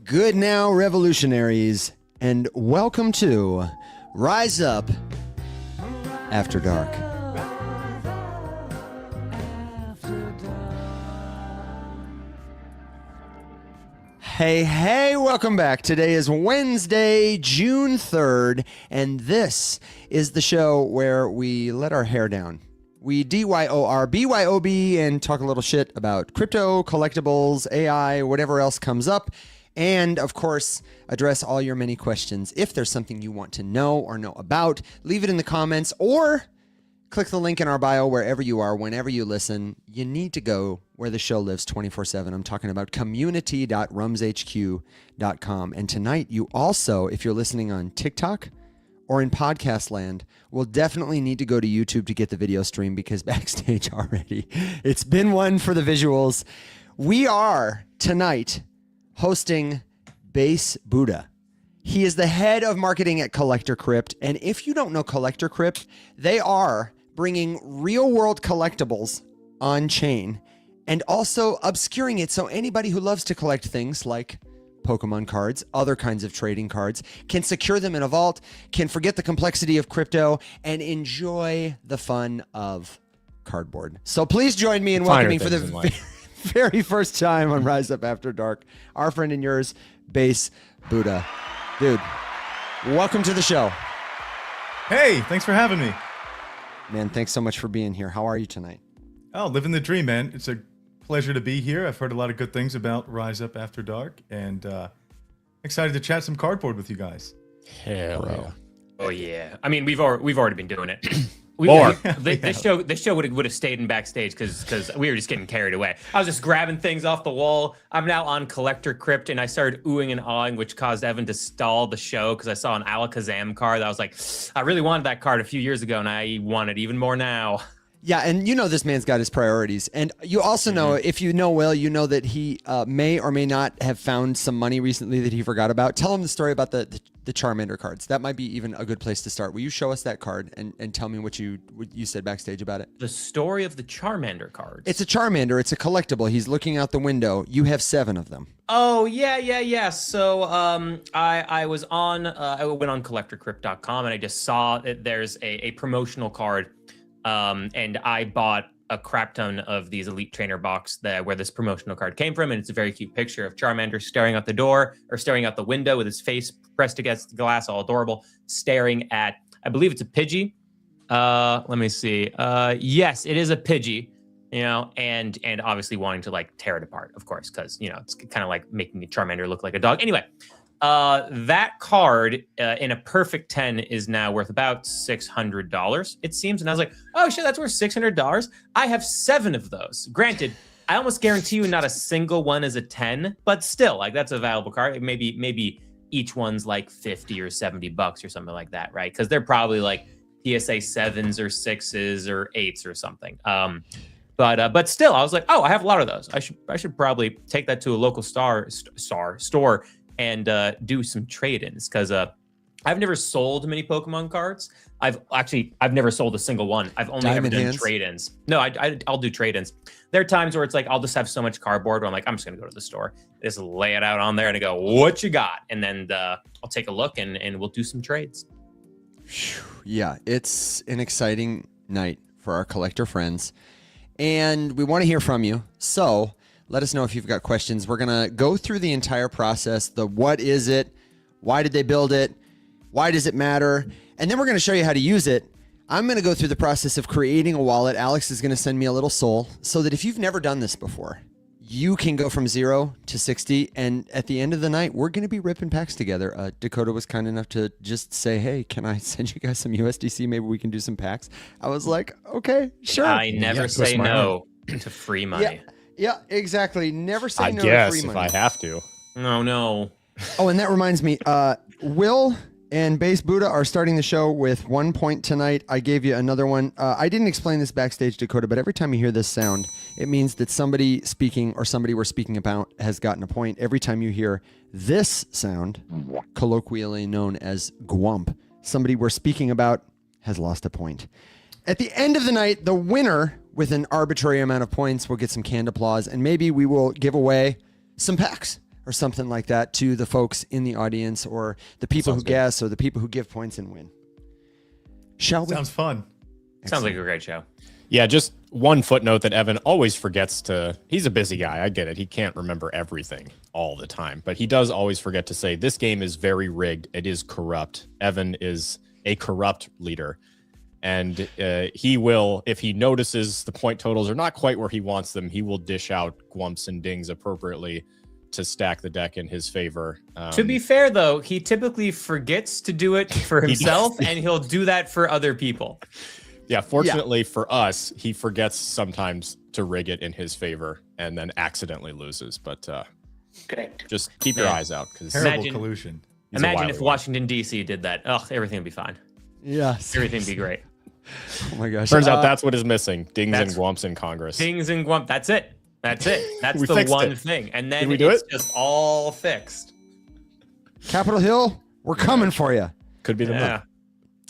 Good now, revolutionaries, and welcome to Rise Up After Dark. Hey, welcome back. Today is Wednesday, June 3rd, and this is the show where we let our hair down. We DYOR, BYOB, and talk a little shit about crypto, collectibles, AI, whatever else comes up. And, of course, address all your many questions. If there's something you want to know or know about, leave it in the comments or click the link in our bio wherever you are, whenever you listen. You need to go where the show lives 24/7. I'm talking about community.rumshq.com. And tonight, you also, if you're listening on TikTok or in podcast land, will definitely need to go to YouTube to get the video stream because backstage already, it's been one for the visuals. We are, tonight, hosting Base Buddha. He is the head of marketing at Collector Crypt. And if you don't know Collector Crypt, they are bringing real world collectibles on chain and also obscuring it so anybody who loves to collect things like Pokemon cards, other kinds of trading cards, can secure them in a vault, can forget the complexity of crypto, and enjoy the fun of cardboard. So please join me in welcoming for the very first time on Rise Up After Dark, our friend and yours, Base Buddha. Dude, welcome to the show. Hey, thanks for having me. Man, thanks so much for being here. How are you tonight? Oh, living the dream, man. It's a pleasure to be here. I've heard a lot of good things about Rise Up After Dark, and excited to chat some cardboard with you guys. Hell Bro. yeah. Oh yeah. I mean, we've already been doing it. This show would have stayed in backstage because we were just getting carried away. I was just grabbing things off the wall. I'm now on Collector Crypt, and I started oohing and awing, which caused Evan to stall the show because I saw an Alakazam card. I was like, I really wanted that card a few years ago, and I want it even more now. Yeah, and you know this man's got his priorities. And you also know, if you know Will, you know that he may or may not have found some money recently that he forgot about. Tell him the story about the Charmander cards. That might be even a good place to start. Will you show us that card and tell me what you said backstage about it? The story of the Charmander cards. It's a Charmander. It's a collectible. He's looking out the window. You have 7 of them. Oh, yeah. So I was on, I went on collectorcrypt.com and I just saw that there's a promotional card. And I bought a crap ton of these Elite Trainer box where this promotional card came from, and it's a very cute picture of Charmander staring out the door or staring out the window with his face pressed against the glass, all adorable, staring at, I believe it's a Pidgey. Let me see. Yes, it is a Pidgey. You know, and obviously wanting to like tear it apart, of course, because you know it's kind of like making the Charmander look like a dog. Anyway. That card in a perfect 10 is now worth about $600, it seems. And I was like, oh shit, that's worth $600. I have 7 of those. Granted, I almost guarantee you not a single one is a 10, but still, like that's a valuable card. Maybe each one's like 50 or $70 or something like that, right? Because they're probably like PSA 7s or 6s or 8s or something. But still, I was like, oh, I have a lot of those. I should probably take that to a local store and do some trade-ins because I've never sold many Pokemon cards. I've never sold a single one. I've only ever done trade-ins. No, I'll do trade-ins. There are times where it's like I'll just have so much cardboard where I'm like, I'm just gonna go to the store, just lay it out on there, and I go, what you got? And then I'll take a look and we'll do some trades. Yeah, it's an exciting night for our collector friends, and we want to hear from you. So let us know if you've got questions. We're going to go through the entire process. The what is it? Why did they build it? Why does it matter? And then we're going to show you how to use it. I'm going to go through the process of creating a wallet. Alex is going to send me a little soul so that if you've never done this before, you can go from 0 to 60. And at the end of the night, we're going to be ripping packs together. Dakota was kind enough to just say, hey, can I send you guys some USDC? Maybe we can do some packs. I was like, okay, sure. I never say no to free money. Yeah, exactly. Never say no to free money. I guess if I have to. No. Oh, and that reminds me, Will and Base Buddha are starting the show with 1 point tonight. I gave you another one. I didn't explain this backstage, Dakota, but every time you hear this sound, it means that somebody speaking or somebody we're speaking about has gotten a point. Every time you hear this sound, colloquially known as gwump, somebody we're speaking about has lost a point. At the end of the night, the winner with an arbitrary amount of points will get some canned applause, and maybe we will give away some packs. or something like that to the folks in the audience, or the people who guess, or the people who give points and win. Shall we? Sounds fun. Sounds like a great show. Yeah, just one footnote that Evan always forgets to, he's a busy guy, I get it. He can't remember everything all the time, but he does always forget to say, this game is very rigged. It is corrupt. Evan is a corrupt leader. And he will, if he notices the point totals are not quite where he wants them, he will dish out gwumps and dings appropriately to stack the deck in his favor. To be fair, though, he typically forgets to do it for himself, and he'll do that for other people. Yeah, fortunately for us, he forgets sometimes to rig it in his favor and then accidentally loses. But just keep your eyes out. Terrible collusion. Imagine if Washington, D.C. did that. Oh, everything would be fine. Yes. Everything would be great. Oh, my gosh. Turns out that's what is missing. Dings and gwumps in Congress. Dings and gwumps. That's it. That's it. That's the one thing. And then it's just all fixed. Capitol Hill, we're coming for you. Could be the move.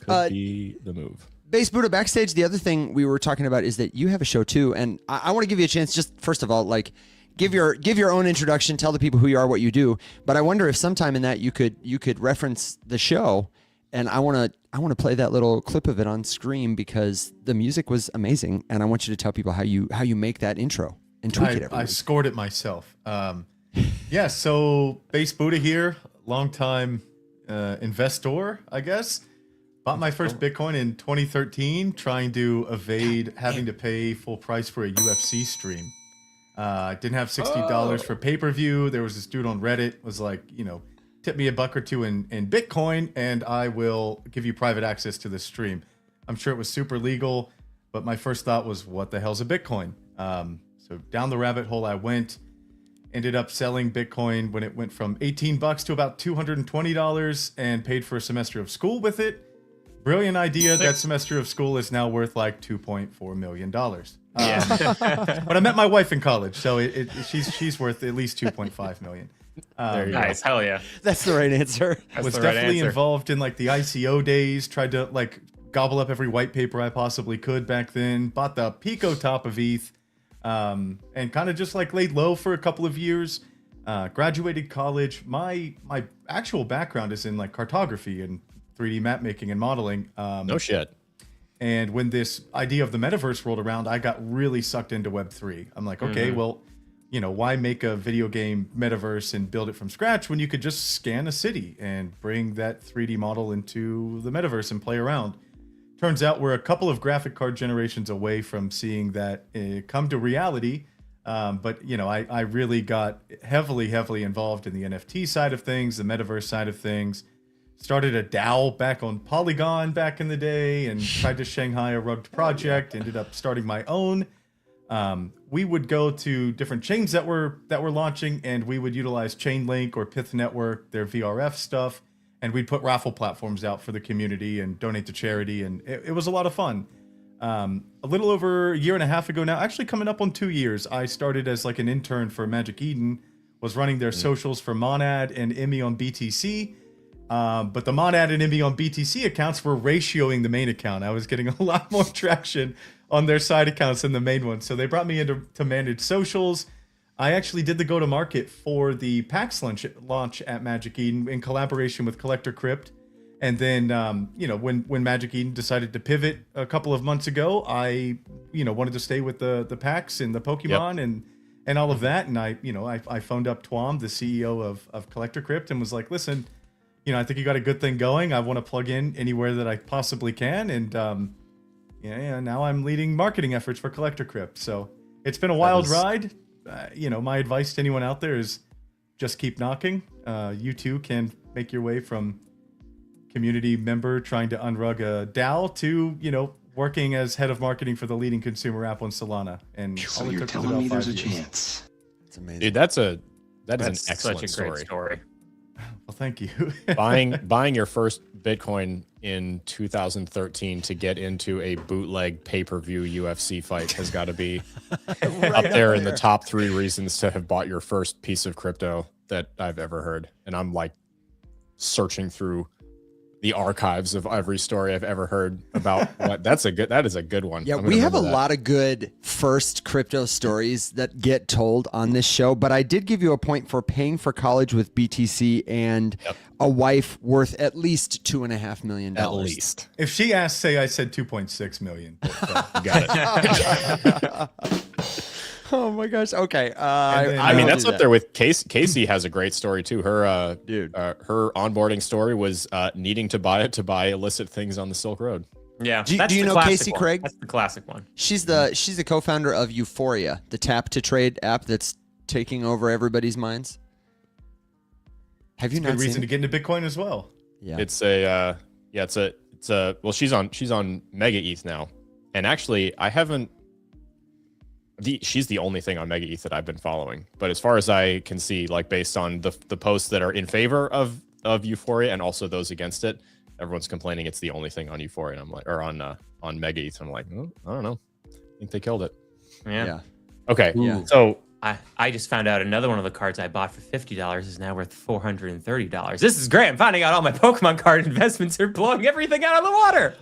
Could be the move. Base Buddha backstage. The other thing we were talking about is that you have a show too, and I want to give you a chance. Just first of all, like give your own introduction, tell the people who you are, what you do. But I wonder if sometime in that you could reference the show, and I want to play that little clip of it on screen because the music was amazing, and I want you to tell people how you make that intro and tweak it. I scored it myself. Yeah. So Base Buddha here, longtime investor, I guess. Bought my first Bitcoin in 2013, trying to evade having to pay full price for a UFC stream. Didn't have $60 for pay-per-view. There was this dude on Reddit, was like, tip me $1 or $2 in Bitcoin, and I will give you private access to this stream. I'm sure it was super legal, but my first thought was, what the hell's a Bitcoin? So down the rabbit hole I went. Ended up selling Bitcoin when it went from $18 to about $220, and paid for a semester of school with it. Brilliant idea. That semester of school is now worth like $2.4 million. But I met my wife in college, so she's worth at least $2.5 million. Nice, hell yeah. That's the right answer. Was definitely involved in like the ICO days. Tried to like gobble up every white paper I possibly could back then. Bought the Pico top of ETH, and kind of just like laid low for a couple of years. Graduated college. My actual background is in like cartography and 3D map making and modeling. No shit. And when this idea of the metaverse rolled around, I got really sucked into Web3. I'm like, okay, well, why make a video game metaverse and build it from scratch when you could just scan a city and bring that 3D model into the metaverse and play around? Turns out we're a couple of graphic card generations away from seeing that come to reality. But I really got heavily involved in the NFT side of things, the metaverse side of things. Started a DAO back on Polygon back in the day, and tried to Shanghai a rugged project. Ended up starting my own. We would go to different chains that were launching, and we would utilize Chainlink or Pith Network, their VRF stuff, and we'd put raffle platforms out for the community and donate to charity, and it was a lot of fun. A little over a year and a half ago now, actually coming up on 2 years, I started as like an intern for Magic Eden, was running their socials for Monad and Emmy on BTC. But the Monad and Emmy on BTC accounts were ratioing the main account. I was getting a lot more traction on their side accounts than the main one. So they brought me in to manage socials. I actually did the go-to-market for the PAX launch at Magic Eden in collaboration with Collector Crypt. And then, when Magic Eden decided to pivot a couple of months ago, I, wanted to stay with the PAX and the Pokemon and all of that. And I phoned up Tuam, the CEO of Collector Crypt, and was like, listen, I think you got a good thing going. I want to plug in anywhere that I possibly can. And now I'm leading marketing efforts for Collector Crypt. So it's been a wild ride. My advice to anyone out there is just keep knocking. You too can make your way from community member trying to unrug a DAO to, working as head of marketing for the leading consumer app on Solana. And so you're telling me there's a chance. It's amazing. Dude, that is an excellent such a great story. Well, thank you. buying your first Bitcoin in 2013 to get into a bootleg pay-per-view UFC fight has got to be up there in the top 3 reasons to have bought your first piece of crypto that I've ever heard. And I'm like searching through the archives of every story I've ever heard about what that is a good one. Yeah, I'm we gonna have a remember that. lot of good first crypto stories that get told on this show, but I did give you a point for paying for college with BTC and a wife worth at least $2.5 million. At least. If she asked, say I said 2.6 million. But, You got it. Oh my gosh. Okay. I mean, will that's do up there with Casey. Casey has a great story too. Her Dude. Her onboarding story was needing to buy illicit things on the Silk Road. Yeah. Do that's you the know classic Casey one. Craig? That's the classic one. She's the co-founder of Euphoria, the tap to trade app that's taking over everybody's minds. Have you it's a not good seen reason it? to get into Bitcoin as well. Yeah. It's well, she's on Mega ETH now, and actually I haven't. She's the only thing on Mega ETH that I've been following, but as far as I can see, like based on the posts that are in favor of Euphoria and also those against it, everyone's complaining it's the only thing on Euphoria. And I'm like, or on Mega ETH. I'm like, oh, I don't know. I think they killed it. Yeah. Okay. Yeah. So I just found out another one of the cards I bought for $50 is now worth $430. This is great. I'm finding out all my Pokemon card investments are blowing everything out of the water.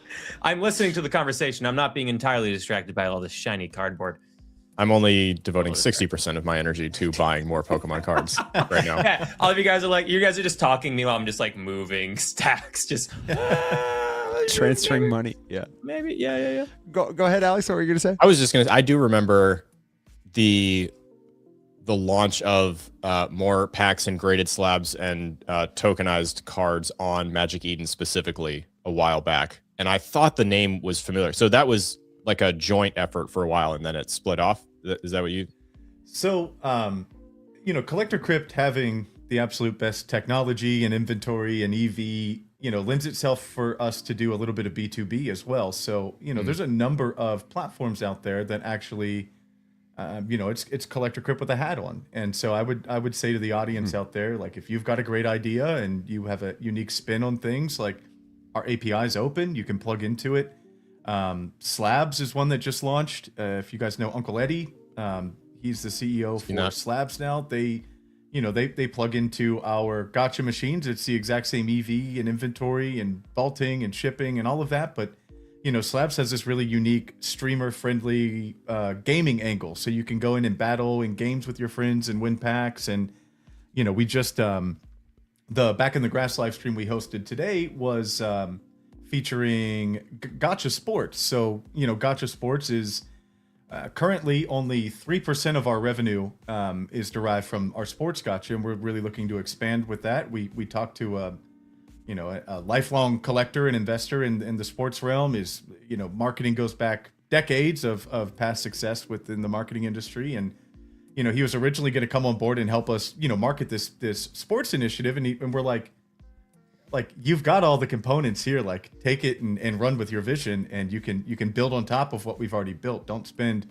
I'm listening to the conversation. I'm not being entirely distracted by all this shiny cardboard. I'm only devoting 60% of my energy to buying more Pokemon cards right now. Yeah, all of you guys are like, you guys are just talking. Meanwhile, I'm just like moving stacks, just transferring money. Yeah. maybe. Yeah. Go ahead, Alex. What were you gonna say? I was just I do remember the launch of more packs and graded slabs and tokenized cards on Magic Eden specifically a while back, and I thought the name was familiar. So that was like a joint effort for a while, and then it split off. Is that what you? So, Collector Crypt having the absolute best technology and inventory and EV, lends itself for us to do a little bit of B2B as well. So, there's a number of platforms out there that actually, it's Collector Crypt with a hat on. And so I would say to the audience out there, like, if you've got a great idea and you have a unique spin on things, like our API is open, you can plug into it. Slabs is one that just launched. If you guys know Uncle Eddie, he's the CEO for Slabs now. They plug into our gotcha machines. It's the exact same EV and inventory and vaulting and shipping and all of that. But, Slabs has this really unique streamer-friendly gaming angle. So you can go in and battle in games with your friends and win packs. And, we just, the Back in the Grass live stream we hosted today was featuring Gotcha Sports. So, Gotcha Sports is currently only 3% of our revenue is derived from our sports gotcha, and we're really looking to expand with that. We talked to a lifelong collector and investor in the sports realm. Is marketing goes back decades of past success within the marketing industry, and he was originally going to come on board and help us market this sports initiative, and we're like, you've got all the components here, like take it and run with your vision, and you can build on top of what we've already built. Don't spend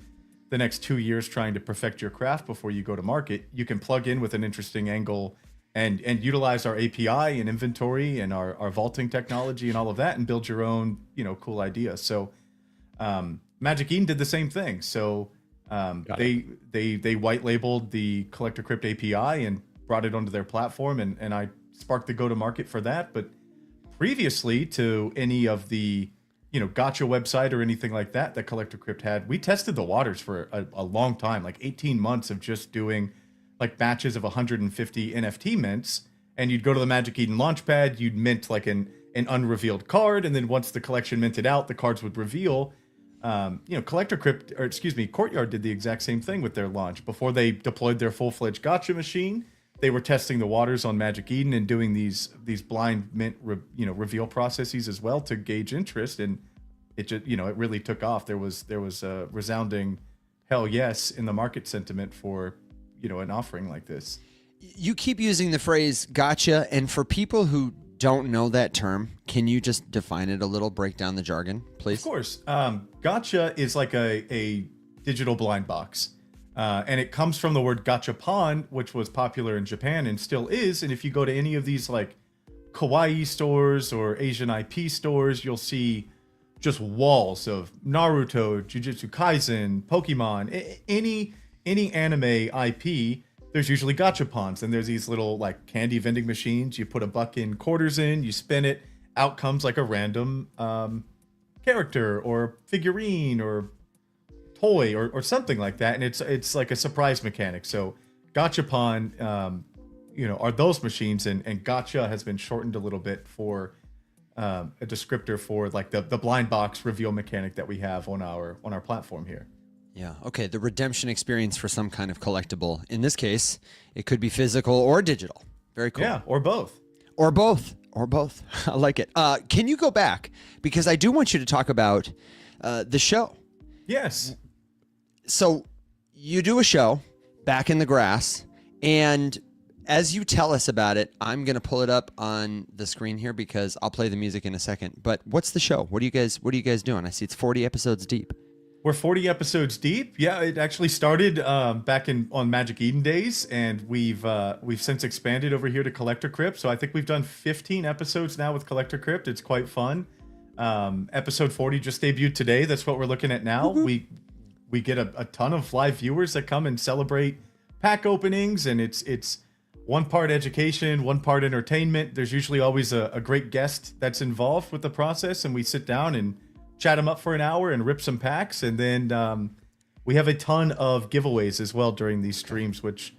the next 2 years trying to perfect your craft before you go to market. You can plug in with an interesting angle and utilize our API and inventory and our vaulting technology and all of that and build your own cool idea. So Magic Eden did the same thing. So they white labeled the Collector Crypt API and brought it onto their platform, and I sparked the go-to-market for that. But previously to any of the gotcha website or anything like that Collector Crypt had, we tested the waters for a long time, like 18 months of just doing like batches of 150 NFT mints. And you'd go to the Magic Eden launchpad, you'd mint like an unrevealed card, and then once the collection minted out, the cards would reveal. Collector Crypt, or excuse me, Courtyard did the exact same thing with their launch. Before they deployed their full-fledged gotcha machine, they were testing the waters on Magic Eden and doing these blind mint reveal processes as well to gauge interest, and it just it really took off. There was a resounding hell yes in the market sentiment for an offering like this. You keep using the phrase gotcha, and for people who don't know that term, can you just define it a little, break down the jargon, please? Of course. Gotcha is like a digital blind box. And it comes from the word gachapon, which was popular in Japan and still is. And if you go to any of these like kawaii stores or Asian IP stores, you'll see just walls of Naruto, Jujutsu Kaisen, Pokemon, any anime IP. There's usually gachapons, and there's these little like candy vending machines. You put $1 in quarters in, you spin it, out comes like a random character or figurine or toy or something like that, and it's like a surprise mechanic. So gachapon, are those machines, and gacha has been shortened a little bit for a descriptor for like the blind box reveal mechanic that we have on our platform here. Yeah. Okay. The redemption experience for some kind of collectible. In this case, it could be physical or digital. Very cool. Yeah, or both. Or both. Or both. I like it. Can you go back? Because I do want you to talk about the show. Yes. So you do a show back in the grass, and as you tell us about it, I'm going to pull it up on the screen here because I'll play the music in a second. But what's the show? What are you guys doing? I see it's 40 episodes deep. We're 40 episodes deep. Yeah, it actually started back on Magic Eden days, and we've since expanded over here to Collector Crypt. So I think we've done 15 episodes now with Collector Crypt. It's quite fun. Episode 40 just debuted today. That's what we're looking at now. Mm-hmm. We get a ton of live viewers that come and celebrate pack openings, and it's one part education, one part entertainment. There's usually always a great guest that's involved with the process, and we sit down and chat them up for an hour and rip some packs. And then we have a ton of giveaways as well during these streams, which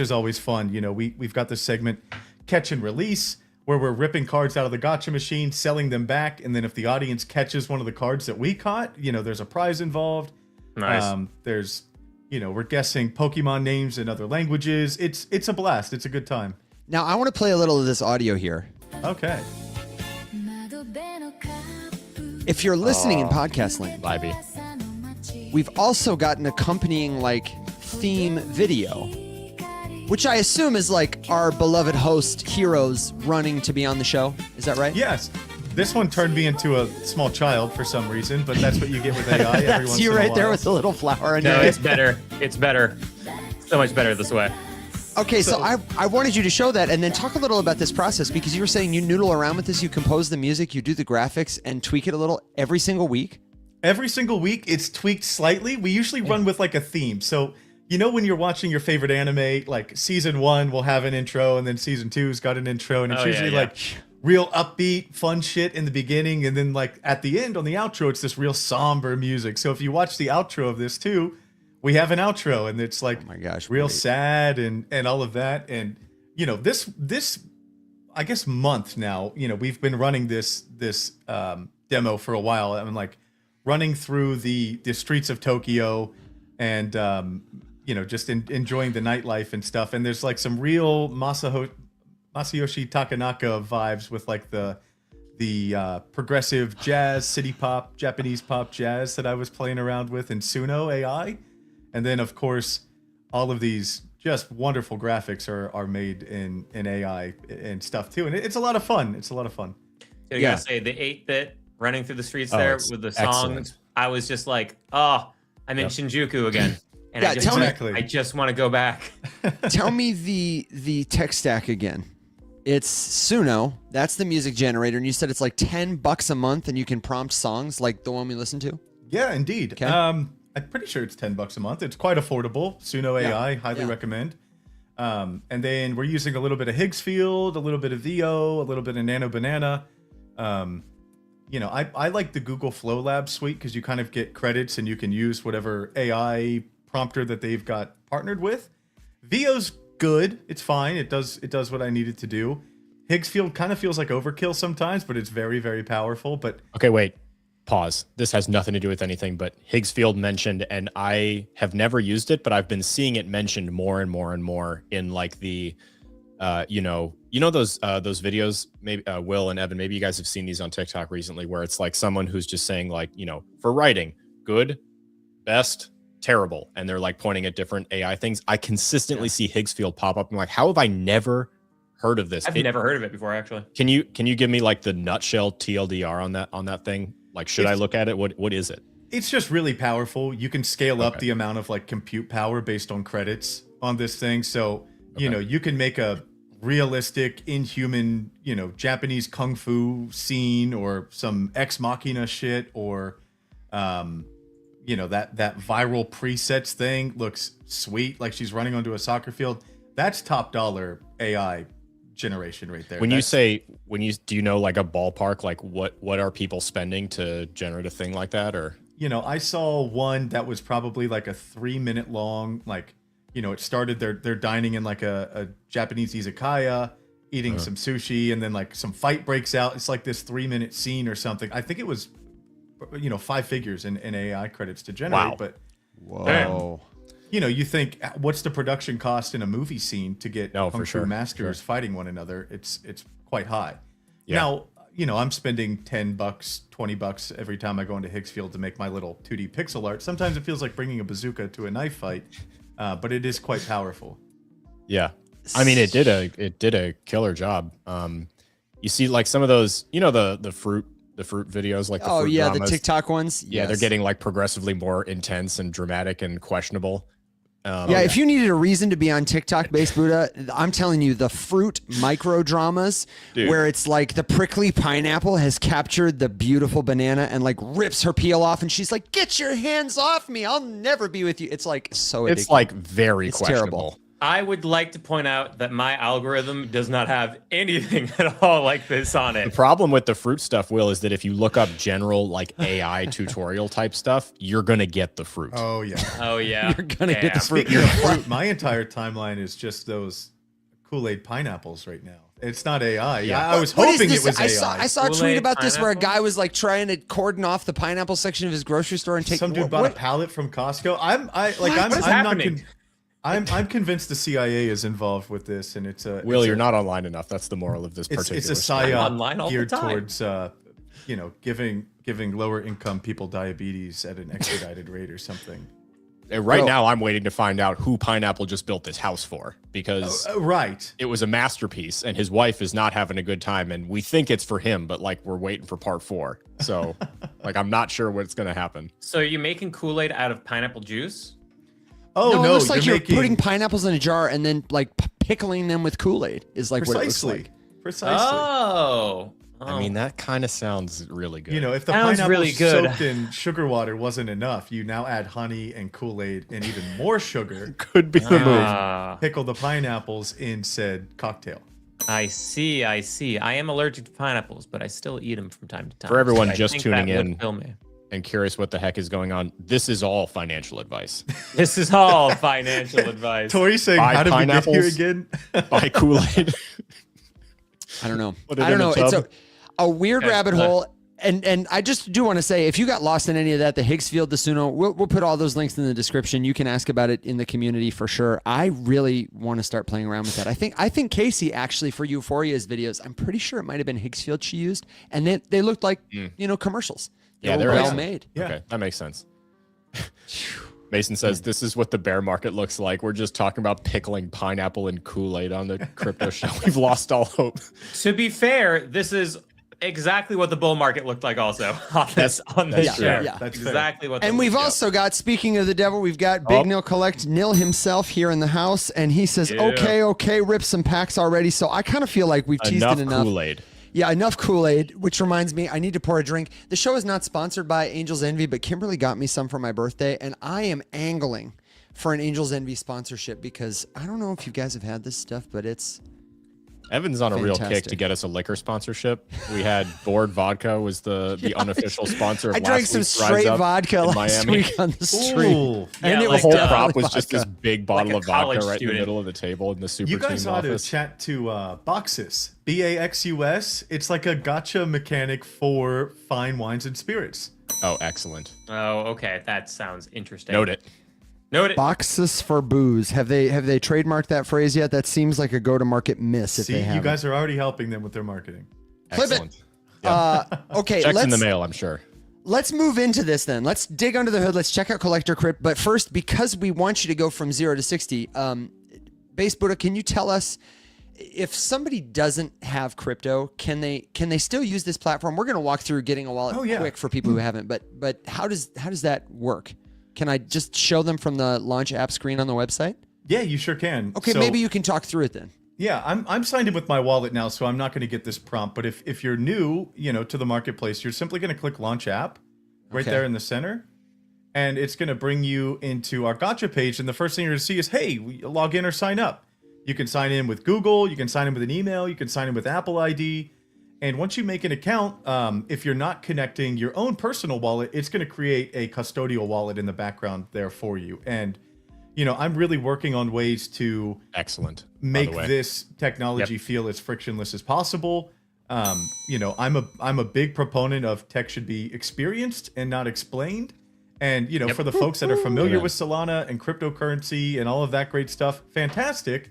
is always fun. We've got this segment, Catch and Release, where we're ripping cards out of the gacha machine, selling them back, and then if the audience catches one of the cards that we caught, there's a prize involved. Nice. There's, we're guessing Pokemon names in other languages. It's a blast. It's a good time. Now, I want to play a little of this audio here. Okay. If you're listening in podcast land, Vibey. we've also got an accompanying theme video, which I assume is our beloved host heroes running to be on the show. Is that right? Yes. This one turned me into a small child for some reason, but that's what you get with AI. Every That's once you in a right there while. with the little flower in No, your it's better. It's better. So much better this way. Okay, so I wanted you to show that and then talk a little about this process, because you were saying you noodle around with this, you compose the music, you do the graphics and tweak it a little every single week. Every single week, it's tweaked slightly. We usually run with a theme. So, when you're watching your favorite anime, season 1 will have an intro, and then season 2's got an intro, and it's usually real upbeat, fun shit in the beginning, and then at the end on the outro, it's this real somber music. So if you watch the outro of this too, we have an outro, and it's oh my gosh, real great. sad and all of that. And this I guess month now, we've been running this demo for a while. I'm running through the streets of Tokyo and just enjoying the nightlife and stuff. And there's some real Masayoshi Takanaka vibes with the progressive jazz, city pop, Japanese pop jazz that I was playing around with in Suno AI. And then of course, all of these just wonderful graphics are made in AI and stuff too. And it's a lot of fun. It's a lot of fun. I gotta say, the 8-bit running through the streets there it's with the song, excellent. I was just I'm in Shinjuku again. And Yeah, tell me- I just want to go back. Tell me the tech stack again. It's Suno. That's the music generator. And you said it's $10 a month and you can prompt songs like the one we listened to? Yeah, indeed. Okay. I'm pretty sure it's $10 a month. It's quite affordable. Suno AI, highly Yeah. recommend. And then we're using a little bit of Higgs field, a little bit of VO, a little bit of Nano Banana. I like the Google Flow Lab suite because you kind of get credits and you can use whatever AI prompter that they've got partnered with. VO's good. It's fine. It does what I need it to do. Higgs field kind of feels like overkill sometimes, but it's very, very powerful. But Okay, wait. Pause. This has nothing to do with anything, but Higgs field mentioned, and I have never used it, but I've been seeing it mentioned more and more and more in the those videos, maybe Will and Evan, maybe you guys have seen these on TikTok recently, where it's someone who's just saying for writing, good, best, terrible, and they're pointing at different AI things. I consistently see Higgs field pop up. I'm how have I never heard of this? I've never heard of it before, actually. Can you give me the nutshell TLDR on that thing? Should I look at it? What is it? it's just really powerful. You can scale up Okay. the amount of compute power based on credits on this thing. So, you can make a realistic, inhuman, Japanese kung fu scene or some Ex Machina shit or, that viral presets thing looks sweet. Like she's running onto a soccer field. That's top dollar AI generation right there. When do you know like a ballpark, like what are people spending to generate a thing like that? Or I saw one that was probably like a 3-minute long, like, it started, they're dining in like a Japanese izakaya, eating some sushi, and then like some fight breaks out. It's like this 3-minute scene or something. I think it was, 5 figures in AI credits to generate. Wow. But Whoa. you think, what's the production cost in a movie scene to get Kung Fu masters fighting one another? It's quite high. Yeah. Now, I'm spending $10, $20 every time I go into Higgsfield to make my little 2D pixel art. Sometimes it feels like bringing a bazooka to a knife fight, but it is quite powerful. Yeah. I mean, it did a killer job. You see like some of those, the fruit videos, like the fruit the dramas. TikTok ones. Yeah, they're getting like progressively more intense and dramatic and questionable. If you needed a reason to be on TikTok, Base Buddha, I'm telling you, the fruit micro dramas, where it's like the prickly pineapple has captured the beautiful banana and like rips her peel off, and she's like, "Get your hands off me! I'll never be with you." It's like so addictive. It's like very questionable. Terrible. I would like to point out that my algorithm does not have anything at all like this on The it. problem with the fruit stuff, Will, is that if you look up general like AI tutorial type stuff, you're gonna get the fruit. Oh yeah. Oh yeah, You're gonna get the fruit. Speaking of fruit, my entire timeline is just those Kool-Aid pineapples right now. It's not AI. Yeah. I was What is hoping this? it was I AI. saw a tweet Kool-Aid about this where a pineapple? guy was like trying to cordon off the pineapple section of his grocery store and take Some dude bought a pallet from Costco. I'm What is happening? I'm convinced the CIA is involved with this, and it's a Will, it's you're a, not online enough. That's the moral of this particular it's a story. psyop online all the geared time. towards giving lower income people diabetes at an expedited rate or something. And right now, I'm waiting to find out who Pineapple just built this house for, because Right. it was a masterpiece, and his wife is not having a good time, and we think it's for him, but like we're waiting for part 4. So, like, I'm not sure what's gonna happen. So you're making Kool-Aid out of pineapple juice? Oh No, no, it looks like you're making, putting pineapples in a jar and then like pickling them with Kool-Aid is like what it looks precisely. like. Precisely. Oh. I mean, that kind of sounds really good. If the Sounds pineapple really good. soaked in sugar water wasn't enough, you now add honey and Kool-Aid and even more sugar. could be the move. Ah, Pickle the pineapples in said cocktail. I see. I am allergic to pineapples, but I still eat them from time to time. For everyone So I just think tuning that would in. kill me. And curious what the heck is going on. This is all financial advice. This is all financial advice. Tori saying, Buy how did we get here pineapples. again? Buy Kool-Aid. I don't know. Put it I don't in a know. It's tub. a weird Okay, rabbit hole. And I just do want to say, if you got lost in any of that, the Higgsfield, the Suno, we'll put all those links in the description. You can ask about it in the community for sure. I really want to start playing around with that. I think Casey actually for Euphoria's videos, I'm pretty sure it might have been Higgsfield she used, and they looked like commercials. Yeah, They they're were well excellent. made. Yeah. Okay, that makes sense. Mason says, this is what the bear market looks like. We're just talking about pickling pineapple and Kool-Aid on the crypto show. We've lost all hope. To be fair, this is exactly what the bull market looked like also on this that's show. true. Yeah. That's fair. Exactly what. And we've also got, speaking of the devil, we've got Big Nil Collect Nil himself here in the house, and he says, Yeah. okay, rip some packs already. So I kind of feel like we've teased it enough. Kool-Aid. Yeah, enough Kool-Aid, which reminds me, I need to pour a drink. The show is not sponsored by Angel's Envy, but Kimberly got me some for my birthday, and I am angling for an Angel's Envy sponsorship because I don't know if you guys have had this stuff, but it's... Evan's on a real kick Fantastic. to get us a liquor sponsorship. We had Board Vodka was the unofficial sponsor of I drank last some week's Rise straight Up vodka in last Miami. week on the street. Ooh. And Yeah, it like was The whole definitely prop was just this vodka. big bottle Like of a college vodka right in student. the middle of the table in the super You guys team ought to office. chat to Boxus, BAXUS. It's like a gotcha mechanic for fine wines and spirits. Oh, excellent. Oh, okay. That sounds interesting. Note it. Note it. Boxes for booze. Have they trademarked that phrase yet? That seems like a go-to-market miss if See, they have. you guys are already helping them with their marketing. Flip it. Excellent. Okay, Checks in the let's mail, I'm sure. let's move into this then. Let's dig under the hood. Let's check out Collector Crypt. But first, because we want you to go from 0 to 60, Base Buddha, can you tell us if somebody doesn't have crypto, can they still use this platform? We're going to walk through getting a wallet quick for people who haven't. But how does that work? Can I just show them from the launch app screen on the website? Yeah, you sure can. Okay, So- maybe you can talk through it then. Yeah, I'm signed in with my wallet now, so I'm not going to get this prompt. But if you're new, to the marketplace, you're simply going to click Launch App right Okay. there in the center, and it's going to bring you into our gotcha page. And the first thing you're going to see is, hey, log in or sign up. You can sign in with Google. You can sign in with an email. You can sign in with Apple ID. And once you make an account, if you're not connecting your own personal wallet, it's going to create a custodial wallet in the background there for you. And, you know, I'm really working on ways to make this technology feel as frictionless as possible. You know, I'm a big proponent of tech should be experienced and not explained. And, you know, for the folks that are familiar with Solana and cryptocurrency and all of that great stuff, fantastic.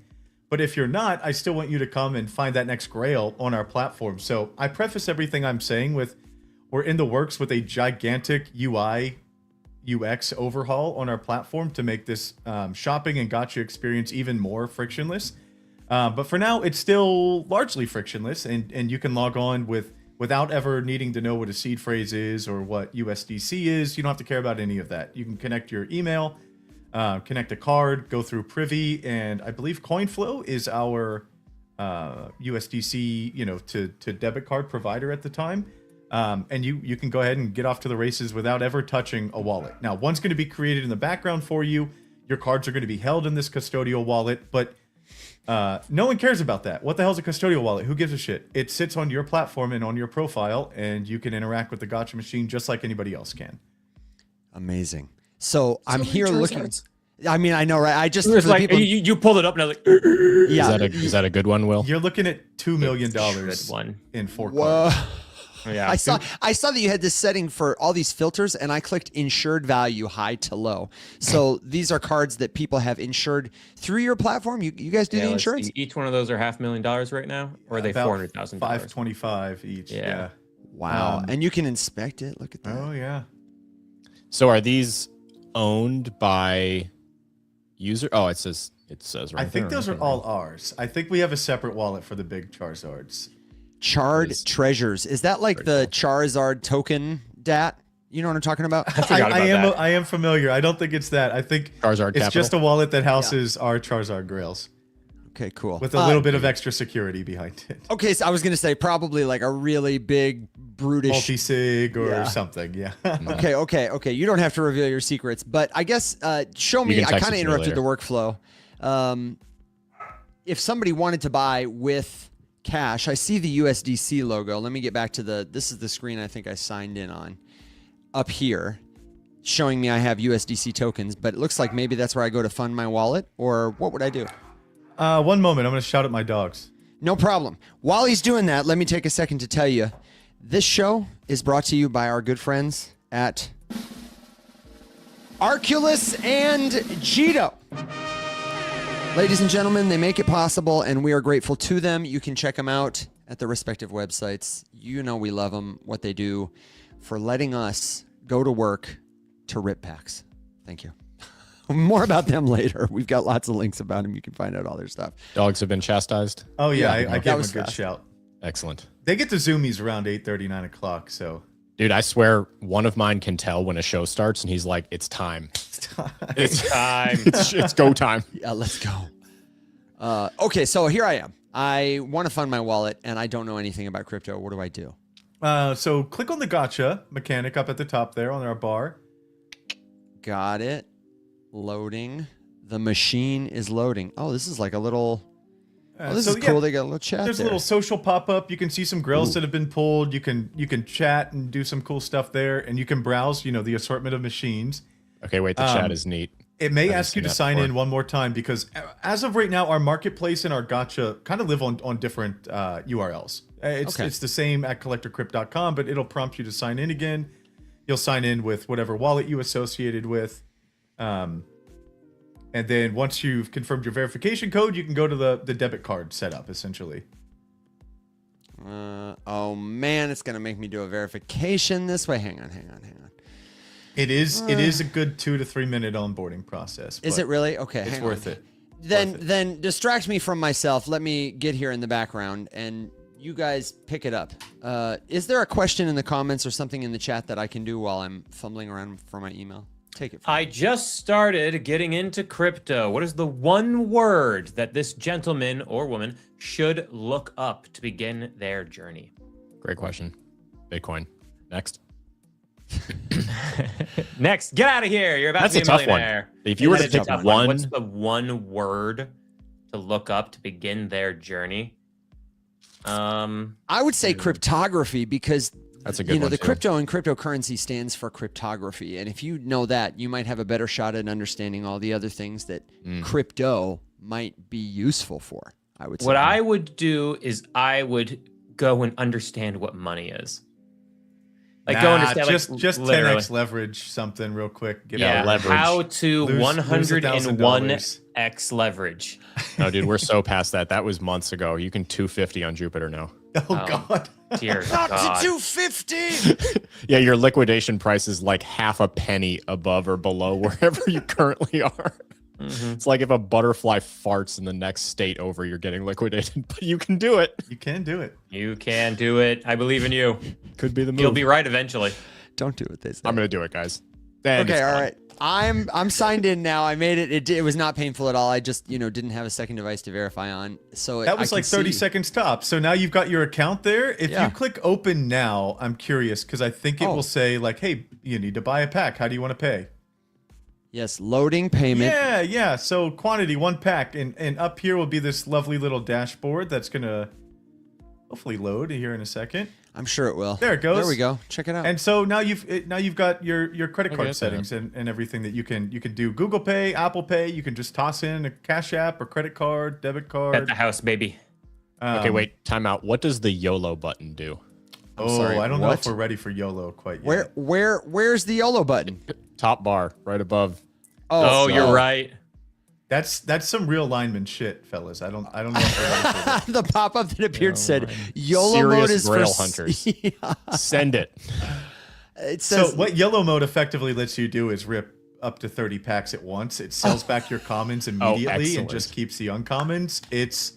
But if you're not, I still want you to come and find that next grail on our platform. So I preface everything I'm saying with, we're in the works with a gigantic UI, UX overhaul on our platform to make this shopping and gacha experience even more frictionless. But for now, it's still largely frictionless, and you can log on without ever needing to know what a seed phrase is or what USDC is. You don't have to care about any of that. You can connect your email, connect a card, go through Privy, and I believe CoinFlow is our USDC, you know, to debit card provider at the time. And you can go ahead and get off to the races without ever touching a wallet. Now, one's going to be created in the background for you. Your cards are going to be held in this custodial wallet, but no one cares about that. What the hell's a custodial wallet? Who gives a shit? It sits on your platform and on your profile, and you can interact with the gacha machine just like anybody else can. Amazing. So I'm here looking. I mean, I know, right? I just like people... you pulled it up and I was like, yeah. Is that a good one, Will? You're looking at $2 million in 4 cards. Yeah. I saw that you had this setting for all these filters, and I clicked insured value high to low. So these are cards that people have insured through your platform. You guys do the insurance? Each one of those are $500,000 right now, or are they $400,000? $525 each. Yeah. Wow. And you can inspect it. Look at that. Oh yeah. So are these owned by user? Oh, it says right. I think those are all ours. I think we have a separate wallet for the big Charizards. Charred Treasures. Is that like the Charizard token DAT? You know what I'm talking about? I am familiar. I don't think it's that. I think Charizard it's Capital. just a wallet that houses our Charizard grails. Okay, cool. With a little bit of extra security behind it. Okay, so I was going to say probably like a really big, brutish... multi-sig or something, yeah. Okay. You don't have to reveal your secrets, but I guess show me... I kind of interrupted the workflow. If somebody wanted to buy with cash, I see the USDC logo. Let me get back to this is the screen I think I signed in on. Up here, showing me I have USDC tokens, but it looks like maybe that's where I go to fund my wallet, or what would I do? One moment, I'm going to shout at my dogs. No problem. While he's doing that, let me take a second to tell you, this show is brought to you by our good friends at Arculus and Jito. Ladies and gentlemen, they make it possible, and we are grateful to them. You can check them out at the respective websites. You know we love them, what they do, for letting us go to work to rip packs. Thank you. More about them later. We've got lots of links about them. You can find out all their stuff. Dogs have been chastised. Oh, yeah. I gave them a good shout. Excellent. They get the zoomies around 8:30, 9 o'clock, so... Dude, I swear one of mine can tell when a show starts, and he's like, it's time. It's time. It's go time. Yeah, let's go. Okay, so here I am. I want to fund my wallet, and I don't know anything about crypto. What do I do? So click on the gacha mechanic up at the top there on our bar. Got it. Loading. The machine is loading. Oh, this is like a little... Oh, this is cool. They got a little chat There's a little social pop-up. You can see some grails that have been pulled. You can chat and do some cool stuff there, and you can browse, the assortment of machines. Okay, wait, the chat is neat. It may ask you to sign in one more time, because as of right now, our marketplace and our gacha kind of live on different URLs. It's the same at collectorcrypt.com, but it'll prompt you to sign in again. You'll sign in with whatever wallet you associated with. And then once you've confirmed your verification code, you can go to the debit card setup, essentially. Oh, man, it's going to make me do a verification this way. Hang on. It is a good 2 to 3 minute onboarding process. Is it really? Okay, it's worth it. Then distract me from myself. Let me get here in the background, and you guys pick it up. Is there a question in the comments or something in the chat that I can do while I'm fumbling around for my email? Take it. I just started getting into crypto. What is the one word that this gentleman or woman should look up to begin their journey? Great question. Bitcoin. Next. Next. Get out of here. You're about That's to be a tough millionaire. One. If you were to pick one, what's the one word to to look up to begin their journey? I would say cryptography because That's a good one, the too. crypto and cryptocurrency stands for cryptography. And if you know that, you might have a better shot at understanding all the other things that crypto might be useful for, I would say. What I would do is I would go and understand what money is. Like go understand just literally. 10x leverage something real quick. Get Yeah, out. leverage. how to Lose $1,000. 101x leverage. No, dude, we're so past that. That was months ago. You can 250 on Jupiter now. Oh God. Dear Not God. to 250. Yeah, your liquidation price is like half a penny above or below wherever you currently are. It's like if a butterfly farts in the next state over, you're getting liquidated, but you can do it. You can do it. You can do it. I believe in you. Could be the move. You'll be right eventually. Don't do what they say. I'm gonna do it, guys. And Okay, it's all fun. right. I'm signed in now. I made it. It was not painful at all. I just, didn't have a second device to verify on. So That was I like can 30 see. seconds top. So now you've got your account there. If Yeah. you click open now, I'm curious because I think it Oh. will say like, hey, you need to buy a pack. How do you want to pay? Yes, loading payment. Yeah. So quantity, 1 pack. And up here will be this lovely little dashboard that's going to hopefully load here in a second. I'm sure it will. There it goes. There we go. Check it out. And so now you've got your credit card Okay, settings and everything that you can do. Google Pay, Apple Pay. You can just toss in a Cash App or credit card, debit At card. the house, baby. Okay, wait, time out. What does the YOLO button do? sorry, I don't know what? if we're ready for YOLO quite yet. Where's the YOLO button? Top bar, right above. Oh, you're right. That's some real lineman shit, fellas. I don't know if we're ready for that. The pop-up that appeared said YOLO Serious mode is grail for hunters. Yeah. Send it. It So says what YOLO mode effectively lets you do is rip up to 30 packs at once. It sells back your commons immediately and excellent. just keeps the uncommons. It's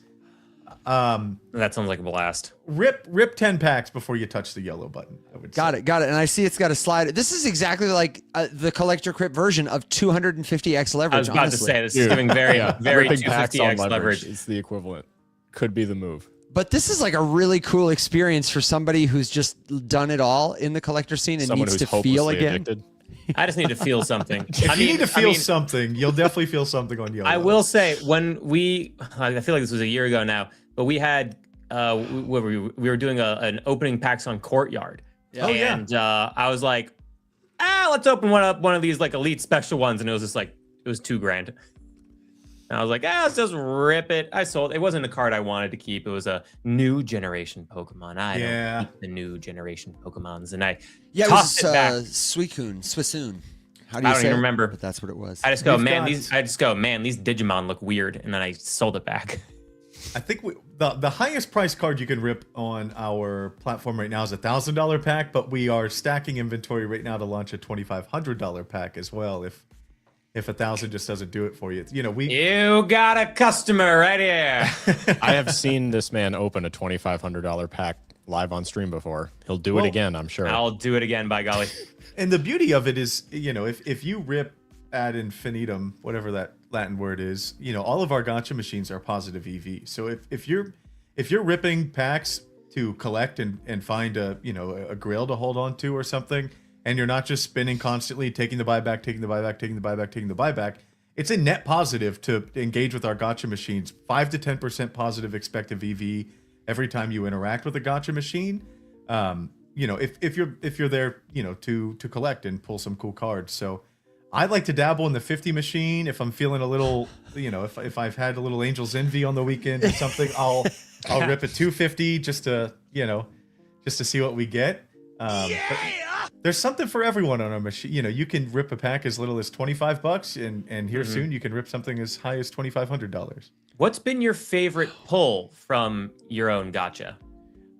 That sounds like a blast. rip 10 packs before you touch the yellow button. I would got say. it. And I see it's got a slider. This is exactly like the Collector Crypt version of 250x leverage. I was about honestly. to say this is giving very, very Ripping packs on 250x leverage. It's the equivalent. Could be the move. But this is like a really cool experience for somebody who's just done it all in the collector scene and Someone needs who's to feel hopelessly again. addicted. I just need to feel something. If you need to feel something, you'll definitely feel something on yellow. I will say when I feel like this was a year ago now, but we had we were doing an opening packs on Courtyard. Yeah. Oh, yeah. And I was like, let's open one of these like elite special ones, and it was just like it was $2,000. And I was like, let's just rip it. I sold. It wasn't a card I wanted to keep. It was a new generation Pokemon. I don't keep the new generation Pokemons, and I tossed it back. Suicune. How do you I don't say even it? remember. But that's what it was. I just go, We've man, got- these Digimon look weird, and then I sold it back. I think the highest price card you can rip on our platform right now is $1,000 pack, but we are stacking inventory right now to launch a $2,500 pack as well. If 1,000 just doesn't do it for you, You got a customer right here. I have seen this man open a $2,500 pack live on stream before. He'll do Well, it again, I'm sure. I'll do it again, by golly. And the beauty of it is, if you rip ad infinitum, whatever that Latin word is, all of our gacha machines are positive EV. So if you're ripping packs to collect and find a grail to hold on to or something, and you're not just spinning constantly, taking the buyback, taking the buyback, taking the buyback, taking the buyback, it's a net positive to engage with our gacha machines. 5 to 10% positive expected EV every time you interact with a gacha machine. If you're there, to collect and pull some cool cards. So I like to dabble in the 50 machine if I'm feeling a little, if I've had a little Angel's Envy on the weekend or something, I'll rip a 250 just to see what we get. But there's something for everyone on our machine. You can rip a pack as little as $25, and here soon you can rip something as high as $2,500. What's been your favorite pull from your own gacha?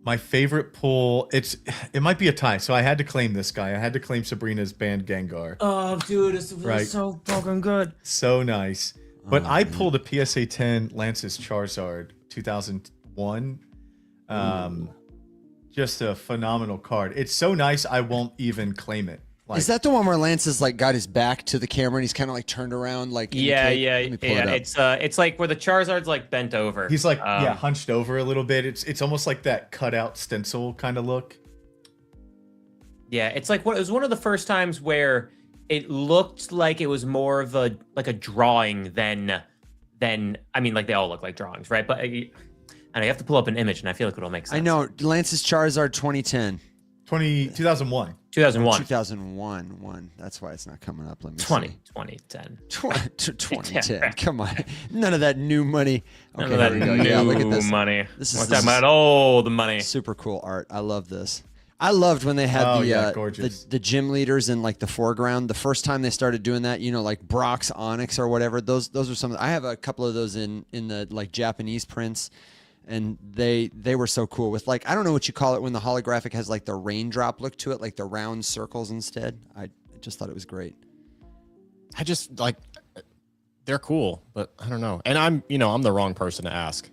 My favorite pull, it might be a tie. So I had to claim this guy. I had to claim Sabrina's banned Gengar. Oh, dude, this Right. so fucking good. So nice. But I pulled a PSA 10 Lance's Charizard 2001. Just a phenomenal card. It's so nice I won't even claim it. Is that the one where Lance is like got his back to the camera and he's kind of like turned around like in the cape? Let me pull it up. It's like where the Charizard's like bent over. He's like hunched over a little bit. It's almost like that cutout stencil kind of look. Yeah, it's like it was one of the first times where it looked like it was more of a drawing than then I mean, like they all look like drawings, right? But you have to pull up an image, and I feel like it'll make sense. I know Lance's Charizard 2010. 2001. 2001. 2001. That's why it's not coming up. Let me 2010. 2010. Come on. None of that new money. Okay, None of that here we go. new Look at this. money. This is We're talking about old money. super cool art. I love this. I loved when they had the gym leaders in like the foreground. The first time they started doing that, you know, like Brock's Onyx or whatever. Those are some. I have a couple of those in the like Japanese prints. And they were so cool with like, I don't know what you call it when the holographic has like the raindrop look to it, like the round circles instead. I just thought it was great. I just like, they're cool, but I don't know. And I'm the wrong person to ask.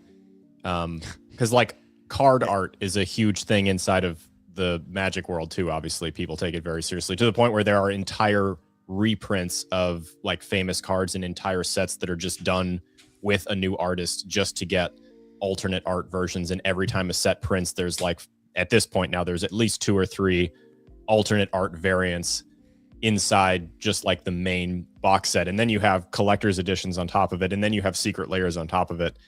Because like card art is a huge thing inside of the Magic world too. Obviously people take it very seriously to the point where there are entire reprints of like famous cards and entire sets that are just done with a new artist just to get alternate art versions. And every time a set prints, there's like, at this point now, there's at least 2 or 3 alternate art variants inside just like the main box set. And then you have collector's editions on top of it. And then you have secret layers on top of it.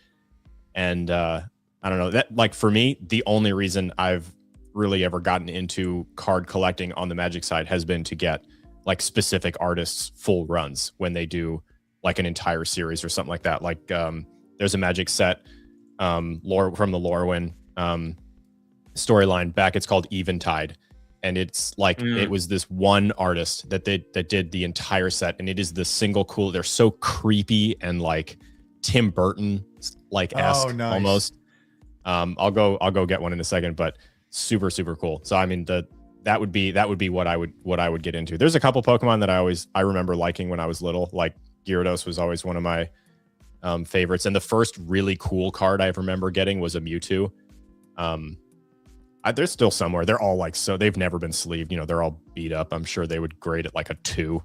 And I don't know, that like for me, the only reason I've really ever gotten into card collecting on the Magic side has been to get like specific artists full runs when they do like an entire series or something like that. Like there's a Magic set lore from the Lorwyn storyline back. It's called Eventide, and it's like it was this one artist that did the entire set, and it is the single cool. They're so creepy and like Tim Burton like esque almost. I'll go get one in a second, but super cool. So I mean that would be what I would get into. There's a couple Pokemon that I remember liking when I was little. Like Gyarados was always one of my favorites, and the first really cool card I remember getting was a Mewtwo. They're still somewhere. They're all like, so they've never been sleeved. You know, they're all beat up. I'm sure they would grade it like a 2.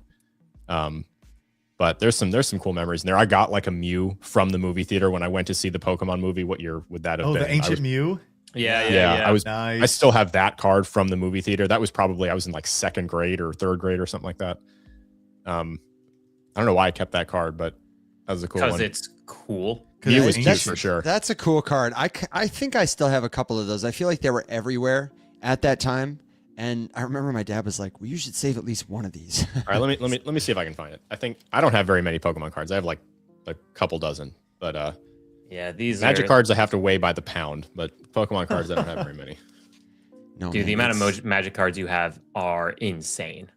But there's some cool memories in there. I got like a Mew from the movie theater when I went to see the Pokemon movie. What year would that have been? Oh, the ancient Mew. Yeah. I still have that card from the movie theater. That was probably, I was in like 2nd grade or 3rd grade or something like that. I don't know why I kept that card, but that was a cool one. Because it's cool. Mew was cute for sure. That's a cool card. I think I still have a couple of those. I feel like they were everywhere at that time. And I remember my dad was like, well, you should save at least one of these. All right, let me see if I can find it. I think I don't have very many Pokemon cards. I have like a couple dozen, but yeah, these Magic cards I have to weigh by the pound, but Pokemon cards I don't have very many. No, dude, man, the amount of Magic cards you have are insane.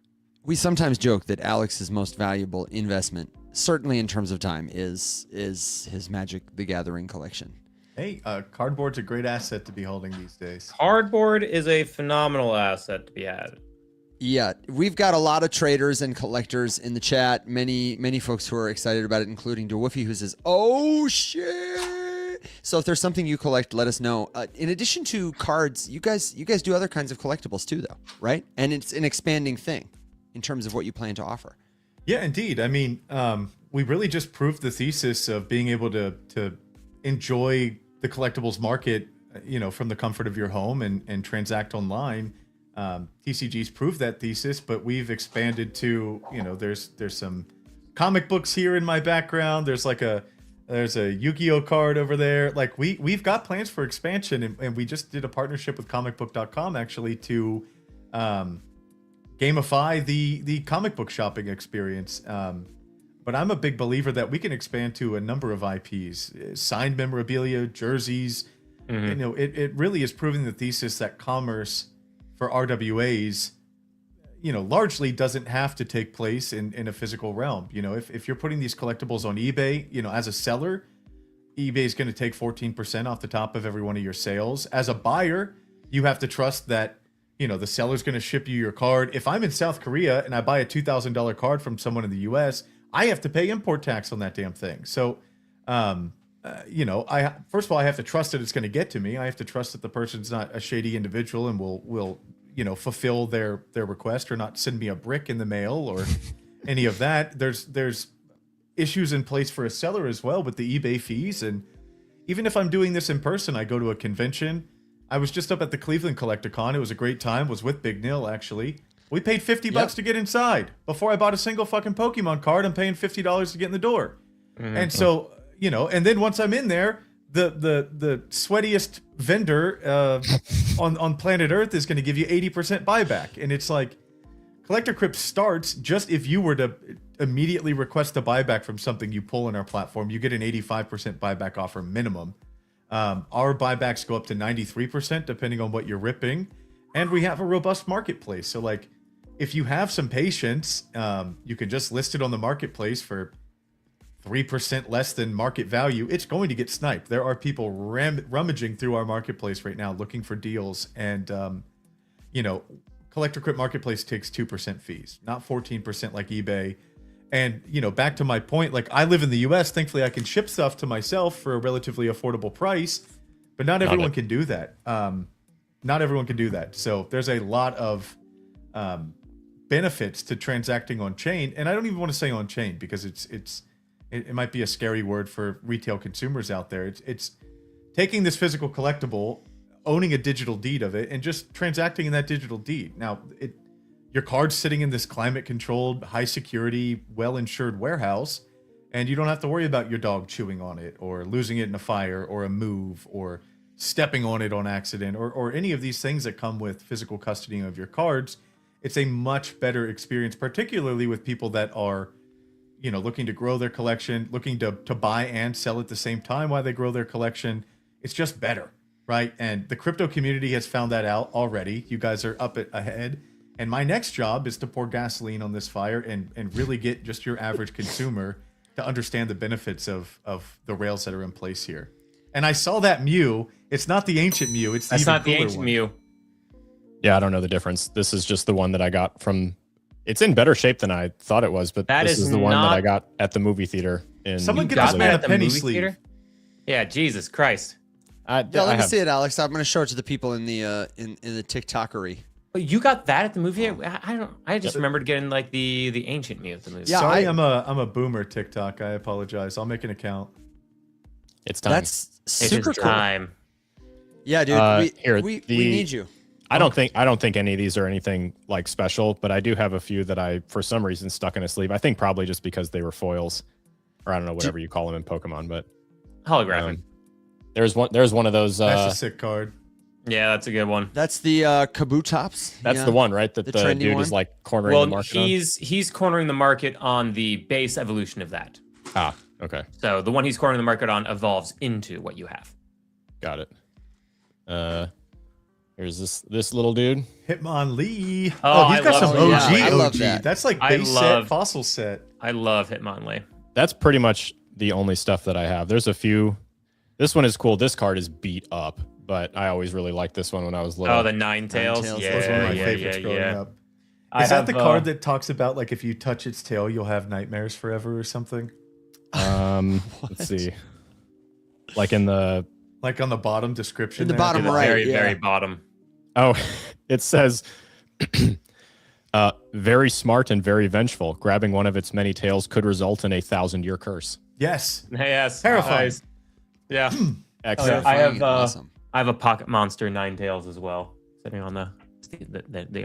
We sometimes joke that Alex's most valuable investment, certainly in terms of time, is his Magic the Gathering collection. Hey, cardboard's a great asset to be holding these days. Cardboard is a phenomenal asset to be had. Yeah, we've got a lot of traders and collectors in the chat. Many folks who are excited about it, including DeWoofy, who says, "Oh shit!" So if there's something you collect, let us know. In addition to cards, you guys do other kinds of collectibles too, though, right? And it's an expanding thing in terms of what you plan to offer. Yeah, indeed. I mean, we really just proved the thesis of being able to enjoy the collectibles market, you know, from the comfort of your home and transact online. TCG's proved that thesis, but we've expanded to, you know, there's some comic books here in my background. There's a Yu-Gi-Oh card over there. Like we've got plans for expansion, and we just did a partnership with comicbook.com actually to gamify the comic book shopping experience. But I'm a big believer that we can expand to a number of IPs, signed memorabilia, jerseys. You know, it really is proving the thesis that commerce for RWAs, you know, largely doesn't have to take place in a physical realm. You know, if you're putting these collectibles on eBay, you know, as a seller, eBay is going to take 14% off the top of every one of your sales. As a buyer, you have to trust that, you know, the seller's going to ship you your card. If I'm in South Korea and I buy a $2,000 card from someone in the US, I have to pay import tax on that damn thing. So, you know, first of all, I have to trust that it's going to get to me. I have to trust that the person's not a shady individual and will you know, fulfill their request or not send me a brick in the mail or any of that. There's issues in place for a seller as well with the eBay fees. And even if I'm doing this in person, I go to a convention. I was just up at the Cleveland Collecticon. It was a great time. Was with Big Nil actually. We paid $50 to get inside. Before I bought a single fucking Pokemon card, I'm paying $50 to get in the door. And so, and then once I'm in there, the sweatiest vendor on planet Earth is going to give you 80% buyback, and it's like Collector Crypt starts just if you were to immediately request a buyback from something you pull in our platform, you get an 85% buyback offer minimum. Our buybacks go up to 93% depending on what you're ripping, and we have a robust marketplace. So like, if you have some patience, you can just list it on the marketplace for 3% less than market value. It's going to get sniped. There are people rummaging through our marketplace right now looking for deals, and Collector Crypt marketplace takes 2% fees, not 14% like eBay. And back to my point, like, I live in the US, thankfully I can ship stuff to myself for a relatively affordable price, but not everyone can do that. Not everyone can do that. So there's a lot of benefits to transacting on chain, and I don't even want to say on chain because it might be a scary word for retail consumers out there. It's taking this physical collectible, owning a digital deed of it, and just transacting in that digital deed. Now, your card's sitting in this climate-controlled, high-security, well-insured warehouse, and you don't have to worry about your dog chewing on it, or losing it in a fire, or a move, or stepping on it on accident, or any of these things that come with physical custody of your cards. It's a much better experience, particularly with people that are looking to grow their collection, looking to buy and sell at the same time while they grow their collection. It's just better, right? And the crypto community has found that out already. You guys are up ahead. And my next job is to pour gasoline on this fire and really get just your average consumer to understand the benefits of the rails that are in place here. And I saw that Mew. It's not the ancient Mew. That's not the ancient Mew. Yeah, I don't know the difference. This is just the one that I got from... It's in better shape than I thought it was, but this is the one that I got at the movie theater. Someone get this man a penny sleeve. Theater? Yeah, Jesus Christ. Let me see it, Alex. I'm going to show it to the people in the TikTokery. But you got that at the movie? I just remembered getting like the ancient Mew at the movie. Yeah, sorry, I'm a boomer. TikTok. I apologize. I'll make an account. It's time. That's super cool. Time. Yeah, dude. We need you. I don't think any of these are anything like special, but I do have a few that I, for some reason, stuck in a sleeve. I think probably just because they were foils, or I don't know, whatever you call them in Pokemon, but holographic. There's one of those. That's a sick card. Yeah, that's a good one. That's the Kabutops. That's the one, right? That the dude one is like cornering the market. Well, he's cornering the market on the base evolution of that. Ah, okay. So the one he's cornering the market on evolves into what you have. Got it. Here's this little dude. Hitmonlee. Oh, he's got some OG. I love OG. that. That's like base set, fossil set. I love Hitmonlee. That's pretty much the only stuff that I have. There's a few. This one is cool. This card is beat up, but I always really liked this one when I was little. Oh, the Ninetales. Yeah, That's one of my favorites growing up. Is that the card that talks about like if you touch its tail, you'll have nightmares forever or something? Let's see. Like on the bottom description. In the bottom right. Very bottom. Oh, it says, very smart and very vengeful. Grabbing one of its many tails could result in a 1,000-year curse. Yes. Yes. Terrifying. Yeah. Excellent. I have a Pocket Monster Ninetales as well, sitting on the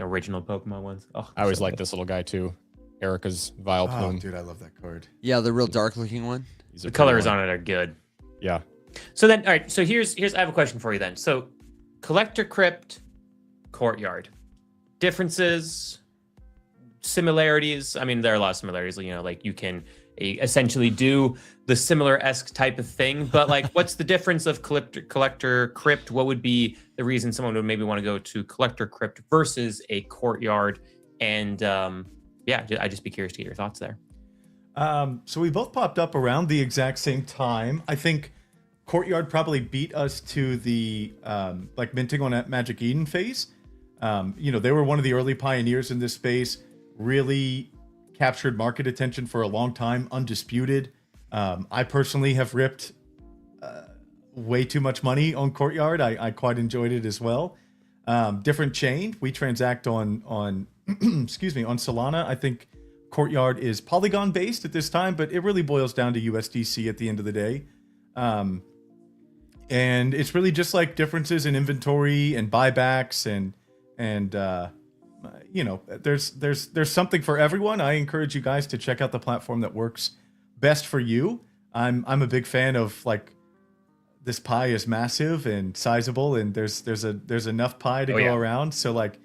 original Pokemon ones. Oh, I always like this little guy too. Erica's Vileplume. Oh, dude, I love that card. Yeah, the real dark looking one. The colors on it are good. Yeah. So then, all right. So here's I have a question for you then. So, Collector Crypt, Courtyard, differences, similarities. I mean, there are a lot of similarities. Like you can essentially do the similar-esque type of thing, but like, what's the difference of Collector Crypt? What would be the reason someone would maybe want to go to Collector Crypt versus a Courtyard? And I'd just be curious to get your thoughts there. So we both popped up around the exact same time. I think Courtyard probably beat us to the minting on that Magic Eden phase. They were one of the early pioneers in this space, really captured market attention for a long time, undisputed. I personally have ripped way too much money on Courtyard. I quite enjoyed it as well. Different chain. We transact on excuse me, on Solana. I think Courtyard is Polygon based at this time, but it really boils down to USDC at the end of the day. And it's really just like differences in inventory and buybacks and there's something for everyone. I encourage you guys to check out the platform that works best for you. I'm a big fan of like this pie is massive and sizable, and there's enough pie to go around. So like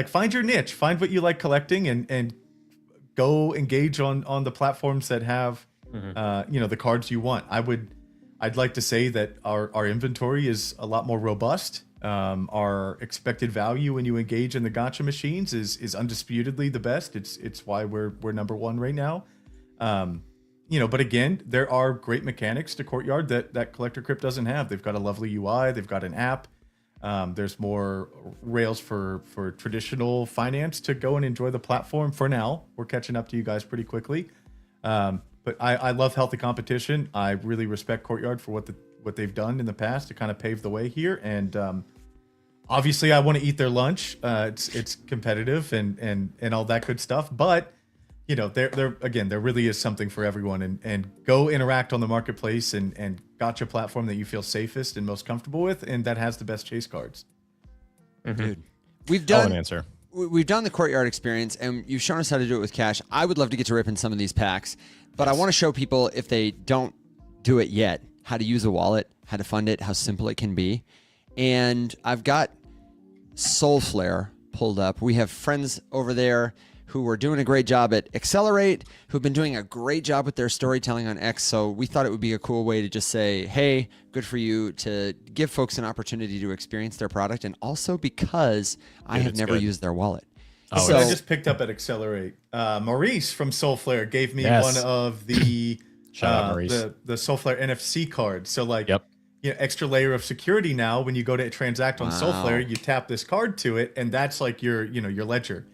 find your niche, find what you like collecting, and go engage on the platforms that have the cards you want. I'd like to say that our inventory is a lot more robust. Our expected value when you engage in the gacha machines is undisputedly the best. It's why we're number one right now. But again, there are great mechanics to Courtyard that Collector Crypt doesn't have. They've got a lovely UI. They've got an app. There's more rails for traditional finance to go and enjoy the platform for now. We're catching up to you guys pretty quickly. But I love healthy competition. I really respect Courtyard for what they've done in the past to kind of pave the way here. And obviously, I want to eat their lunch. It's competitive and all that good stuff. But there really is something for everyone. And go interact on the marketplace and gotcha platform that you feel safest and most comfortable with, and that has the best chase cards. Dude, we've done an answer. We've done the Courtyard experience, and you've shown us how to do it with cash. I would love to get to ripping some of these packs, but I want to show people, if they don't do it yet, how to use a wallet, how to fund it, how simple it can be. And I've got Solflare pulled up. We have friends over there who are doing a great job at Accelerate, who've been doing a great job with their storytelling on X. So we thought it would be a cool way to just say, hey, good for you, to give folks an opportunity to experience their product. And also because I have never used their wallet. So I just picked up at Accelerate. Maurice from Solflare gave me one of the the Solflare NFC cards. So like, extra layer of security now. When you go to transact on Solflare, you tap this card to it, and that's like your ledger.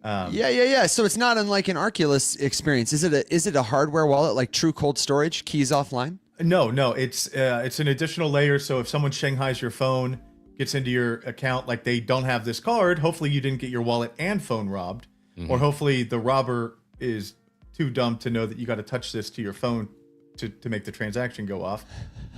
So it's not unlike an Arculus experience. Is it a hardware wallet like true cold storage, keys offline? No, it's an additional layer. So if someone Shanghai's your phone, gets into your account, like they don't have this card, hopefully you didn't get your wallet and phone robbed, or hopefully the robber is too dumb to know that you got to touch this to your phone to make the transaction go off.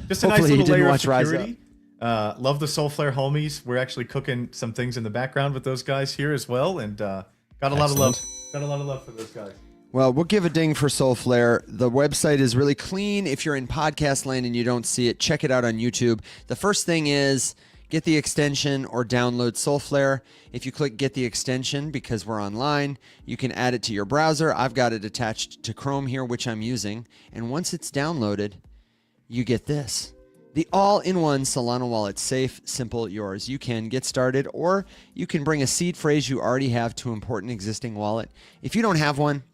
Just a nice little layer of security. Love the Solflare homies. We're actually cooking some things in the background with those guys here as well, and got a lot of love. Got a lot of love for those guys. Well, we'll give a ding for Solflare. The website is really clean. If you're in podcast land and you don't see it, check it out on YouTube. The first thing is get the extension or download Solflare. If you click get the extension, because we're online, you can add it to your browser. I've got it attached to Chrome here, which I'm using. And once it's downloaded, you get this. The all-in-one Solana wallet, safe, simple, yours. You can get started, or you can bring a seed phrase you already have to important existing wallet. If you don't have one,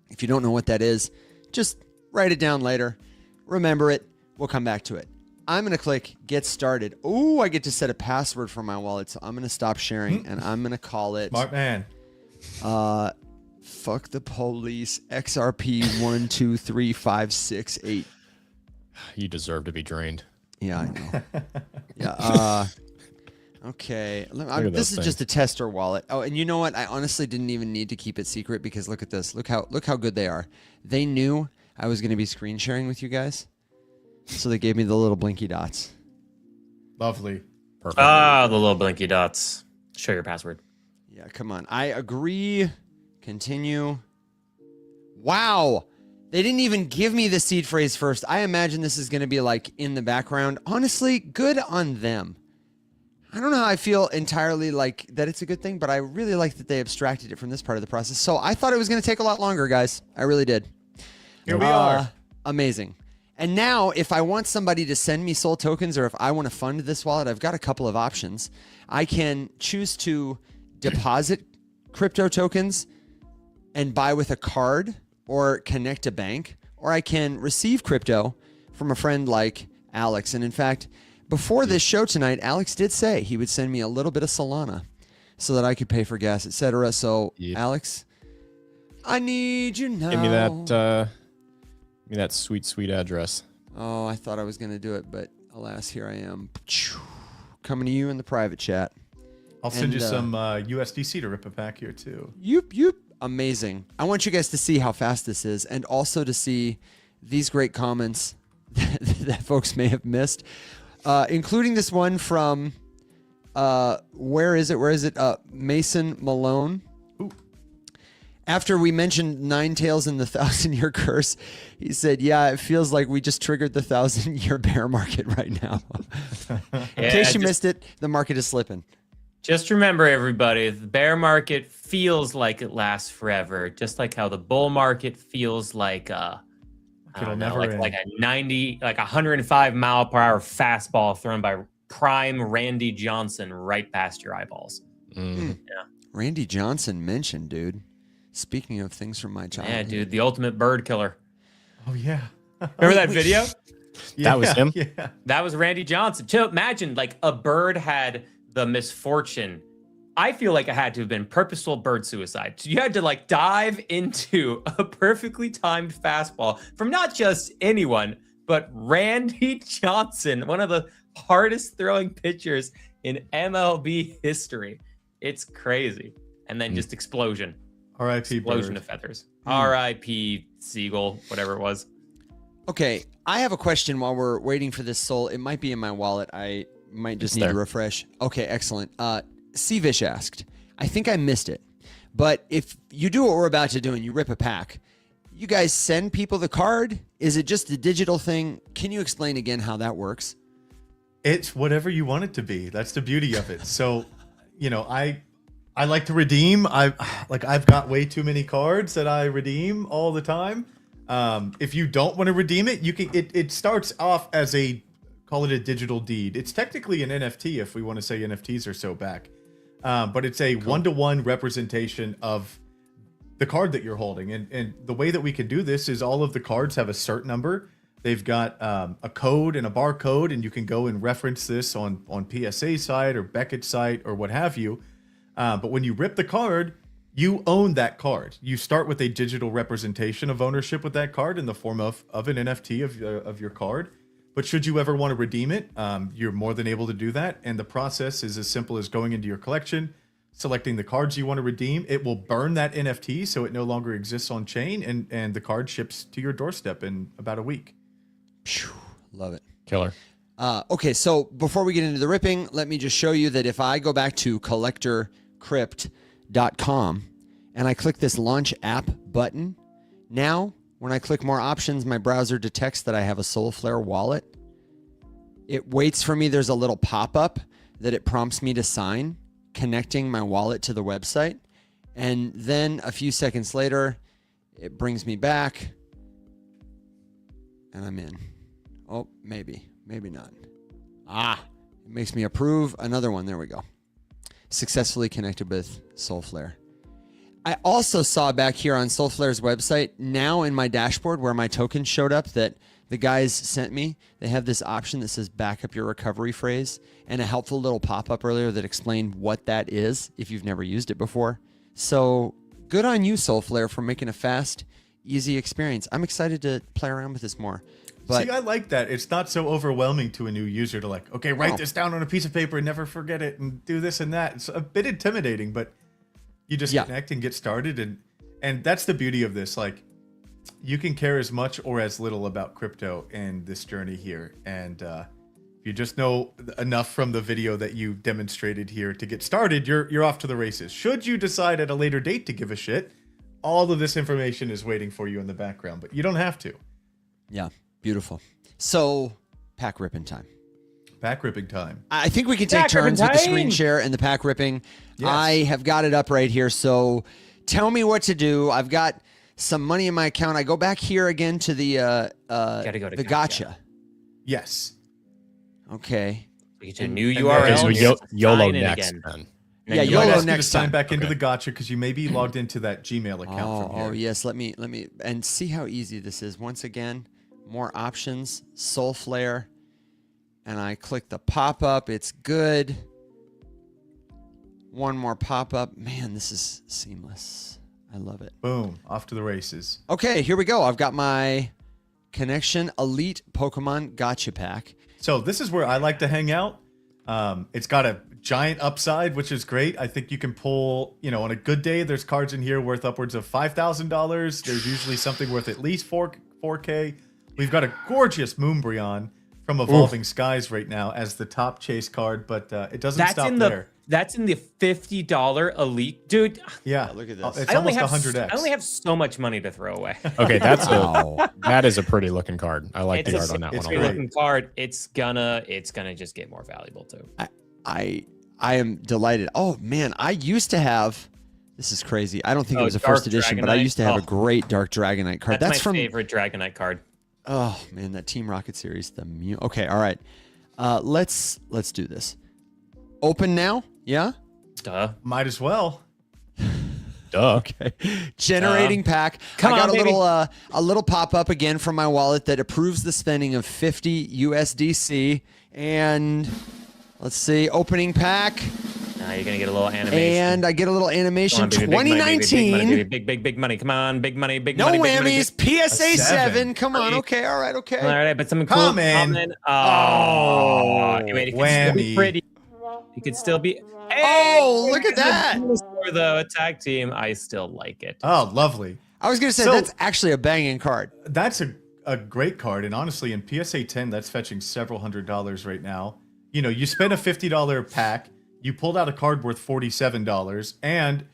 if you don't know what that is, just write it down later. Remember it. We'll come back to it. I'm going to click get started. Oh, I get to set a password for my wallet, so I'm going to stop sharing, and I'm going to call it... Smart man. Fuck the police, XRP123568. You deserve to be drained. Yeah, I know. Yeah. Okay. This is just a tester wallet. Oh, and you know what? I honestly didn't even need to keep it secret, because look at this. Look how good they are. They knew I was going to be screen sharing with you guys, so they gave me the little blinky dots. Lovely. Perfect. Ah, the little blinky dots. Show your password. Yeah, come on. I agree. Continue. Wow. They didn't even give me the seed phrase first. I imagine this is going to be like in the background. Honestly, good on them. I don't know how I feel entirely like that it's a good thing, but I really like that they abstracted it from this part of the process. So I thought it was going to take a lot longer, guys. I really did. Here we are. Amazing. And now if I want somebody to send me Sol tokens, or if I want to fund this wallet, I've got a couple of options. I can choose to deposit crypto tokens and buy with a card, or connect a bank, or I can receive crypto from a friend like Alex. And in fact, before this show tonight, Alex did say he would send me a little bit of Solana so that I could pay for gas, etc. So, Alex, I need you now. Give me that sweet, sweet address. Oh, I thought I was going to do it, but alas, here I am. Coming to you in the private chat. I'll send you some USDC to rip a pack here too. Yoop. Amazing. I want you guys to see how fast this is, and also to see these great comments that folks may have missed, including this one from, where is it? Mason Malone. Ooh. After we mentioned Ninetales and the 1,000-year curse, he said, "Yeah, it feels like we just triggered the 1,000-year bear market right now." In case you missed it, the market is slipping. Just remember, everybody, the bear market feels like it lasts forever, just like how the bull market feels like It'll never end. like a 105 mile per hour fastball thrown by prime Randy Johnson right past your eyeballs. Mm. Yeah. Randy Johnson mentioned, dude. Speaking of things from my childhood. Yeah, dude, the ultimate bird killer. Oh yeah. Remember that video? That was him? Yeah. That was Randy Johnson. So imagine like a bird had the misfortune. I feel like it had to have been purposeful bird suicide. So you had to like dive into a perfectly timed fastball from not just anyone, but Randy Johnson, one of the hardest throwing pitchers in MLB history. It's crazy. And then just explosion. R.I.P. Explosion bird. of feathers. R.I.P. Seagull, whatever it was. Okay, I have a question while we're waiting for this soul. It might be in my wallet. I might just need to refresh. Okay, excellent. Cvish asked, I think I missed it, but if you do what we're about to do and you rip a pack, you guys send people the card? Is it just a digital thing? Can you explain again how that works? It's whatever you want it to be. That's the beauty of it. So, you know, I like to redeem. I've got way too many cards that I redeem all the time. If you don't want to redeem it, you can. It starts off as call it a digital deed. It's technically an NFT if we want to say NFTs are so back, but it's a one-to-one representation of the card that you're holding. And the way that we can do this is all of the cards have a cert number. They've got a code and a barcode, and you can go and reference this on PSA site or Beckett's site or what have you. But when you rip the card, you own that card. You start with a digital representation of ownership with that card in the form of an NFT of your card. But should you ever want to redeem it, you're more than able to do that. And the process is as simple as going into your collection, selecting the cards you want to redeem. It will burn that NFT so it no longer exists on chain, and the card ships to your doorstep in about a week. Love it. Killer. Okay, so before we get into the ripping, let me just show you that if I go back to collectorcrypt.com and I click this launch app button, now when I click more options, my browser detects that I have a Solflare wallet. It waits for me. There's a little pop-up that it prompts me to sign, connecting my wallet to the website. And then a few seconds later, it brings me back and I'm in. Oh, maybe not. It makes me approve another one. There we go. Successfully connected with Solflare. I also saw back here on Solflare's website, now in my dashboard where my tokens showed up that the guys sent me, they have this option that says back up your recovery phrase and a helpful little pop-up earlier that explained what that is if you've never used it before. So good on you, Solflare, for making a fast, easy experience. I'm excited to play around with this more. But see, I like that. It's not so overwhelming to a new user to like, okay, write this down on a piece of paper and never forget it and do this and that. It's a bit intimidating, but you just connect and get started. And that's the beauty of this. Like, you can care as much or as little about crypto and this journey here. And if you just know enough from the video that you demonstrated here to get started, you're off to the races. Should you decide at a later date to give a shit, all of this information is waiting for you in the background, but you don't have to. Yeah. Beautiful. So, pack ripping time. Pack ripping time. I think we can take turns with the screen share and the pack ripping. Yes. I have got it up right here. So, tell me what to do. I've got some money in my account. I go back here again to the gotcha. Yes. Okay. We get a new URL. So YOLO sign in next. again. Then. Yeah, YOLO YOLO next next sign time. back into the gotcha because you may be logged into that Gmail account from here. Oh yes. Let me and see how easy this is. Once again, more options, Solflare, and I click the pop-up. It's good. One more pop-up. Man, this is seamless. I love it. Boom, off to the races. Okay, here we go. I've got my Connection Elite Pokemon Gotcha Pack. So this is where I like to hang out. It's got a giant upside, which is great. I think you can pull, on a good day, there's cards in here worth upwards of $5,000. There's usually something worth at least 4K. We've got a gorgeous Moonbryon from Evolving Skies right now as the top chase card, but it doesn't stop there. That's in the $50 elite, dude. Yeah, look at this. It's I only almost have 100x. I only have so much money to throw away. Okay, Wow. that is a pretty looking card. I like It's the a art on that it's one. great a lot. looking card. It's gonna just get more valuable too. I am delighted. Oh man, I used to have. This is crazy. I don't think it Oh, was a Dark first edition, but I Dragonite. used to have a Oh. great Dark Dragonite card. That's my from. favorite Dragonite card. Oh man, that Team Rocket series. Okay, all right. Let's do this. Open now. Yeah. Duh. Might as well. Duh. Okay. Generating pack. Come I got on, a little pop up again from my wallet that approves the spending of 50 USDC. And let's see, opening pack. Now you're gonna get a little animation. And I get a little Come animation. on, baby, big money, baby, 2019. big money. Come on, big money, big No money. big money, whammies. big- PSA A 7. seven. Come on. Three. Okay. All right. Okay. All right, but something cool. Common. Oh, you made it still Whammy. be pretty. You could still be. Oh, look at that. For the attack team, I still like it. Oh, lovely. I was gonna say So- that's actually a banging card. That's a great card, and honestly, in PSA 10, that's fetching several $100s right now. You know, you spend a $50 pack, you pulled out a card worth $47, and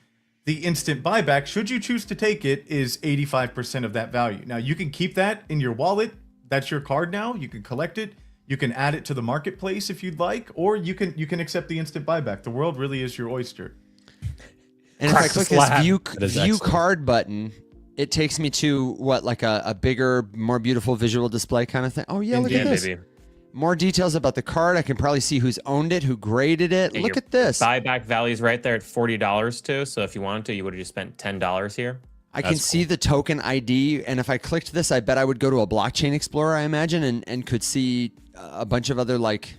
the instant buyback, should you choose to take it, is 85% of that value. Now, you can keep that in your wallet. That's your card now. You can collect it. You can add it to the marketplace if you'd like, or you can accept the instant buyback. The world really is your oyster. And if I Crack the click this slab. view That is excellent. card button, it takes me to what, like a bigger, more beautiful visual display kind of thing. Oh yeah, look Yeah, at this. baby. More details about the card. I can probably see who's owned it, who graded it. Yeah, Look your at this. Buyback value's right there at $40 too. So if you wanted to, you would have just spent $10 here. I can see the token ID, and if I clicked this, I bet I would go to a blockchain explorer, I imagine, and could see a bunch of other like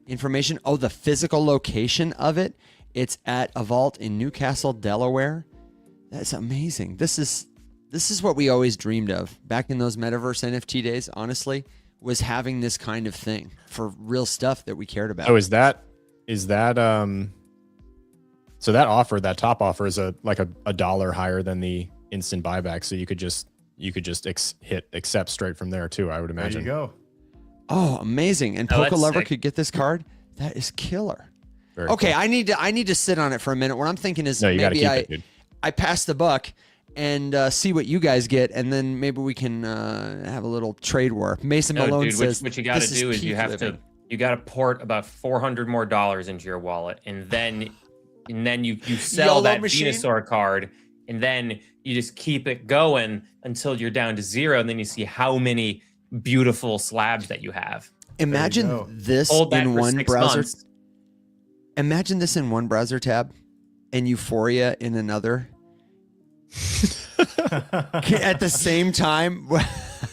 information. Oh, the physical location of it. It's at a vault in Newcastle, Delaware. That's amazing. This is what we always dreamed of back in those metaverse NFT days, honestly, was having this kind of thing for real stuff that we cared about. Oh, is that so that offer, that top offer is a dollar higher than the instant buyback, so you could just hit accept straight from there too, I would There imagine. you go. Oh, amazing. And Oh, Poke that's Lover sick. could get this card. That is killer. Very Okay, cool. I need to sit on it for a minute. What I'm thinking is No, you gotta maybe keep it, dude. I pass the buck and see what you guys get, and then maybe we can have a little trade war. Mason No, Malone dude, says what you got to this do is you peak have living. you got to port about $400 more into your wallet, and then you sell YOLO that machine? Venusaur card, and then you just keep it going until you're down to zero, and then you see how many beautiful slabs that you have. Imagine go. this Hold that in for one 6 browser. months. Imagine this in one browser tab, and Euphoria in another. At the same time,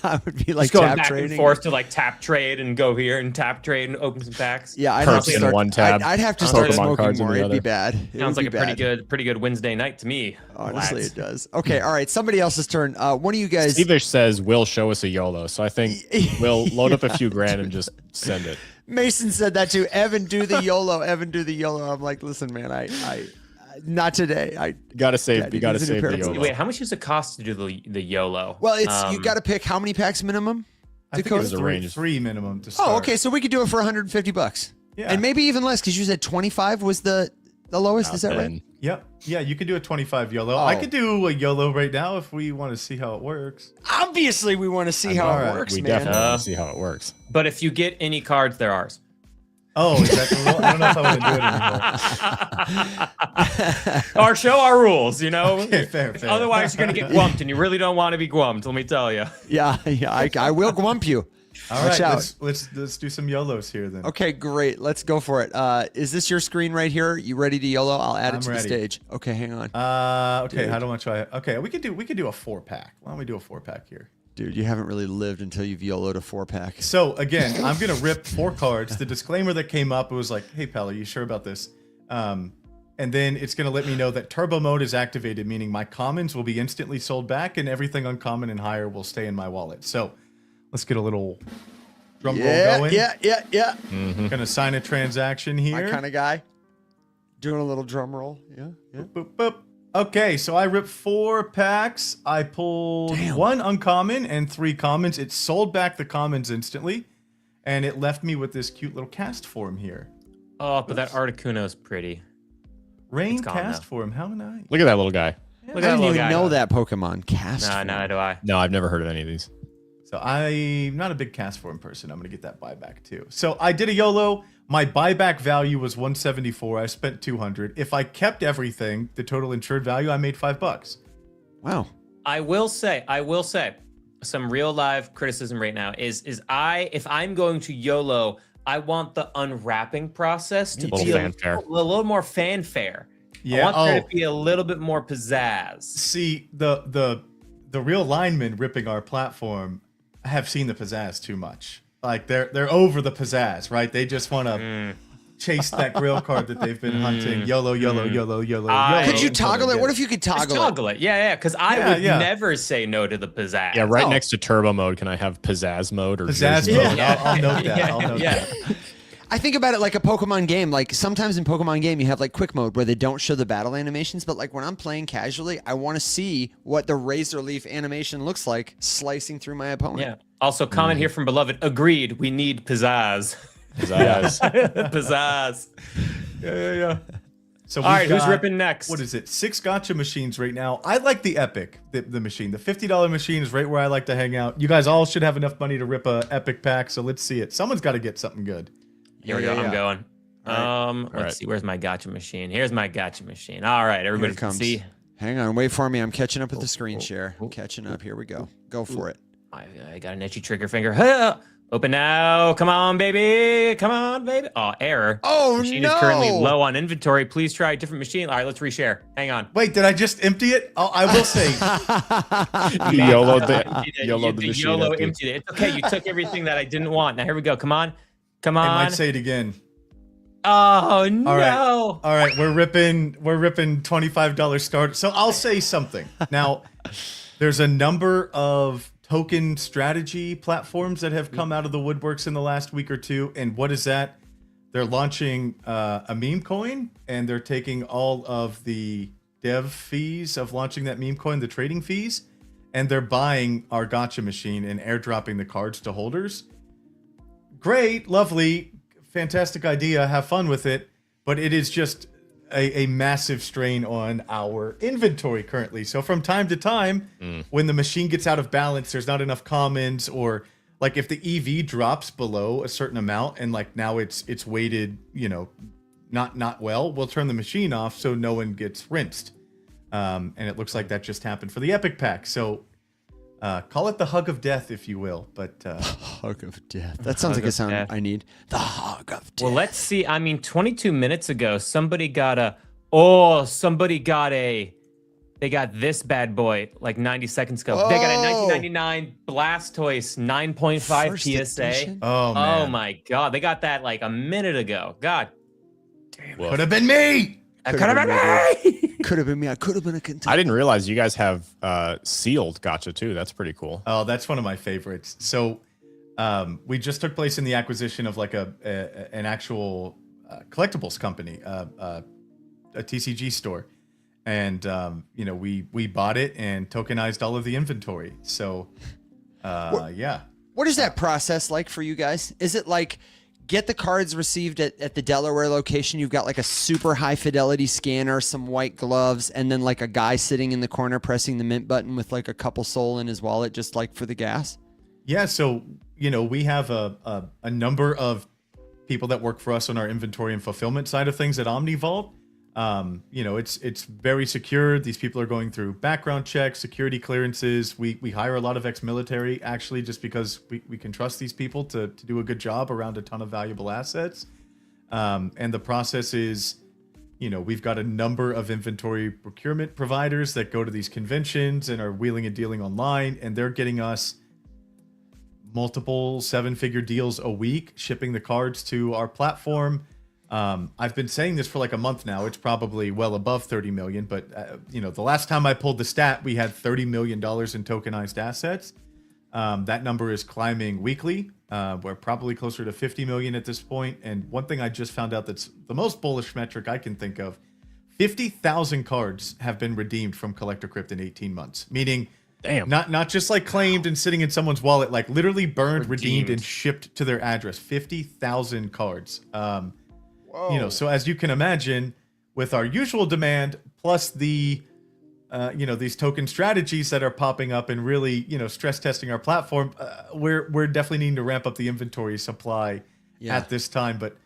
I would be like Just going tab back trading. and forth to like tap trade and go here and tap trade and open some packs. Yeah, I'd Perps have to in start. one tab, I'd have to Pokemon start smoking cards in more. the It'd be other. bad. Sounds It like would a be pretty good Wednesday night to me. Honestly, lads. it does. Okay, all right. Somebody else's turn. One of you guys. Stevish says will show us a YOLO, so I think we'll load up a few grand and just send it. Mason said that too. Evan, do the YOLO. Evan, do the YOLO. I'm like, listen, man, I not today. You gotta save. You gotta needs a new save the pair of YOLO. Wait, how much does it cost to do the YOLO? Well, it's you got to pick how many packs minimum. I think Dakota? it was There's a range. three minimum to start. Oh, okay. So we could do it for $150. Yeah. And maybe even less because you said 25 was the lowest. Is that right? Then Yep. Yeah, you could do a 25 YOLO. I Oh. could do a YOLO right now if we want to see how it works. Obviously, we want to see how All it right. works, we man. definitely want to see how it works. But if you get any cards, they're ours. Oh, is that the rule? I don't know if I want to do it anymore. Our show, our rules, you know? Okay, fair. Otherwise, you're going to get gumped, and you really don't want to be gumped, let me tell you. Yeah, I will gwump you. All Watch right, out. let's do some YOLOs here then. Okay, great. Let's go for it. Is this your screen right here? You ready to YOLO? I'll add it I'm to ready. the stage. Okay, hang on. Okay, Dude. how do I want to try it? Okay, we could do a 4-pack. Why don't we do a 4-pack here? Dude, you haven't really lived until you've YOLO'd a 4-pack. So again, I'm gonna rip 4 cards. The disclaimer that came up, it was like, "Hey, pal, are you sure about this?" And then it's gonna let me know that turbo mode is activated, meaning my commons will be instantly sold back, and everything uncommon and higher will stay in my wallet. So let's get a little drum roll going. Yeah. Gonna sign a transaction here. My kind of guy. Doing a little drum roll. Yeah. Boop, boop. Okay, so I ripped 4 packs. I pulled Damn. 1 uncommon and 3 commons. It sold back the commons instantly, and it left me with this cute little cast form here. Oh, but that Articuno is pretty. Rain It's gone cast now. for him. How nice. Look at that little guy. Look I at that didn't little even guy. know that Pokemon cast. No, form. neither do I. No, I've never heard of any of these. So I'm not a big cast form person. I'm gonna get that buyback too. So I did a YOLO. My buyback value was 174. I spent 200. If I kept everything, the total insured value, I made $5. Wow. I will say, some real live criticism right now is if I'm going to YOLO, I want the unwrapping process to Little be fanfare. a little more fanfare. Yeah. I want there to be a little bit more pizzazz. See, the real linemen ripping our platform have seen the pizzazz too much. Like they're over the pizzazz, right? They just want to chase that grail card that they've been hunting. YOLO, YOLO, YOLO, YOLO, YOLO. Could you until they toggle it? get What if you could Just toggle it? toggle it. Yeah. Because I would Yeah. never say no to the pizzazz. Yeah, right Oh. next to turbo mode, can I have pizzazz mode or pizzazz Jersey mode? Yeah. I'll note that. Yeah. I'll note Yeah. that. I think about it like a Pokemon game. Like sometimes in Pokemon game, you have like quick mode where they don't show the battle animations. But like when I'm playing casually, I want to see what the razor leaf animation looks like slicing through my opponent. Yeah. Also, comment here from Beloved. Agreed. We need pizzazz. Pizzazz. Pizzazz. Yeah. So All right, we've who's got- ripping next? What is it? 6 gotcha machines right now. I like the Epic, the machine. The $50 machine is right where I like to hang out. You guys all should have enough money to rip a Epic pack, so let's see it. Someone's got to get something good. Here we Yeah, go. yeah, I'm yeah. going. Let's right. see. Where's my gotcha machine? Here's my gotcha machine. All right, Here everybody it can comes. see. Hang on, wait for me. I'm catching up with the screen share. I'm catching up. Here we go. Go for it. I got an itchy trigger finger. Huh. Open now. Come on, baby. Come on, baby. Oh, error. Oh, Machine no. is currently low on inventory. Please try a different machine. All right, let's reshare. Hang on. Wait, did I just empty it? Oh, I will say, You YOLO'd You did. YOLO'd You the did machine. YOLO empty. emptied it. It's okay. You took everything that I didn't want. Now here we go. Come on. Come I on. might say it again. Oh no. All right, we're ripping $25 start. So I'll say something. Now, there's a number of token strategy platforms that have come out of the woodworks in the last week or two. And what is that? They're launching a meme coin, and they're taking all of the dev fees of launching that meme coin, the trading fees, and they're buying our gotcha machine and airdropping the cards to holders. Great, lovely, fantastic idea. Have fun with it. But it is just a massive strain on our inventory currently. So from time to time, when the machine gets out of balance, there's not enough commons, or like if the EV drops below a certain amount and like now it's weighted, not well, we'll turn the machine off so no one gets rinsed. And it looks like that just happened for the Epic Pack. So call it the hug of death, if you will. But Hug of death. That sounds like a of sound death. I need. The hug of death. Well, let's see. I mean, 22 minutes ago, somebody got they got this bad boy like 90 seconds ago. They got a Oh. 1999 Blastoise 9.5 First PSA. edition? oh man, Oh my God. They got that like a minute ago. God. Woof. could have been me. That could have been me. Could have been me. I could have been a contender. I didn't realize you guys have sealed gotcha too. That's pretty cool. Oh, that's one of my favorites. So, we just took place in the acquisition of like an actual collectibles company, a TCG store, and we bought it and tokenized all of the inventory. So, yeah. What is that process like for you guys? Is it like get the cards received at the Delaware location? You've got like a super high fidelity scanner, some white gloves, and then like a guy sitting in the corner pressing the mint button with like a couple soul in his wallet, just like for the gas? Yeah, so we have a number of people that work for us on our inventory and fulfillment side of things at OmniVault. It's very secure. These people are going through background checks, security clearances. We hire a lot of ex-military actually, just because we can trust these people to do a good job around a ton of valuable assets. And the process is, we've got a number of inventory procurement providers that go to these conventions and are wheeling and dealing online, and they're getting us multiple 7-figure deals a week, shipping the cards to our platform. I've been saying this for like a month now. It's probably well above 30 million, but the last time I pulled the stat, we had $30 million in tokenized assets. That number is climbing weekly. We're probably closer to 50 million at this point. And one thing I just found out that's the most bullish metric I can think of, 50,000 cards have been redeemed from Collector Crypt in 18 months, meaning Damn. not just like claimed and sitting in someone's wallet, like literally burned, redeemed, and shipped to their address. 50,000 cards. So as you can imagine, with our usual demand plus the these token strategies that are popping up and really, stress testing our platform, we're definitely needing to ramp up the inventory supply at this time. But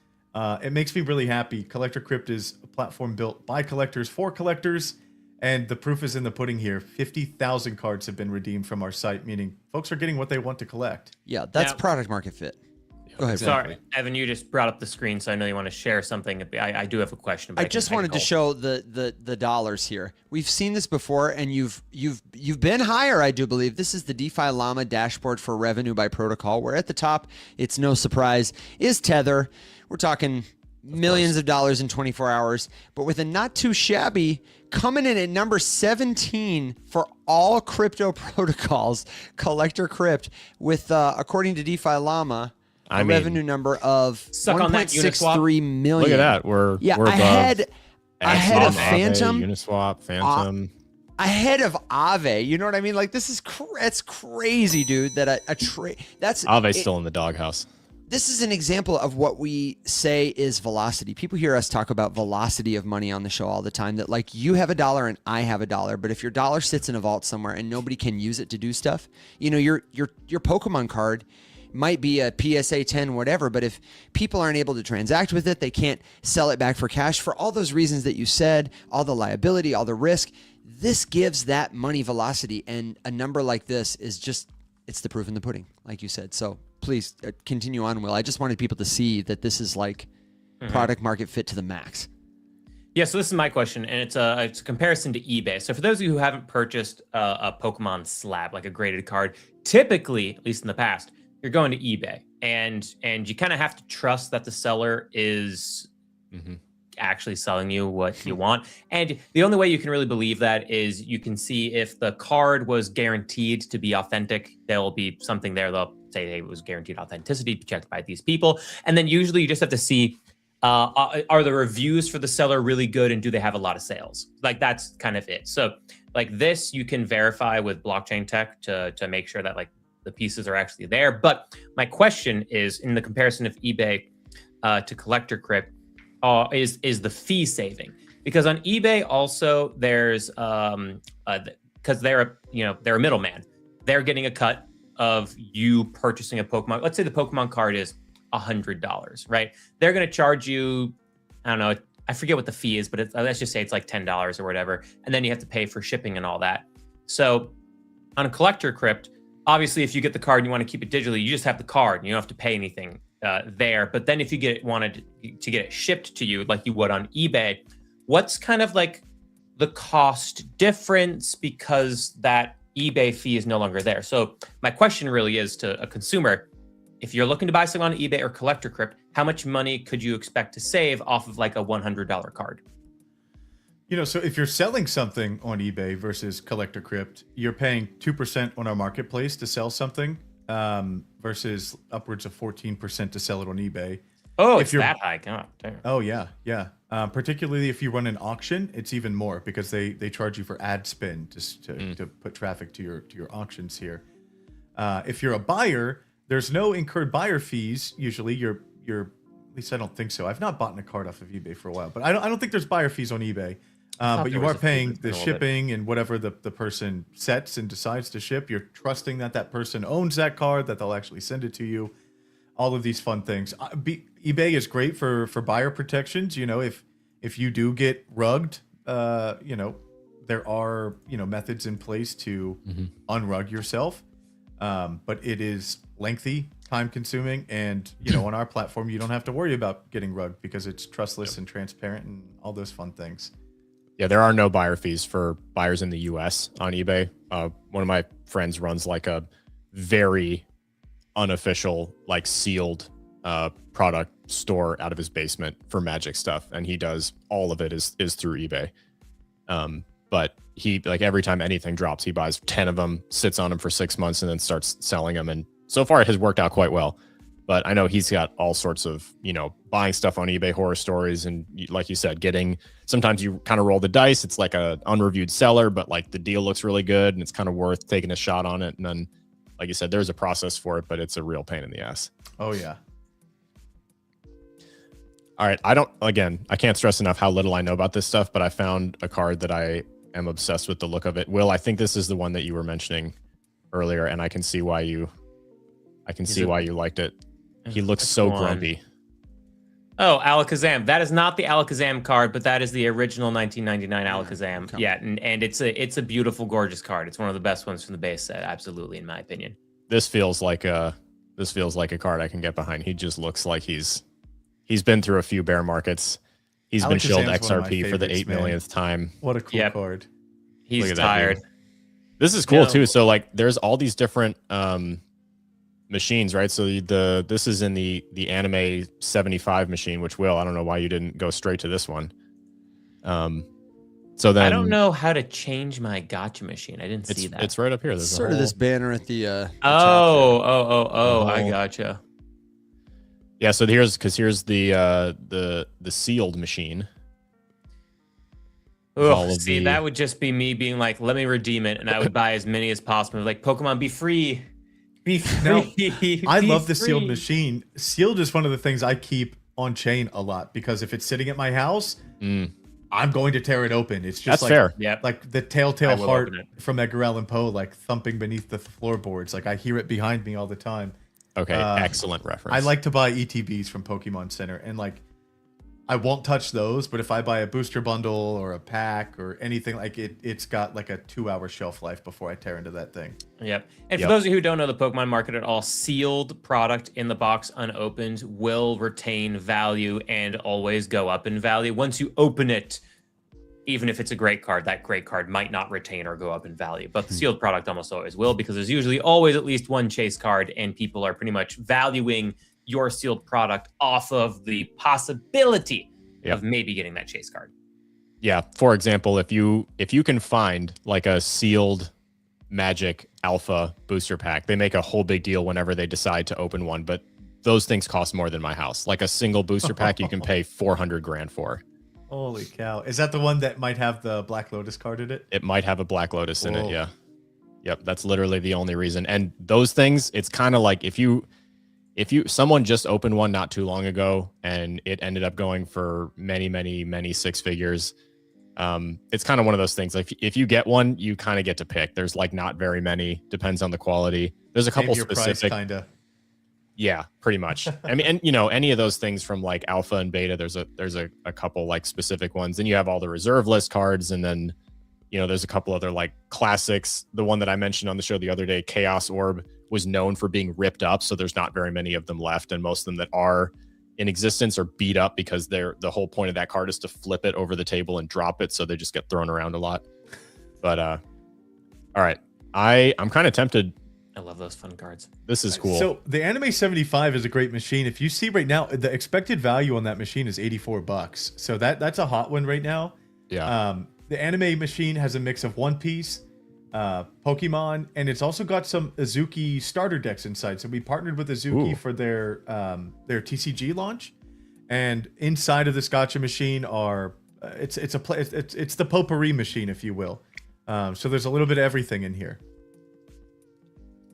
it makes me really happy. Collector Crypt is a platform built by collectors for collectors, and the proof is in the pudding here. 50,000 cards have been redeemed from our site, meaning folks are getting what they want to collect. Yeah, that's product market fit. Go ahead. Sorry, Evan, you just brought up the screen, so I know you want to share something. I do have a question. I just wanted to show the dollars here. We've seen this before, and you've been higher, I do believe. This is the DeFiLlama dashboard for revenue by protocol, where at the top, it's no surprise, is Tether. We're talking millions of dollars in 24 hours, but with a not too shabby coming in at number 17 for all crypto protocols, Collector Crypt, with according to DeFiLlama, revenue number of 1.63 million. Look at that. We're ahead of Aave, Phantom, Uniswap, Phantom. ahead of Aave. You know what I mean? Like, this is it's crazy, dude. That that's Aave's still in the doghouse. This is an example of what we say is velocity. People hear us talk about velocity of money on the show all the time, that like you have $1 and I have $1, but if your dollar sits in a vault somewhere and nobody can use it to do stuff, your Pokemon card might be a PSA 10, whatever, but if people aren't able to transact with it, they can't sell it back for cash for all those reasons that you said, all the liability, all the risk. This gives that money velocity, and a number like this is just, it's the proof in the pudding, like you said. So please continue on, Will. I just wanted people to see that this is like product market fit to the max. Yeah, so this is my question, and it's a comparison to eBay. So for those of you who haven't purchased a Pokemon slab, like a graded card, typically, at least in the past, you're going to eBay, and you kind of have to trust that the seller is actually selling you what you want. And the only way you can really believe that is you can see if the card was guaranteed to be authentic. There will be something there. They'll say, hey, it was guaranteed authenticity checked by these people. And then usually you just have to see, are the reviews for the seller really good, and do they have a lot of sales? Like, that's kind of it. So like this, you can verify with blockchain tech to make sure that like the pieces are actually there. But my question is, in the comparison of eBay to Collector Crypt, is the fee saving? Because on eBay also there's because they're a middleman, they're getting a cut of you purchasing a Pokemon. Let's say the Pokemon card is $100, right? They're going to charge you, I don't know, I forget what the fee is, but let's just say it's like $10 or whatever, and then you have to pay for shipping and all that. So on a Collector Crypt, obviously, if you get the card and you want to keep it digitally, you just have the card and you don't have to pay anything there. But then if you wanted to get it shipped to you like you would on eBay, what's kind of like the cost difference, because that eBay fee is no longer there? So my question really is to a consumer, if you're looking to buy something on eBay or Collector Crypt, how much money could you expect to save off of like a $100 card? So if you're selling something on eBay versus Collector Crypt, you're paying 2% on our marketplace to sell something, versus upwards of 14% to sell it on eBay. Oh, if it's that high. God damn. Oh, yeah. Particularly if you run an auction, it's even more, because they charge you for ad spend to put traffic to your auctions here. If you're a buyer, there's no incurred buyer fees. Usually you're at least I don't think so. I've not bought a card off of eBay for a while, but I don't think there's buyer fees on eBay. But you are paying the shipping and whatever the person sets and decides to ship. You're trusting that person owns that card, that they'll actually send it to you. All of these fun things. eBay is great for buyer protections. If you do get rugged, there are methods in place to unrug yourself. But it is lengthy, time consuming, and on our platform you don't have to worry about getting rugged because it's trustless and transparent and all those fun things. Yeah, there are no buyer fees for buyers in the US on eBay. One of my friends runs like a very unofficial, like sealed product store out of his basement for Magic stuff, and he does all of it is through eBay. But he, like, every time anything drops, he buys 10 of them, sits on them for 6 months, and then starts selling them. And so far it has worked out quite well. But I know he's got all sorts of, buying stuff on eBay horror stories. And like you said, sometimes you kind of roll the dice. It's like a unreviewed seller, but like the deal looks really good and it's kind of worth taking a shot on it. And then, like you said, there's a process for it, but it's a real pain in the ass. Oh, yeah. All right. I can't stress enough how little I know about this stuff, but I found a card that I am obsessed with the look of it. Will, I think this is the one that you were mentioning earlier, and I can see why you liked it. He looks so grumpy. Oh, Alakazam. That is not the Alakazam card, but that is the original 1999 Alakazam. Okay. Yeah, and it's a beautiful, gorgeous card. It's one of the best ones from the base set, absolutely, in my opinion. This feels like a card I can get behind. He just looks like he's been through a few bear markets. He's been shilled Alakazam's one of my XRP for the 8 favorites, millionth time. What a cool card. He's Look at that tired. dude. This is cool too. So like, there's all these different machines, right? So this is in the Anime 75 machine, which I don't know why you didn't go straight to this one. So then I don't know how to change my gotcha machine. I didn't see that. It's right up here. There's Sort of this banner at the I gotcha. Yeah, so here's the sealed machine. Ugh, see, that would just be me being like, let me redeem it, and I would buy as many as possible. Like, Pokemon, be free. Be free. I love the sealed machine. Sealed is one of the things I keep on chain a lot because if it's sitting at my house, I'm going to tear it open. It's just That's fair. Yep. like the telltale heart open it. from Edgar Allan Poe, like thumping beneath the floorboards. Like I hear it behind me all the time. Okay, excellent reference. I like to buy ETBs from Pokemon Center, and like I won't touch those. But if I buy a booster bundle or a pack or anything like it's got like a 2-hour shelf life before I tear into that thing. Yep. And for those of you who don't know the Pokemon market at all, sealed product in the box unopened will retain value and always go up in value. Once you open it, even if it's a great card, that great card might not retain or go up in value. But the sealed product almost always will, because there's usually always at least one chase card, and people are pretty much valuing your sealed product off of the possibility of maybe getting that chase card. Yeah. For example, if you can find like a sealed Magic Alpha booster pack, they make a whole big deal whenever they decide to open one, but those things cost more than my house. Like a single booster pack, you can pay 400 grand for. Holy cow. Is that the one that might have the Black Lotus card in it? It might have a Black Lotus in it, yeah. Yep, that's literally the only reason. And those things, it's kind of like if someone just opened one not too long ago and it ended up going for many 6 figures, it's kind of one of those things. Like if you get one, you kind of get to pick. There's like not very many, depends on the quality. There's a couple specific kind of. Yeah, pretty much. I mean, and you know, any of those things from like alpha and beta, there's a couple like specific ones. Then you have all the reserve list cards, and then you know, there's a couple other like classics. The one that I mentioned on the show the other day, Chaos Orb, was known for being ripped up, so there's not very many of them left, and most of them that are in existence are beat up because the whole point of that card is to flip it over the table and drop it, so they just get thrown around a lot. But all right, I'm kind of tempted. I love those fun cards. This is cool. So the Anime 75 is a great machine. If you see right now, the expected value on that machine is $84. So that's a hot one right now. Yeah. The Anime machine has a mix of One Piece, Pokemon, and it's also got some Azuki starter decks inside. So we partnered with Azuki for their TCG launch, and inside of this gacha machine are it's the potpourri machine, if you will. So there's a little bit of everything in here.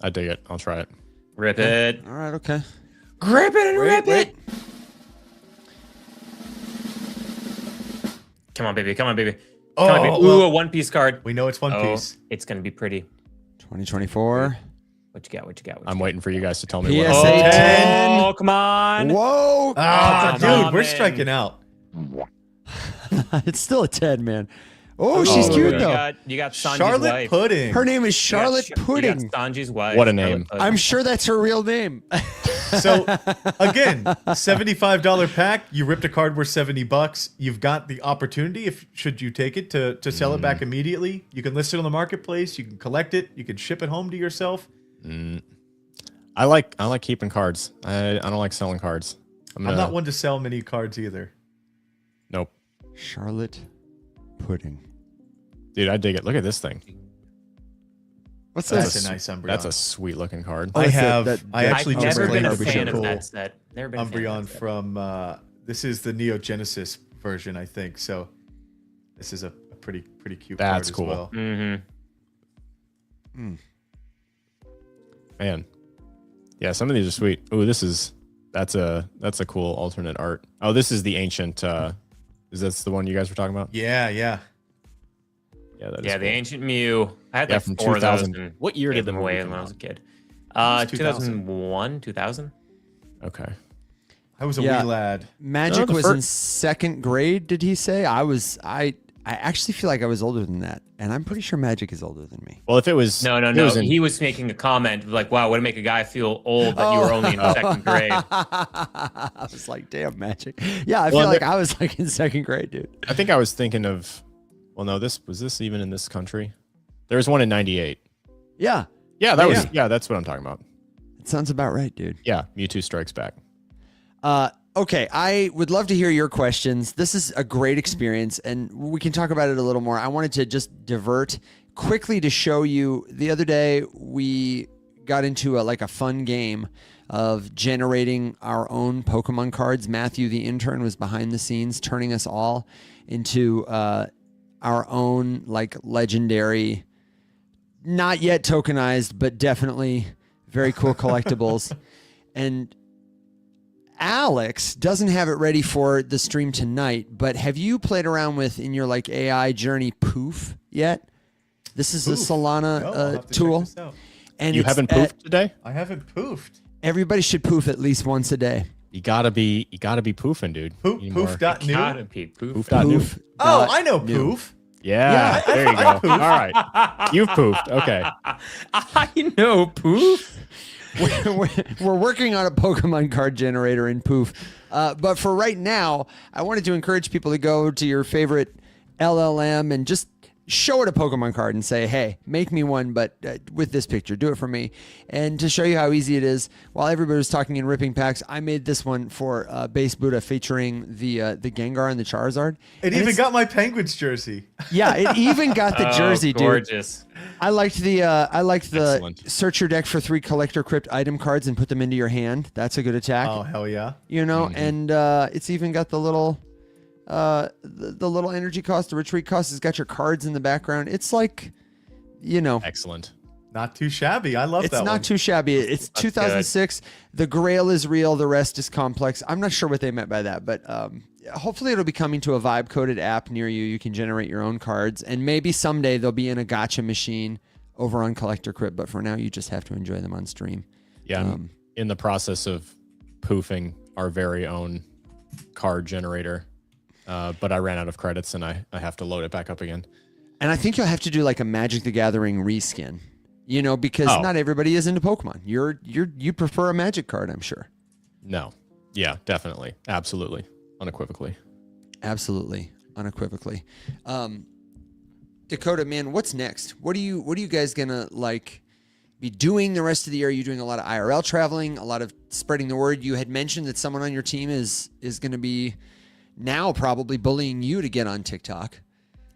I dig it. I'll try it. Rip it. All right, okay. Grip it and rip it. Come on, baby. Come on, baby. Come on, baby. Ooh, a One Piece card. We know it's One Piece. It's going to be pretty. 2024. What you got? What you got? I'm waiting for you guys to tell me PSA what. 10. Oh, come on. Whoa. Dude, we're striking out. It's still a 10, man. Oh, she's cute, though. You got Sanji's Charlotte wife. Pudding. Her name is Charlotte Pudding. You got Sanji's wife. What a name. I'm sure that's her real name. So again, $75 pack. You ripped a card worth $70. You've got the opportunity, if should you take it, to sell it back immediately. You can list it on the marketplace. You can collect it. You can ship it home to yourself. I like keeping cards. I don't like selling cards. I'm not one to sell many cards either. Nope. Charlotte Pudding. Dude, I dig it. Look at this thing. What's That's this? a nice Umbreon. That's a sweet looking card. I have. that- I actually I've just never been claimed a a really fan of cool that set. Never been a fan of Umbreon that set. from. This is the Neo Genesis version, I think. So this is a pretty cute That's card cool. as well. Mm-hmm. Man. Yeah, some of these are sweet. Ooh, this is That's a cool alternate art. Oh, this is the ancient. Is this the one you guys were talking about? Yeah. Yeah, that is Yeah, the cool. Ancient Mew. I had Yeah, like from 4 of those 2000. and What year gave did the them movie away come when I was out? a kid? was 2001, 2000. Okay. I was a Yeah. wee lad. Magic the was fir- in second grade, did he say? I actually feel like I was older than that, and I'm pretty sure Magic is older than me. Well, if it was No. if it was in- He was making a comment like, "Wow, way to make a guy feel old that you were only in second grade." I was like, damn, Magic. Yeah, I Well, feel like I was like in second grade, dude. I think I was thinking of. Well, no, this even in this country. There was one in '98. Yeah, Yeah, that Yeah. was. Yeah, that's what I'm talking about. it sounds about right, dude. Yeah, Mewtwo Strikes Back. Okay, I would love to hear your questions. This is a great experience, and we can talk about it a little more. I wanted to just divert quickly to show you. The other day, we got into a fun game of generating our own Pokemon cards. Matthew, the intern, was behind the scenes, turning us all into our own legendary, not yet tokenized, but definitely very cool collectibles. And Alex doesn't have it ready for the stream tonight, but have you played around with in your AI journey Poof yet? This is a Poof. Solana No, I'll have to check tool, this out. and You it's haven't poofed today? I haven't poofed. everybody should poof at least once a day. You gotta be poofing, dude. Poof, Need more- poof.new. Gotta be poof. Poof.new. Poof. Oh, dot I know new. poof. Yeah, there you go. All right, you've poofed. Okay. I know poof. We're working on a Pokemon card generator in Poof. But for right now, I wanted to encourage people to go to your favorite LLM and just show it a Pokemon card and say, hey, make me one, but with this picture, do it for me. And to show you how easy it is, while everybody was talking in ripping packs, I made this one for Base Buddha featuring the Gengar and the Charizard. It And even it's- got my Penguins jersey. Yeah, it even got the jersey, dude. Gorgeous. I liked the Excellent. search your deck for 3 Collector Crypt item cards and put them into your hand. That's a good attack. Oh, hell yeah. You know, and it's even got the little the little energy cost, the retreat cost. It's got your cards in the background. It's like, Excellent. Not too shabby. I love it's that not one. too shabby. It's 2006. The Grail is real. The rest is complex. I'm not sure what they meant by that, but hopefully it'll be coming to a vibe coded app near you. You can generate your own cards, and maybe someday they'll be in a gacha machine over on Collector Crypt. But for now, you just have to enjoy them on stream. Yeah, I'm in the process of poofing our very own card generator, but I ran out of credits and I have to load it back up again. And I think you'll have to do like a Magic the Gathering reskin, because not everybody is into Pokemon. You prefer a Magic card, I'm sure. No. Yeah, definitely. Absolutely. Unequivocally. Absolutely, unequivocally. Dakota, man, what's next? What are you guys gonna be doing the rest of the year? Are you doing a lot of IRL traveling, a lot of spreading the word? You had mentioned that someone on your team is going to be now probably bullying you to get on TikTok.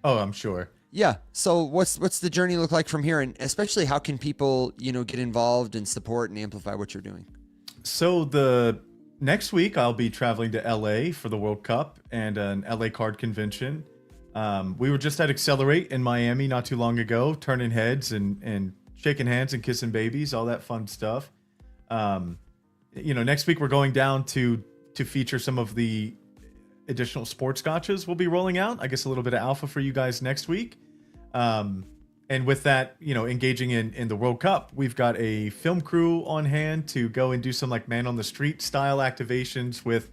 Oh, I'm sure. Yeah. So what's the journey look like from here, and especially how can people get involved and support and amplify what you're doing? So the next week I'll be traveling to LA for the World Cup and an LA card convention. We were just at Accelerate in Miami not too long ago, turning heads and shaking hands and kissing babies, all that fun stuff. Next week we're going down to feature some of the additional sports gotchas we'll be rolling out. I guess a little bit of alpha for you guys next week. And with that, engaging in the World Cup, we've got a film crew on hand to go and do some man on the street style activations with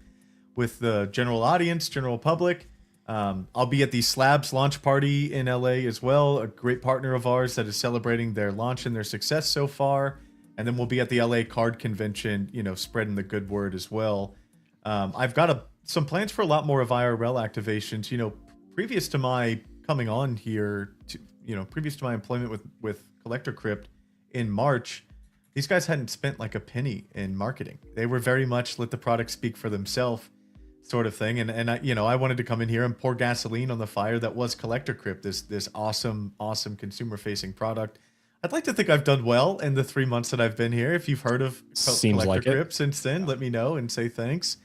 the general audience, general public. I'll be at the Slabs launch party in LA as well, a great partner of ours that is celebrating their launch and their success so far. And then we'll be at the LA card convention, spreading the good word as well. I've got some plans for a lot more of IRL activations. Previous to my coming on here, previous to my employment with Collector Crypt in March, these guys hadn't spent a penny in marketing. They were very much let the product speak for themselves sort of thing. And I wanted to come in here and pour gasoline on the fire that was Collector Crypt, this awesome consumer facing product. I'd like to think I've done well in the 3 months that I've been here. If you've heard of Collector Crypt since then, let me know and say thanks.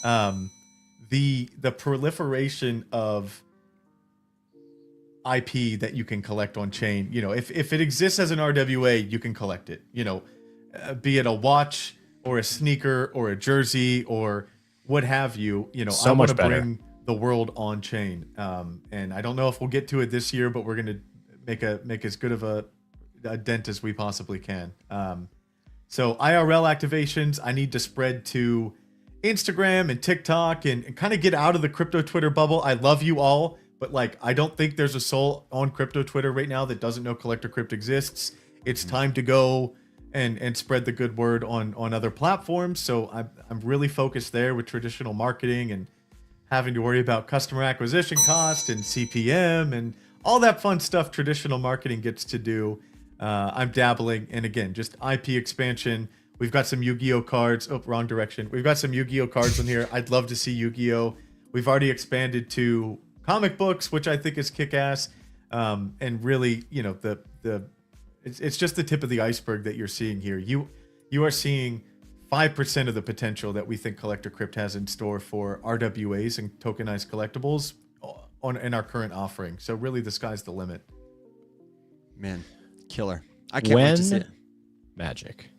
The proliferation of IP that you can collect on chain, if it exists as an RWA, you can collect it. Be it a watch, or a sneaker or a jersey or what have you. You know, So I want much to better. bring the world on chain. And I don't know if we'll get to it this year, but we're going to make as good of a dent as we possibly can. So IRL activations, I need to spread to Instagram and TikTok and kind of get out of the crypto Twitter bubble. I love you all, but like, I don't think there's a soul on crypto Twitter right now that doesn't know Collector Crypt exists. It's time to go and spread the good word on other platforms. So I'm really focused there with traditional marketing and having to worry about customer acquisition cost and CPM and all that fun stuff traditional marketing gets to do. I'm dabbling, and again, just IP expansion. We've got some Yu-Gi-Oh cards. Oh, wrong direction. We've got some Yu-Gi-Oh cards on here. I'd love to see Yu-Gi-Oh. We've already expanded to comic books, which I think is kick-ass. And really, you know, it's just the tip of the iceberg that you're seeing here. You are seeing 5% of the potential that we think Collector Crypt has in store for RWAs and tokenized collectibles in our current offering. So really, the sky's the limit. Man, killer. I can't wait to see it. Magic.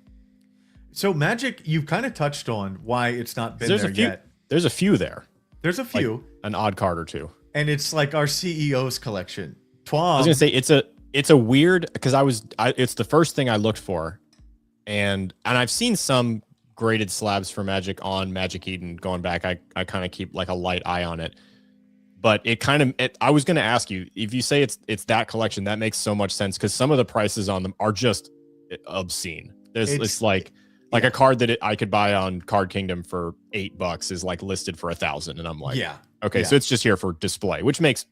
So Magic, you've kind of touched on why it's not been there yet. There's a few there. There's a few. Like an odd card or two. And it's like our CEO's collection. I was gonna say it's a weird, because it's the first thing I looked for, and I've seen some graded slabs for Magic on Magic Eden going back. I kind of keep like a light eye on it, but I was gonna ask you, if you say it's that collection, that makes so much sense, because some of the prices on them are just obscene. It's like a card that I could buy on Card Kingdom for $8 is like listed for 1,000, and I'm like, okay, so it's just here for display, which makes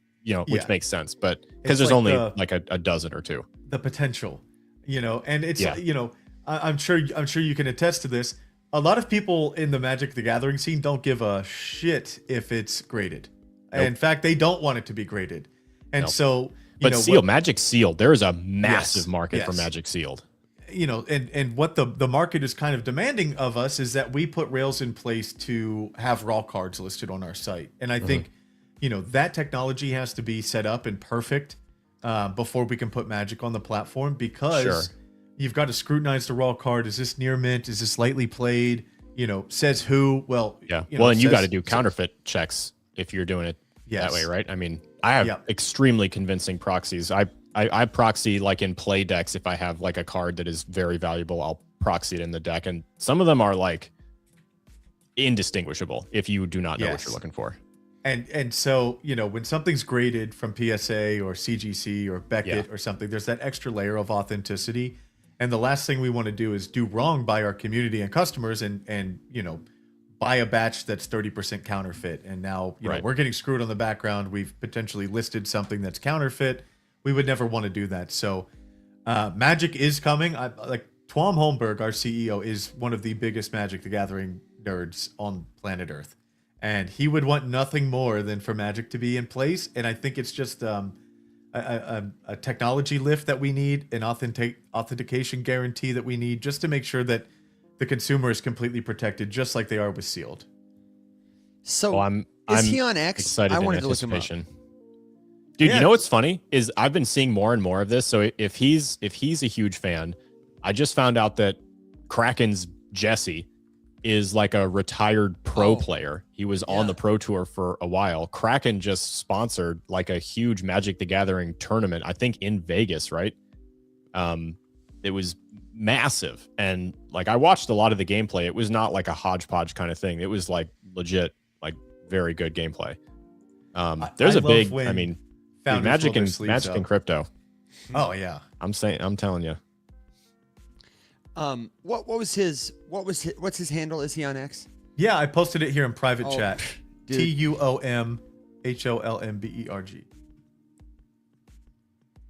makes sense, but because there's like only like a dozen or two. The potential, you know, and it's you know, I'm sure you can attest to this. A lot of people in the Magic the Gathering scene don't give a shit if it's graded. Nope. In fact, they don't want it to be graded, and so. But sealed, Magic sealed, there is a massive market for Magic sealed. You know, and what the market is kind of demanding of us is that we put rails in place to have raw cards listed on our site. And I think, you know, that technology has to be set up and perfect before we can put Magic on the platform, because you've got to scrutinize the raw card. Is this near mint? Is this lightly played? You know, says who? Well, yeah. And you got to do counterfeit checks if you're doing it that way, right? I mean, I have extremely convincing proxies. I proxy like in play decks. If I have like a card that is very valuable, I'll proxy it in the deck. And some of them are like indistinguishable if you do not know what you're looking for. And so, you know, when something's graded from PSA or CGC or Beckett or something, there's that extra layer of authenticity. And the last thing we want to do is do wrong by our community and customers and you know, buy a batch that's 30% counterfeit. And now, you know, we're getting screwed on the background. We've potentially listed something that's counterfeit. We would never want to do that. So Magic is coming. Like Twom Holmberg, our CEO, is one of the biggest Magic the Gathering nerds on planet Earth. And he would want nothing more than for Magic to be in place. And I think it's just a technology lift that we need, an authentication guarantee that we need, just to make sure that the consumer is completely protected, just like they are with sealed. So I'm he on X? Excited I wanted in to look him up. anticipation. Dude, you know what's funny is I've been seeing more and more of this. So if he's a huge fan, I just found out that Kraken's Jesse is like a retired pro player. He was on the pro tour for a while. Kraken just sponsored like a huge Magic the Gathering tournament, I think in Vegas, right? It was massive. And like I watched a lot of the gameplay. It was not like a hodgepodge kind of thing. It was like legit, like very good gameplay. There's a big, I mean, dude, Magic and crypto. Oh yeah. I'm telling you. What's his handle? Is he on X? Yeah, I posted it here in private chat. Dude. TUOMHOLMBERG.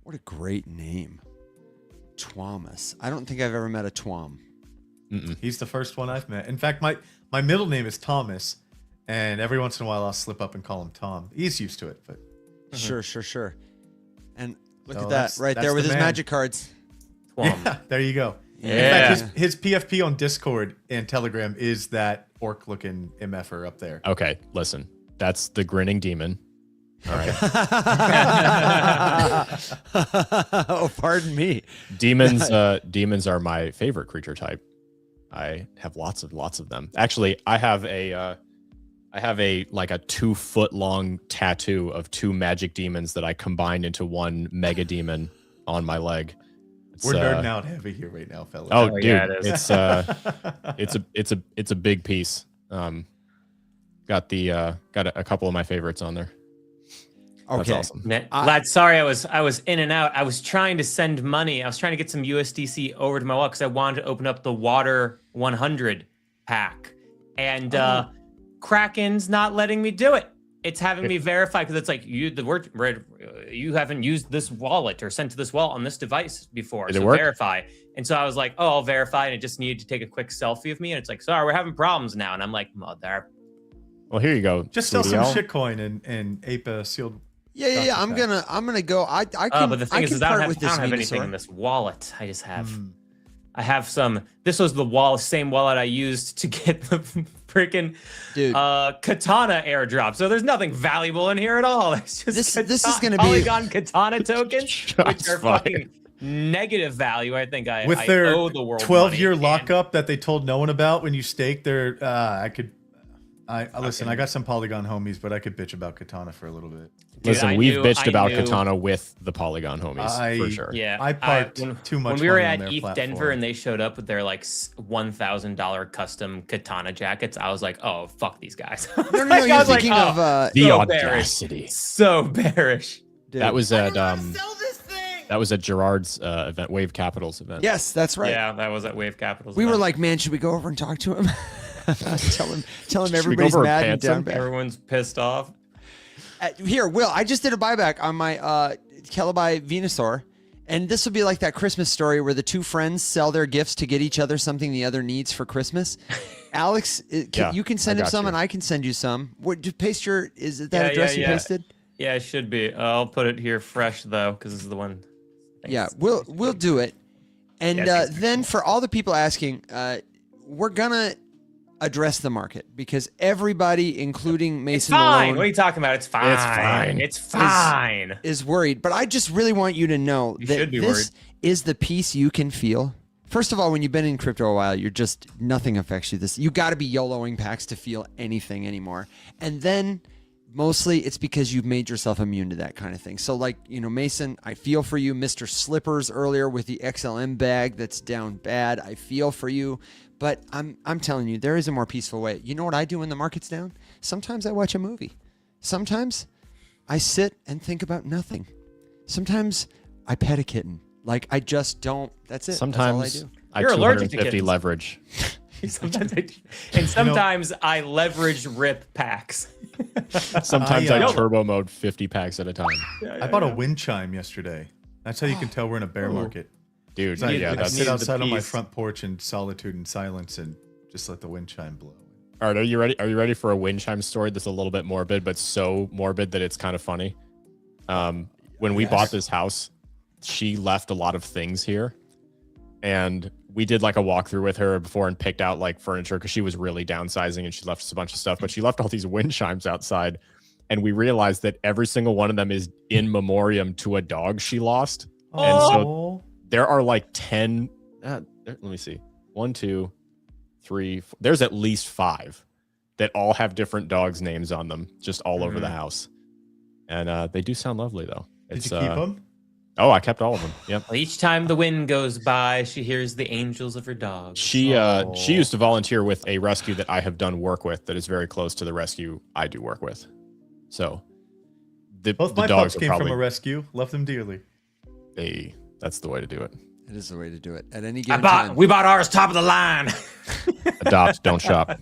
What a great name. Twamus. I don't think I've ever met a Twom. He's the first one I've met. In fact, my middle name is Thomas, and every once in a while I'll slip up and call him Tom. He's used to it, but Sure. And look at that right there with his Magic cards. Twom. yeah, there you go. Yeah. In fact, his PFP on Discord and Telegram is that orc-looking MFer up there. Okay, listen. That's the grinning demon. All right. Oh, pardon me. Demons are my favorite creature type. I have lots of them. Actually, I have a like a 2-foot long tattoo of 2 magic demons that I combined into one mega demon on my leg. We're nerding out heavy here right now, fellas. Oh, dude, yeah, it is. it's a big piece. Got a couple of my favorites on there. Okay. That's awesome. Lad, sorry, I was in and out. I was trying to send money. I was trying to get some USDC over to my wallet because I wanted to open up the Water 100 pack, and Kraken's not letting me do it. It's having me verify because it's like you haven't used this wallet or sent to this wallet on this device before. Did it so work? Verify. And so I was like, oh, I'll verify, and it just needed to take a quick selfie of me, and it's like, sorry, we're having problems now, and I'm like, mother. Well, here you go. Just sell some Studio. shitcoin and ape a sealed. Yeah. I'm gonna go. I can. But the thing I is, can I part don't with have this anything Venusaur. in this wallet. I just have. I have some. This was the same wallet I used to get the freaking Dude. katana airdrop. So there's nothing valuable in here at all. It's just This is gonna be- Polygon katana tokens, which Shots are fired. fucking negative value. I think I With their owe the world 12-year money, lockup that they told no one about when you stake their. Listen. Okay. I got some Polygon homies, but I could bitch about Katana for a little bit. Dude, Listen, I we've knew- bitched I about knew- Katana with the Polygon homies for sure. Yeah, I parked when, too much When we were money on at their ETH platform. Denver and they showed up with their like $1,000 custom katana jackets, I was like, oh fuck these guys. No, Like, you're I was like, thinking oh, of The so audacity. so bearish. dude. That was at that was at Gerard's event, Wave Capital's event. Yes, that's right. Yeah, that was at Wave Capitals. We were event. like, man, should we go over and talk to him? tell him Should we go everybody's over and mad and pants him? down bad. everyone's pissed off. Here, Will, I just did a buyback on my Celebi Venusaur, and this will be like that Christmas story where the two friends sell their gifts to get each other something the other needs for Christmas. Alex, Yeah, you can send I him got some, you. and I can send you some. What? Just paste your. Is it that Yeah, address yeah, you yeah. pasted? Yeah, it should be. I'll put it here fresh though, because this is the one. Yeah, we'll do it. And Yeah, it's then for all the people asking, we're gonna address the market because everybody, including It's Mason fine. Malone, What are you talking about? It's fine. It's fine. It's fine. is worried. But I just really want you to know You that should be this worried. is the peace you can feel. First of all, when you've been in crypto a while, you're just nothing affects you. You got to be YOLOing packs to feel anything anymore. And then mostly it's because you've made yourself immune to that kind of thing. So like, Mason, I feel for you. Mr. Slippers earlier with the XLM bag that's down bad. I feel for you. But I'm telling you, there is a more peaceful way. You know what I do when the market's down? Sometimes I watch a movie. Sometimes I sit and think about nothing. Sometimes I pet a kitten. Like I just don't. That's it. Sometimes That's all I You're allergic to 250 kittens. leverage. Sometimes sometimes I leverage rip packs. Sometimes I, I uh, turbo mode 50 packs at a time. I bought a wind chime yesterday. That's how you can tell we're in a bear market. Dude, I, yeah, I that's sit the outside on my peace. front porch in solitude and silence and just let the wind chime blow. all right. Are you ready? Are you ready for a wind chime story that's a little bit morbid, but so morbid that it's kind of funny? When we bought this house, she left a lot of things here, and we did like a walkthrough with her before and picked out like furniture because she was really downsizing and she left us a bunch of stuff. But she left all these wind chimes outside, and we realized that every single one of them is in memoriam to a dog she lost. And so there are like 10. Let me see. 1, 2, 3. There's at least 5 that all have different dogs' names on them, just all over the house. And they do sound lovely, though. Did you keep them? Oh, I kept all of them. Yep. Well, each time the wind goes by, she hears the angels of her dog. She used to volunteer with a rescue that I have done work with that is very close to the rescue I do work with. So Both the my dogs pups are came from probably a rescue. Love them dearly. that's the way to do it. It is the way to do it. At any given time. We bought ours top of the line. Adopt, don't shop.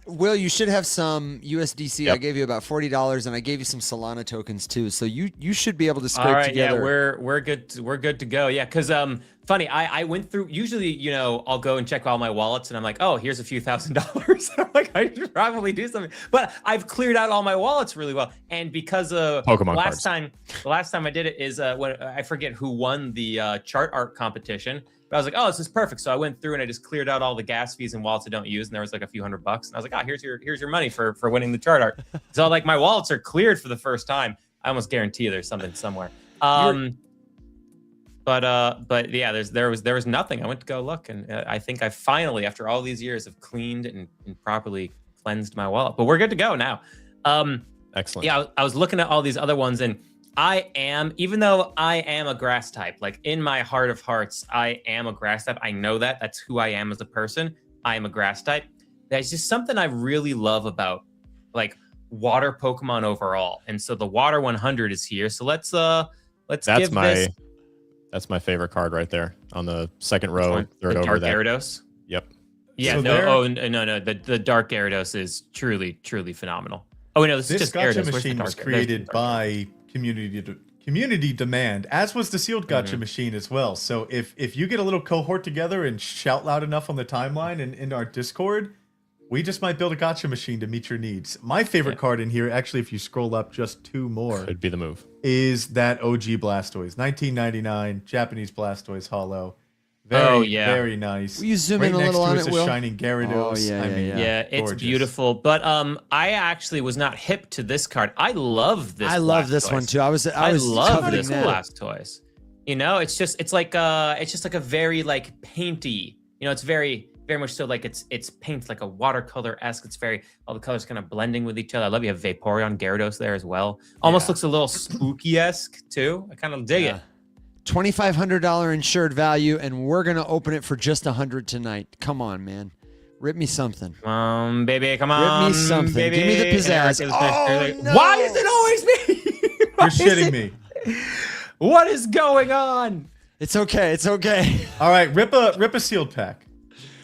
Will, you should have some USDC. Yep. I gave you about $40, and I gave you some Solana tokens too. So you should be able to scrape All right, together. yeah, we're good. We're good to go. Yeah, because funny, I went through. Usually, I'll go and check all my wallets, and I'm like, oh, here's a few $1,000s. I'm like, I should probably do something. But I've cleared out all my wallets really well, and because of Pokemon the cards. last time I did it is when I forget who won the chart art competition. But I was like, oh, this is perfect. So I went through and I just cleared out all the gas fees and wallets I don't use, and there was like a few $100. And I was like, here's your money for winning the chart art. So like my wallets are cleared for the first time. I almost guarantee you there's something somewhere. But yeah, there was nothing. I went to go look, and I think I finally, after all these years, have cleaned and properly cleansed my wallet. But we're good to go now. Excellent. Yeah, I was looking at all these other ones, and even though I am a grass type, like in my heart of hearts, I am a grass type. I know that. That's who I am as a person. I am a grass type. That's just something I really love about like water Pokemon overall. And so the Water 100 is here. So let's give this. That's my favorite card right there on the second row, third the over Dark there. Gyarados. Yep. Yeah. So no. The Dark Gyarados is truly phenomenal. Oh no, this is just gacha Gyarados. machine was created by community demand, as was the sealed gacha machine as well. So if you get a little cohort together and shout loud enough on the timeline and in our Discord, we just might build a gacha machine to meet your needs. My favorite card in here, actually, if you scroll up just 2 more, Could be the move. is that OG Blastoise, 1999 Japanese Blastoise Holo. Very nice. Will you zoom right in a next little to on it's it, a Will? shining Gyarados. Oh, yeah, I mean, Yeah, it's gorgeous. beautiful. But I actually was not hip to this card. I love this. I love this one Blastoise. too. I was love coveting this that. Blastoise. You know, it's just like a very like painty. You know, it's very much so like it's paint like a watercolor-esque. It's very all the colors kind of blending with each other. I love you have Vaporeon Gyarados there as well. Almost looks a little spooky-esque too. I kind of dig it. $2,500 insured value, and we're gonna open it for just 100 tonight. Come on, man. Rip me something. Baby, come on. Rip me something. Baby. Give me the pizzazz. Oh, no. Why is it always me? You're shitting me. What is going on? It's okay. It's okay. All right, rip a sealed pack.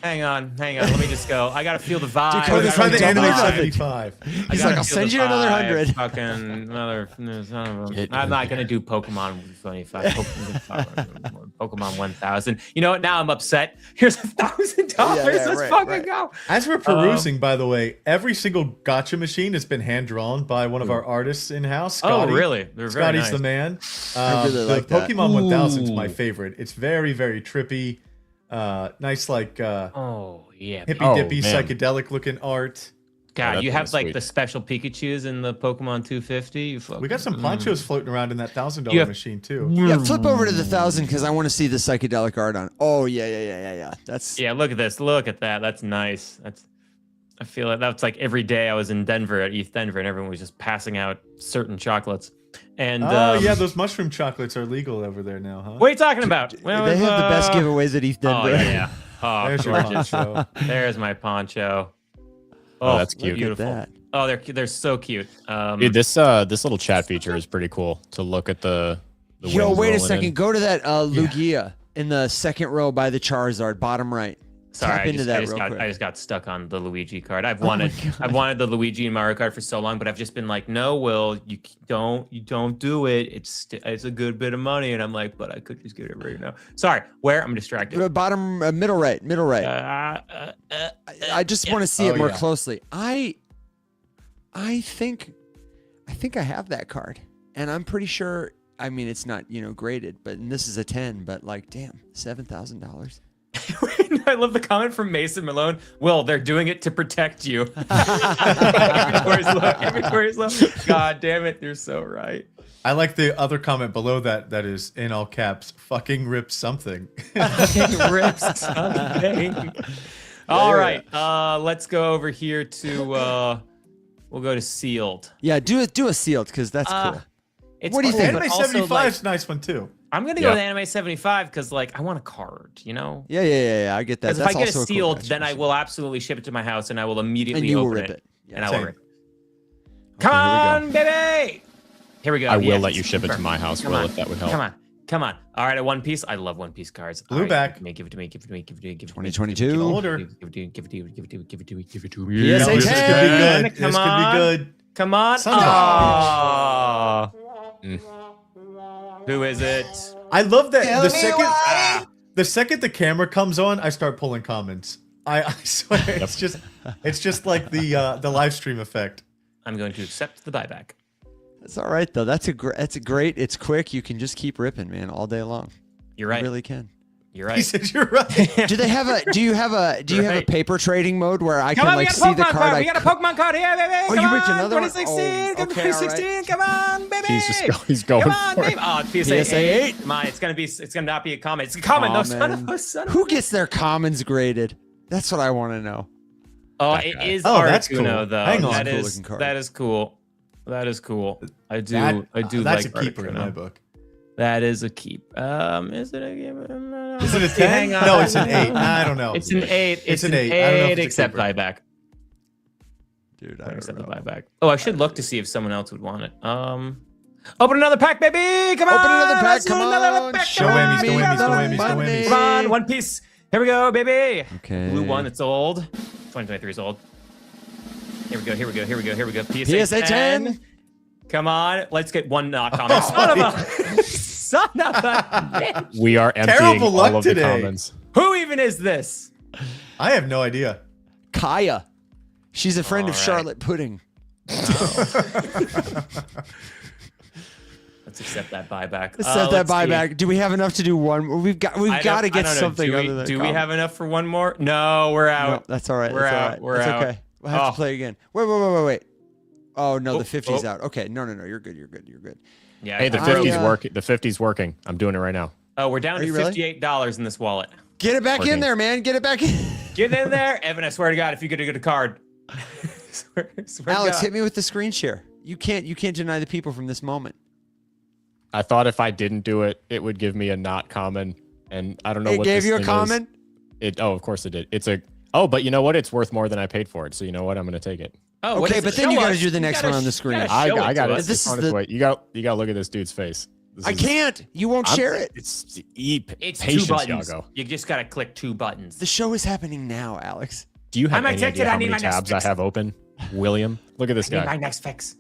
Hang on. Let me just go. I gotta feel the vibe. Dakota's Try like, the double anime nothing. 75. He's like, I'll send you another 100. Fucking another son of a. I'm not gonna do Pokemon 25. Pokemon 1000. You know what? Now I'm upset. Here's $1,000. Let's fucking go. As we're perusing, by the way, every single gacha machine has been hand drawn by one of our artists in house. Oh, really? They're very Scotty's nice. the man. I really the like that. Pokemon 1000 is my Ooh. favorite. It's very, very trippy. Nice, like Oh yeah. hippy Oh, dippy, man. psychedelic looking art. God, that you thing have is like sweet. the special Pikachus in the Pokemon 250. You We got some ponchos floating around in that $1,000 You have- machine too. Yeah, flip over to the 1,000 because I want to see the psychedelic art on. Oh yeah. That's Yeah, look at this. Look at that. That's nice. I feel like that's like every day I was in Denver at ETH Denver and everyone was just passing out certain chocolates. And Yeah, those mushroom chocolates are legal over there now, huh? what are you talking about? Well, they have the best giveaways at ETH Oh Denver. yeah. Oh, There's your gorgeous. poncho. There's my poncho. Oh, that's cute. Beautiful. that. Oh, they're so cute. Dude, this little chat feature is pretty cool to look at the Yo, winds wait a rolling second. in. Go to that Lugia in the second row by the Charizard, bottom right. Sorry, Tap into that real quick. I just got stuck on the Luigi card. I've Oh my wanted the Luigi and Mario card for so long, but I've just been like, no, Will, you don't do it. It's a good bit of money, and I'm like, but I could just get it right now. Sorry, where I'm distracted. Bottom middle right. I just want to see it more yeah. closely. I think I have that card, and I'm pretty sure. I mean, it's not graded, but and this is a 10. But like, damn, $7,000. I love the comment from Mason Malone. Will, they're doing it to protect you. Inventory's low. God damn it, you're so right. I like the other comment below that is in all caps, fucking rip something. Rips something. All right, let's go over here to we'll go to sealed. Yeah, do a sealed because that's cool. It's What do you cool, think? but Anime also, 75 like, is a nice one too. I'm gonna go with Anime 75 because like I want a card, you know? Yeah. I get that. Because if That's I get also a a cool sealed, catch then for I sure. will absolutely ship it to my house and I will immediately And you will open rip it. Yeah. and I Same. will rip. Come on, baby! Here we go. I will Yes. let you ship it to my house, Come Will, on. if that would help. Come on. All right, at One Piece. I love One Piece cards. Blue All right, back. Give it to me. 2022. Older. Give it to me. Yes, this I could can. be good. Come This on. could be good. Come on. Somehow. Aww. Who is it? I love that the second the camera comes on, I start pulling comments. I swear it's just like the live stream effect. I'm going to accept the buyback. That's all right though. That's a great. It's quick. You can just keep ripping, man, all day long. You're right. You really can. You're He right. said you're right. Do you have a Right. paper trading mode where I Come can on, we like got a see the Pokemon card? card. We got a Pokemon card here, baby. Oh, Come you on, picked another one? 2016. Oh, okay, all right. 2016. Come on, baby. He's going Come on, for baby. it. Oh, PSA, PSA 8. Come on, it's gonna not be a comment. It's a comment. No, son of a son. Who gets their commons graded? That's what I want to know. Oh, That it guy. is Oh, that's Articuno, cool. though. Hang on. That Cool is looking card. that is cool. That is cool. I do That's like a keeper in Articuno. my book. That is a keep. Is it a game? Is it a 10? Hang on. No, it's an 8. I don't know. It's an 8. It's an 8. I don't know if it's a Except keeper. buyback. Dude, I Except the don't know. buyback. Oh, I should look to see if someone else would want it. Open another pack, baby! Come on! Open another pack, Let's do come another on! pack, Show come whammies, on, no whammies, no baby. whammies, no whammies. Come on, One Piece. Here we go, baby. Okay. Blue one, it's old. 2023 is old. Here we go. PSA 10. Come on, let's get one comment. Son of a bitch. We are emptying Terrible all luck of today. the commons. Who even is this? I have no idea. Kaya. She's a friend of All right. Charlotte Pudding. Let's accept that buyback. Let's set that let's see. buyback. Do we have enough to do one? We've got I to don't- get I don't know. something Do we, other than do we common. have enough for one more? No, we're No, out. that's all right. We're that's all out. right. We're that's out. okay. We'll have Oh. to play again. Wait. Oh no, Oh, the 50's oh. out. Okay, no. You're good. You're good. Yeah. Hey, the I, 50's uh, working. The 50's working. I'm doing it right now. Oh, we're down Are to you really? $58 in this wallet. Get it back in Working. there, man. Get it back in. Get in there, Evan. I swear to God, if you could get a card. swear to Alex, God. hit me with the screen share. You can't deny the people from this moment. I thought if I didn't do it, it would give me a not common, and I don't know It what gave this you a thing is. comment? Of course it did. But you know what? It's worth more than I paid for it. So you know what? I'm gonna take it. Oh, what Okay, is but it? then you Show gotta us. do the You next gotta one on the sh- screen. you gotta I show got to it. us. This It's on is its the- way. You got look at this dude's face. This I is- can't. You won't share it. It's It's patience, two buttons. Yago. You just gotta click two buttons. The show is happening now, Alex. Do you have I'm any addicted. idea I how need many my next tabs I fix. have open? William, look at this Need my guy. next fix.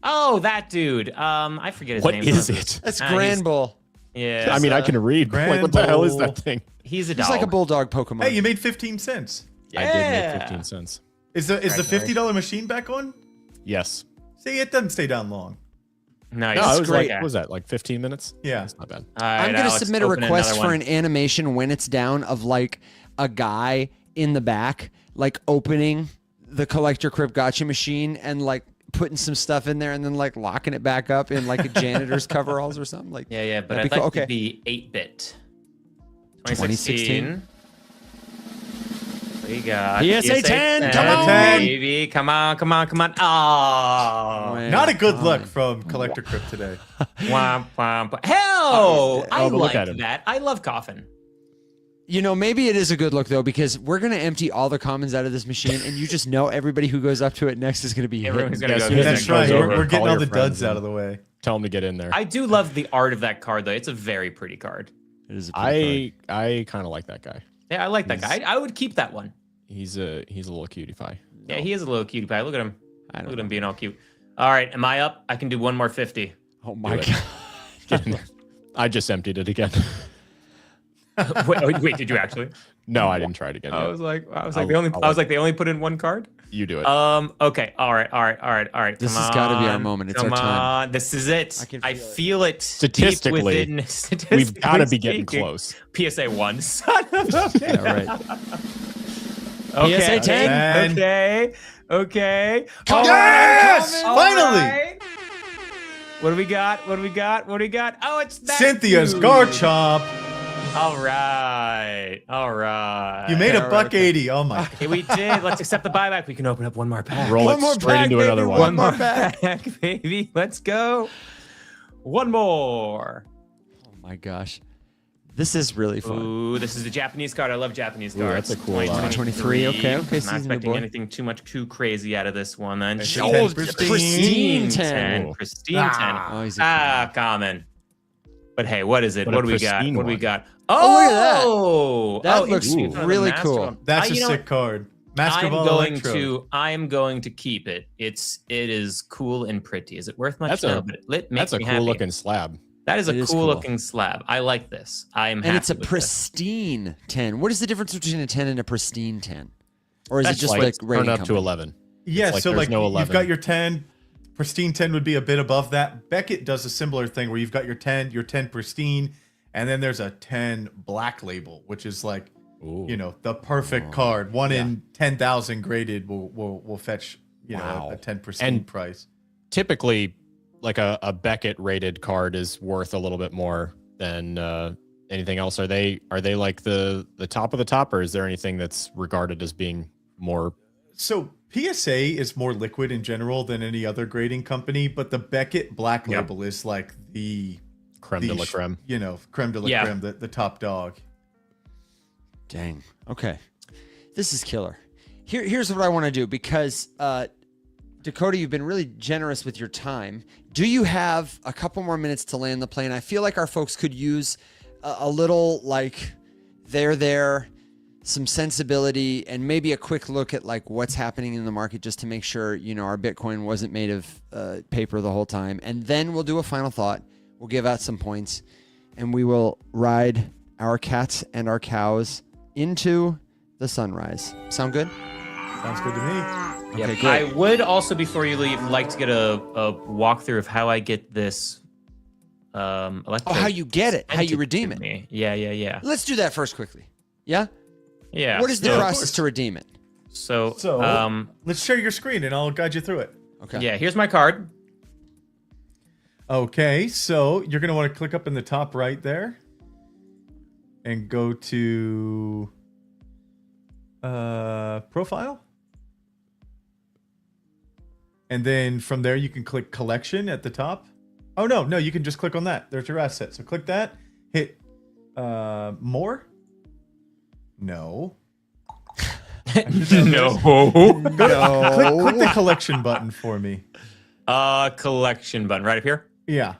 Oh, that dude. I forget his What name. is it? That's he's- Grand Bull. Yeah. I mean, I can read. but Like, what the hell is Granbull. that thing? He's a dog. He's like a bulldog Pokemon. Hey, you made 15 cents. I did Yeah. make 15 cents. Is the $50 machine back on? Yes. See, it doesn't stay down long. Nice. No, it was great. like, what was that, like 15 minutes? Yeah. That's not bad. All right, I'm gonna Alex, submit a open request another for one. an animation when it's down of like a guy in the back, like opening the Collector Crypt gotcha machine and like putting some stuff in there and then like locking it back up in like a janitor's coveralls or something. Like Yeah, but that'd I'd be like cool. to be 8-bit. 2016. 2016. We got PSA 10, come on. baby. Come on. Oh. Man. Not a good look from Collector Crypt today. Womp, womp. Hell, I Oh, but look like at him. that. I love Coffin. You know, maybe it is a good look though, because we're gonna empty all the commons out of this machine, and you just know everybody who goes up to it next is gonna be Everyone's hit. gonna Yeah, go. so get That's That's that right. goes card. over. We're getting Call all your the duds friends out and- of the way. Tell him to get in there. I do love the art of that card, though. It's a very pretty card. It is a pretty card. I kind of like that guy. Yeah, I like that guy. I would keep that one. He's a little cutie pie. Yeah, he is a little cutie pie. Look at him. I don't Look at know. him being all cute. All right, am I up? I can do one more 50. Oh my Do it. god. Get in there. I just emptied it again. wait, did you actually? No, I didn't try it again. I yet. was like, I'll- they only put in one card. You do it. Okay. All right. This Come has gotta be our on, moment. It's come our time. on. This is it. I can I feel it. feel it. deep Statistically, within- We've got to be getting speaking. close. PSA 1. Son of a Yeah, right. Okay. PSA 10. Okay. Yes! All Finally! right. What do we got? Oh, it's that Cynthia's dude. Garchomp. All right. You made a All buck right. 80. Oh my. Okay, we did. Let's accept the buyback. We can open up one more pack. Roll One it more straight pack, into baby, another one one. more pack. baby. Let's go. One more. Oh my gosh. This is really fun. Ooh, this is a Japanese card. I love Japanese Ooh, cards. that's a cool, 2023. Okay, Not seasoned expecting boy. anything too crazy out of this one. Then It's a Oh, 10 pristine 10. Ooh. Pristine 10. Oh, he's a Common. But hey, what is it? But What a do we got? pristine What do we one. got? Oh, look at that. Oh, That oh, looks interesting. One of the really master cool. one. That's a you know, sick card. Master I'm Ball going Electrode. I'm going to keep it. It is cool and pretty. Is it worth much? That's No, a- but it makes That's a me cool happy. looking slab. That is It a is cool cool. looking slab. I like this. I'm happy And it's a with this. pristine 10. What is the difference between a 10 and a pristine 10? Or is That's it just like, like turn rating up to company? 11. Yeah, like so there's like no you've 11. got your 10. Pristine 10 would be a bit above that. Beckett does a similar thing where you've got your 10 pristine, And then there's a 10 black label, which is like, Ooh. you know, the perfect card. One in 10,000 graded will fetch, you know, a 10% And price. Typically, like a Beckett rated card is worth a little bit more than anything else. Are they like the top of the top, or is there anything that's regarded as being more? So PSA is more liquid in general than any other grading company, but the Beckett black label is like the Creme de la creme. You know, creme de la creme, the top dog. Dang. Okay. This is killer. Here's what I want to do, because Dakota, you've been really generous with your time. Do you have a couple more minutes to land the plane? I feel like our folks could use a little, like, there, some sensibility, and maybe a quick look at like what's happening in the market, just to make sure, you know, our Bitcoin wasn't made of paper the whole time. And then we'll do a final thought. We'll give out some points, and we will ride our cats and our cows into the sunrise. Sound good? Sounds good to me. Okay, Yep. good. I would also, before you leave, like to get a walkthrough of how I get this. How you get it, how you redeem it. Me. Yeah. Let's do that first quickly. Yeah? Yeah. What is the so- process to redeem it? So, let's share your screen and I'll guide you through it. Okay. yeah, here's my card. Okay, so you're going to want to click up in the top right there and go to profile. And then from there, you can click collection at the top. Oh, no, you can just click on that. There's your asset. So click that, hit more. No. No. Click the collection button for me. Collection button right up here. Yeah.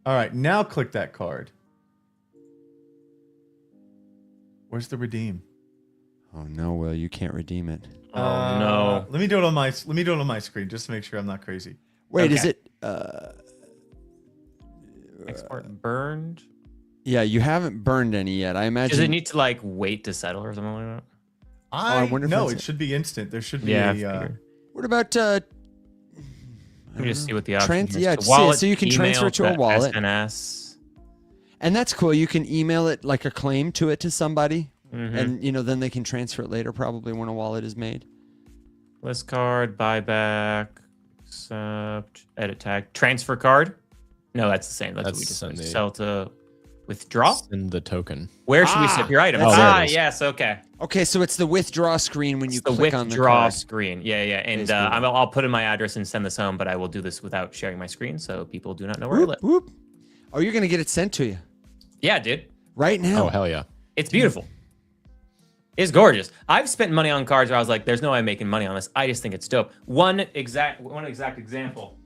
All right, now click that card. Where's the redeem? Oh no, Will, you can't redeem it. Oh no. Let me do it on my screen just to make sure I'm not crazy. Wait, Okay. is it Export burned. yeah, you haven't burned any yet. I imagine Does it need to like wait to settle or something like that? I wonder if no, that's it should be instant. There should be Yeah. I a figured. what about Let me just see what the option Trans- is. yeah, The see it, wallet, so you can transfer email it to a the wallet. SNS. and that's cool. You can email it like a claim to it to somebody, Mhm. and you know, then they can transfer it later, probably when a wallet is made. List card, buyback, accept, edit tag, transfer card. No, that's the same. That's what we That's just send said. the- Sell to withdraw. Send the token. Where should we set your items? that's it. Yes, okay. Okay, so it's the withdraw screen when you It's the click on the withdraw card. screen. Yeah. And Basically. I'll put in my address and send this home, but I will do this without sharing my screen, so people do not know where I Whoop, live. whoop. Oh, you're gonna get it sent to you Yeah, dude. right now. Oh, hell yeah. It's beautiful. It's gorgeous. I've spent money on cards where I was like, there's no way I'm making money on this. I just think it's dope. One exact example.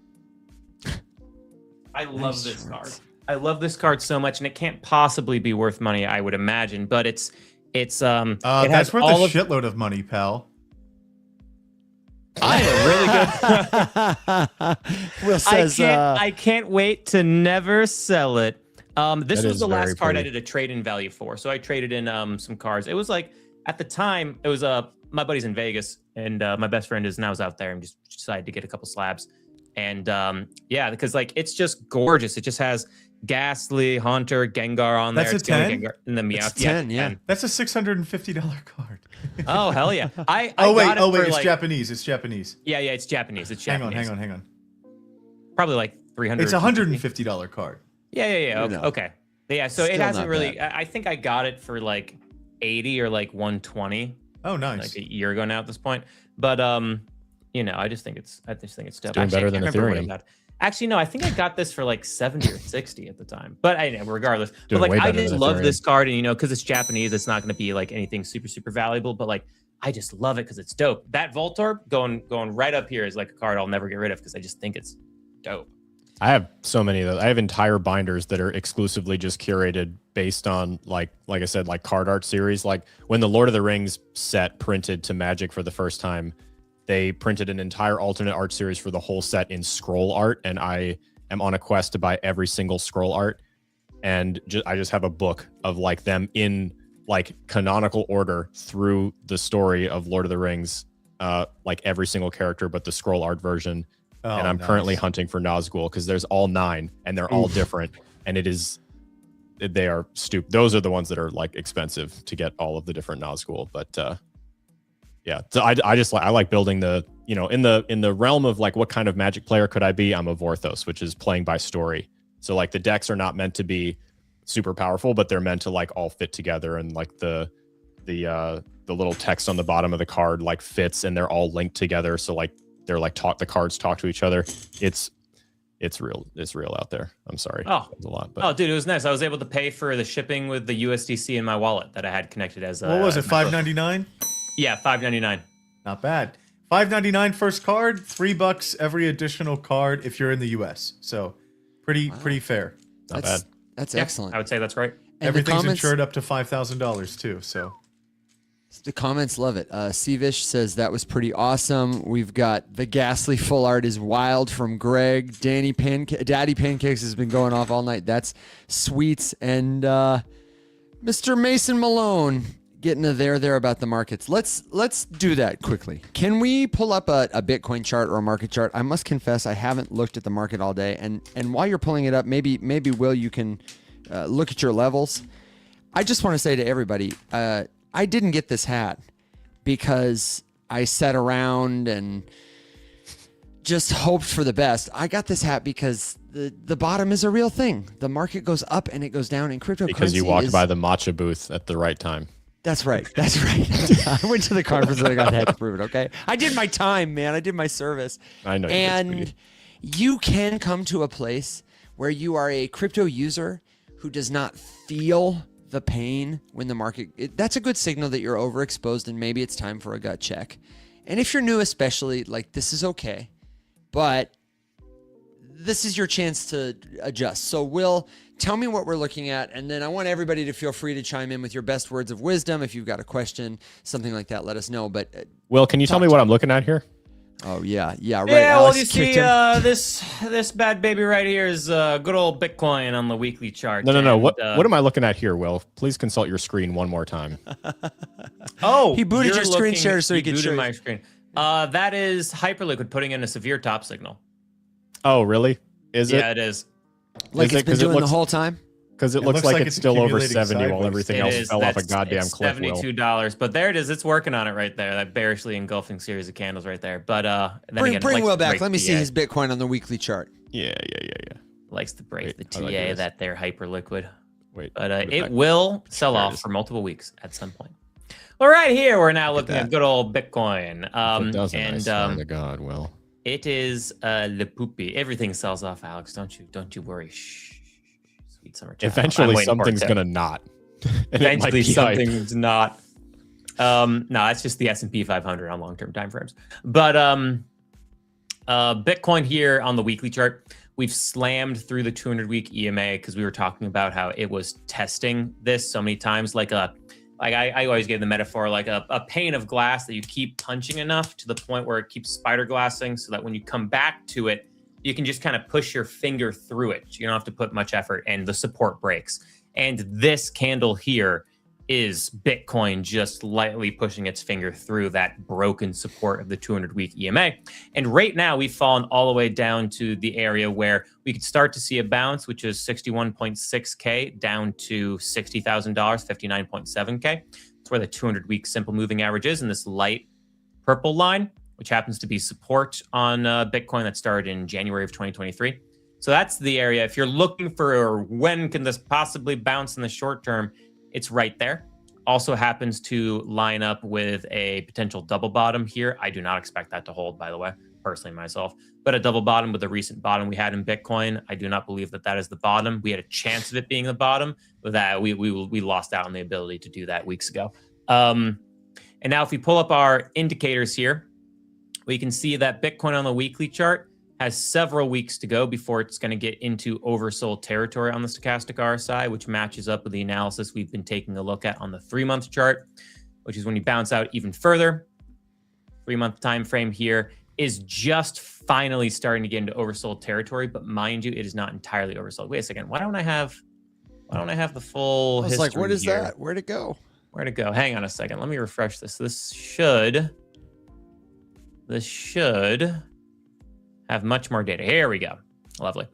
I love Nice this card. shorts. I love this card so much, and it can't possibly be worth money, I would imagine. But it has that's worth all a of shitload of money, pal. I am really good. Will says, I can't wait to never sell it. This That was is the last very card I pretty. did a trade-in value for. So I traded in some cards. It was like, at the time, it was my buddy's in Vegas, and my best friend is now out there, and just decided to get a couple slabs. And yeah, because like it's just gorgeous. It just has Ghastly, Haunter, Gengar on there. That's a It's the only 10? Gengar in the Meowth. It's 10, yeah. That's a $650 card. Oh hell yeah! I Oh wait, got it for, it's like, Japanese. It's Japanese. Yeah, it's Japanese. It's Hang Japanese. on. Probably like 300. It's a $150 card. Yeah. Okay. No. Okay. Yeah. So Still it hasn't not really. bad. I think I got it for like 80 or like 120, Oh, nice. like a year ago now at this point. But you know, I just think it's dope. doing better I than can't remember what I Ethereum. got. Actually, no, I think I got this for like 70 or 60 at the time. But regardless. Doing but way like, I better just than love Ethereum. this card, and you know, because it's Japanese, it's not going to be like anything super super valuable. But like, I just love it because it's dope. That Voltorb going right up here is like a card I'll never get rid of because I just think it's dope. I have so many of those. I have entire binders that are exclusively just curated based on like I said, like card art series. Like when the Lord of the Rings set printed to Magic for the first time, they printed an entire alternate art series for the whole set in scroll art, and I am on a quest to buy every single scroll art. And I just have a book of like them in like canonical order through the story of Lord of the Rings, like every single character, but the scroll art version. Oh, And I'm nice. currently hunting for Nazgul because there's all 9 and they're all different. and they are stupid. Those are the ones that are like expensive to get all of the different Nazgul. But yeah, so I like building the, you know, in the realm of like what kind of Magic player could I be? I'm a Vorthos, which is playing by story. So like the decks are not meant to be super powerful, but they're meant to like all fit together, and like the little text on the bottom of the card like fits, and they're all linked together. So like they're like the cards talk to each other. It's real out there. I'm sorry. Oh, it's a lot. But. Oh, dude, it was nice. I was able to pay for the shipping with the USDC in my wallet that I had connected as. What was it? $5.99. Yeah, $5.99. Not bad. $5.99 first card, $3 every additional card if you're in the US. So pretty fair. Not bad. That's Yeah, excellent. I would say that's right. And Everything's insured up to $5,000 too. So the comments love it. Sevish says that was pretty awesome. We've got the ghastly full art is wild from Greg. Daddy Pancakes has been going off all night. That's sweets. And Mr. Mason Malone getting a there about the markets. Let's do that quickly. Can we pull up a Bitcoin chart or a market chart? I must confess I haven't looked at the market all day. And while you're pulling it up, maybe Will, you can look at your levels. I just want to say to everybody, I didn't get this hat because I sat around and just hoped for the best. I got this hat because the bottom is a real thing. The market goes up and it goes down in cryptocurrency. Because you walked by the matcha booth at the right time. That's right. That's right. I went to the conference and I got that to prove it, okay? I did my time, man. I did my service. I know. And you can come to a place where you are a crypto user who does not feel the pain when the market... that's a good signal that you're overexposed and maybe it's time for a gut check. And if you're new especially, like, this is okay. But this is your chance to adjust. So, Will, tell me what we're looking at, and then I want everybody to feel free to chime in with your best words of wisdom. If you've got a question, something like that, let us know. But Will, can you tell me what I'm looking at here? Oh, yeah, right. Yeah, Alex well, you see, this bad baby right here is good old Bitcoin on the weekly chart. No. What am I looking at here, Will? Please consult your screen one more time. Oh, he booted you're your screen looking- share so he could booted show my you. screen. That is Hyperliquid putting in a severe top signal. Oh, really? Is Yeah, it? it is. Like Is it's it? been 'Cause it doing the looks- whole time? Because it looks like it's still over accumulating 70 while sideways. everything It else is. fell off a That's- goddamn it's cliff, Will. $72, but there it is. It's working on it right there. That bearishly engulfing series of candles right there. But then again, it Bring likes Will to back. break Let me the see TA. his Bitcoin on the weekly chart. Yeah. Likes to break Wait, the how do I do TA this? that they're Hyperliquid. Wait. But put it back. will sell There it off is. for multiple weeks at some point. All right, here we're now Look at looking at that. good old Bitcoin. If it doesn't, I And swear to God, Will. it is le poopy. Everything sells off, Alex. Don't you worry. Shh. Sweet summer child. I'm Eventually, waiting for it something's to. gonna not. And it might Eventually, be hype. something's not. No, that's just the S&P 500 on long-term time frames. But Bitcoin here on the weekly chart, we've slammed through the 200-week EMA because we were talking about how it was testing this so many times, like I always gave the metaphor like a pane of glass that you keep punching enough to the point where it keeps spider glassing, so that when you come back to it, you can just kind of push your finger through it. You don't have to put much effort, and the support breaks. And this candle here is Bitcoin just lightly pushing its finger through that broken support of the 200-week EMA. And right now, we've fallen all the way down to the area where we could start to see a bounce, which is 61.6K down to $60,000, 59.7K. That's where the 200-week simple moving average is in this light purple line, which happens to be support on Bitcoin that started in January of 2023. So that's the area. If you're looking for when can this possibly bounce in the short term, it's right there. Also happens to line up with a potential double bottom here. I do not expect that to hold, by the way, personally myself. But a double bottom with the recent bottom we had in Bitcoin, I do not believe that is the bottom. We had a chance of it being the bottom, but that we lost out on the ability to do that weeks ago. And now if we pull up our indicators here, we can see that Bitcoin on the weekly chart has several weeks to go before it's going to get into oversold territory on the stochastic RSI, which matches up with the analysis we've been taking a look at on the 3-month chart, which is when you bounce out even further. 3-month time frame here is just finally starting to get into oversold territory, but mind you, it is not entirely oversold. Wait a second, why don't I have the full I was history like, what is here? that? Where'd it go? Where'd it go? Hang on a second. Let me refresh this. This should have much more data. Here we go. Lovely.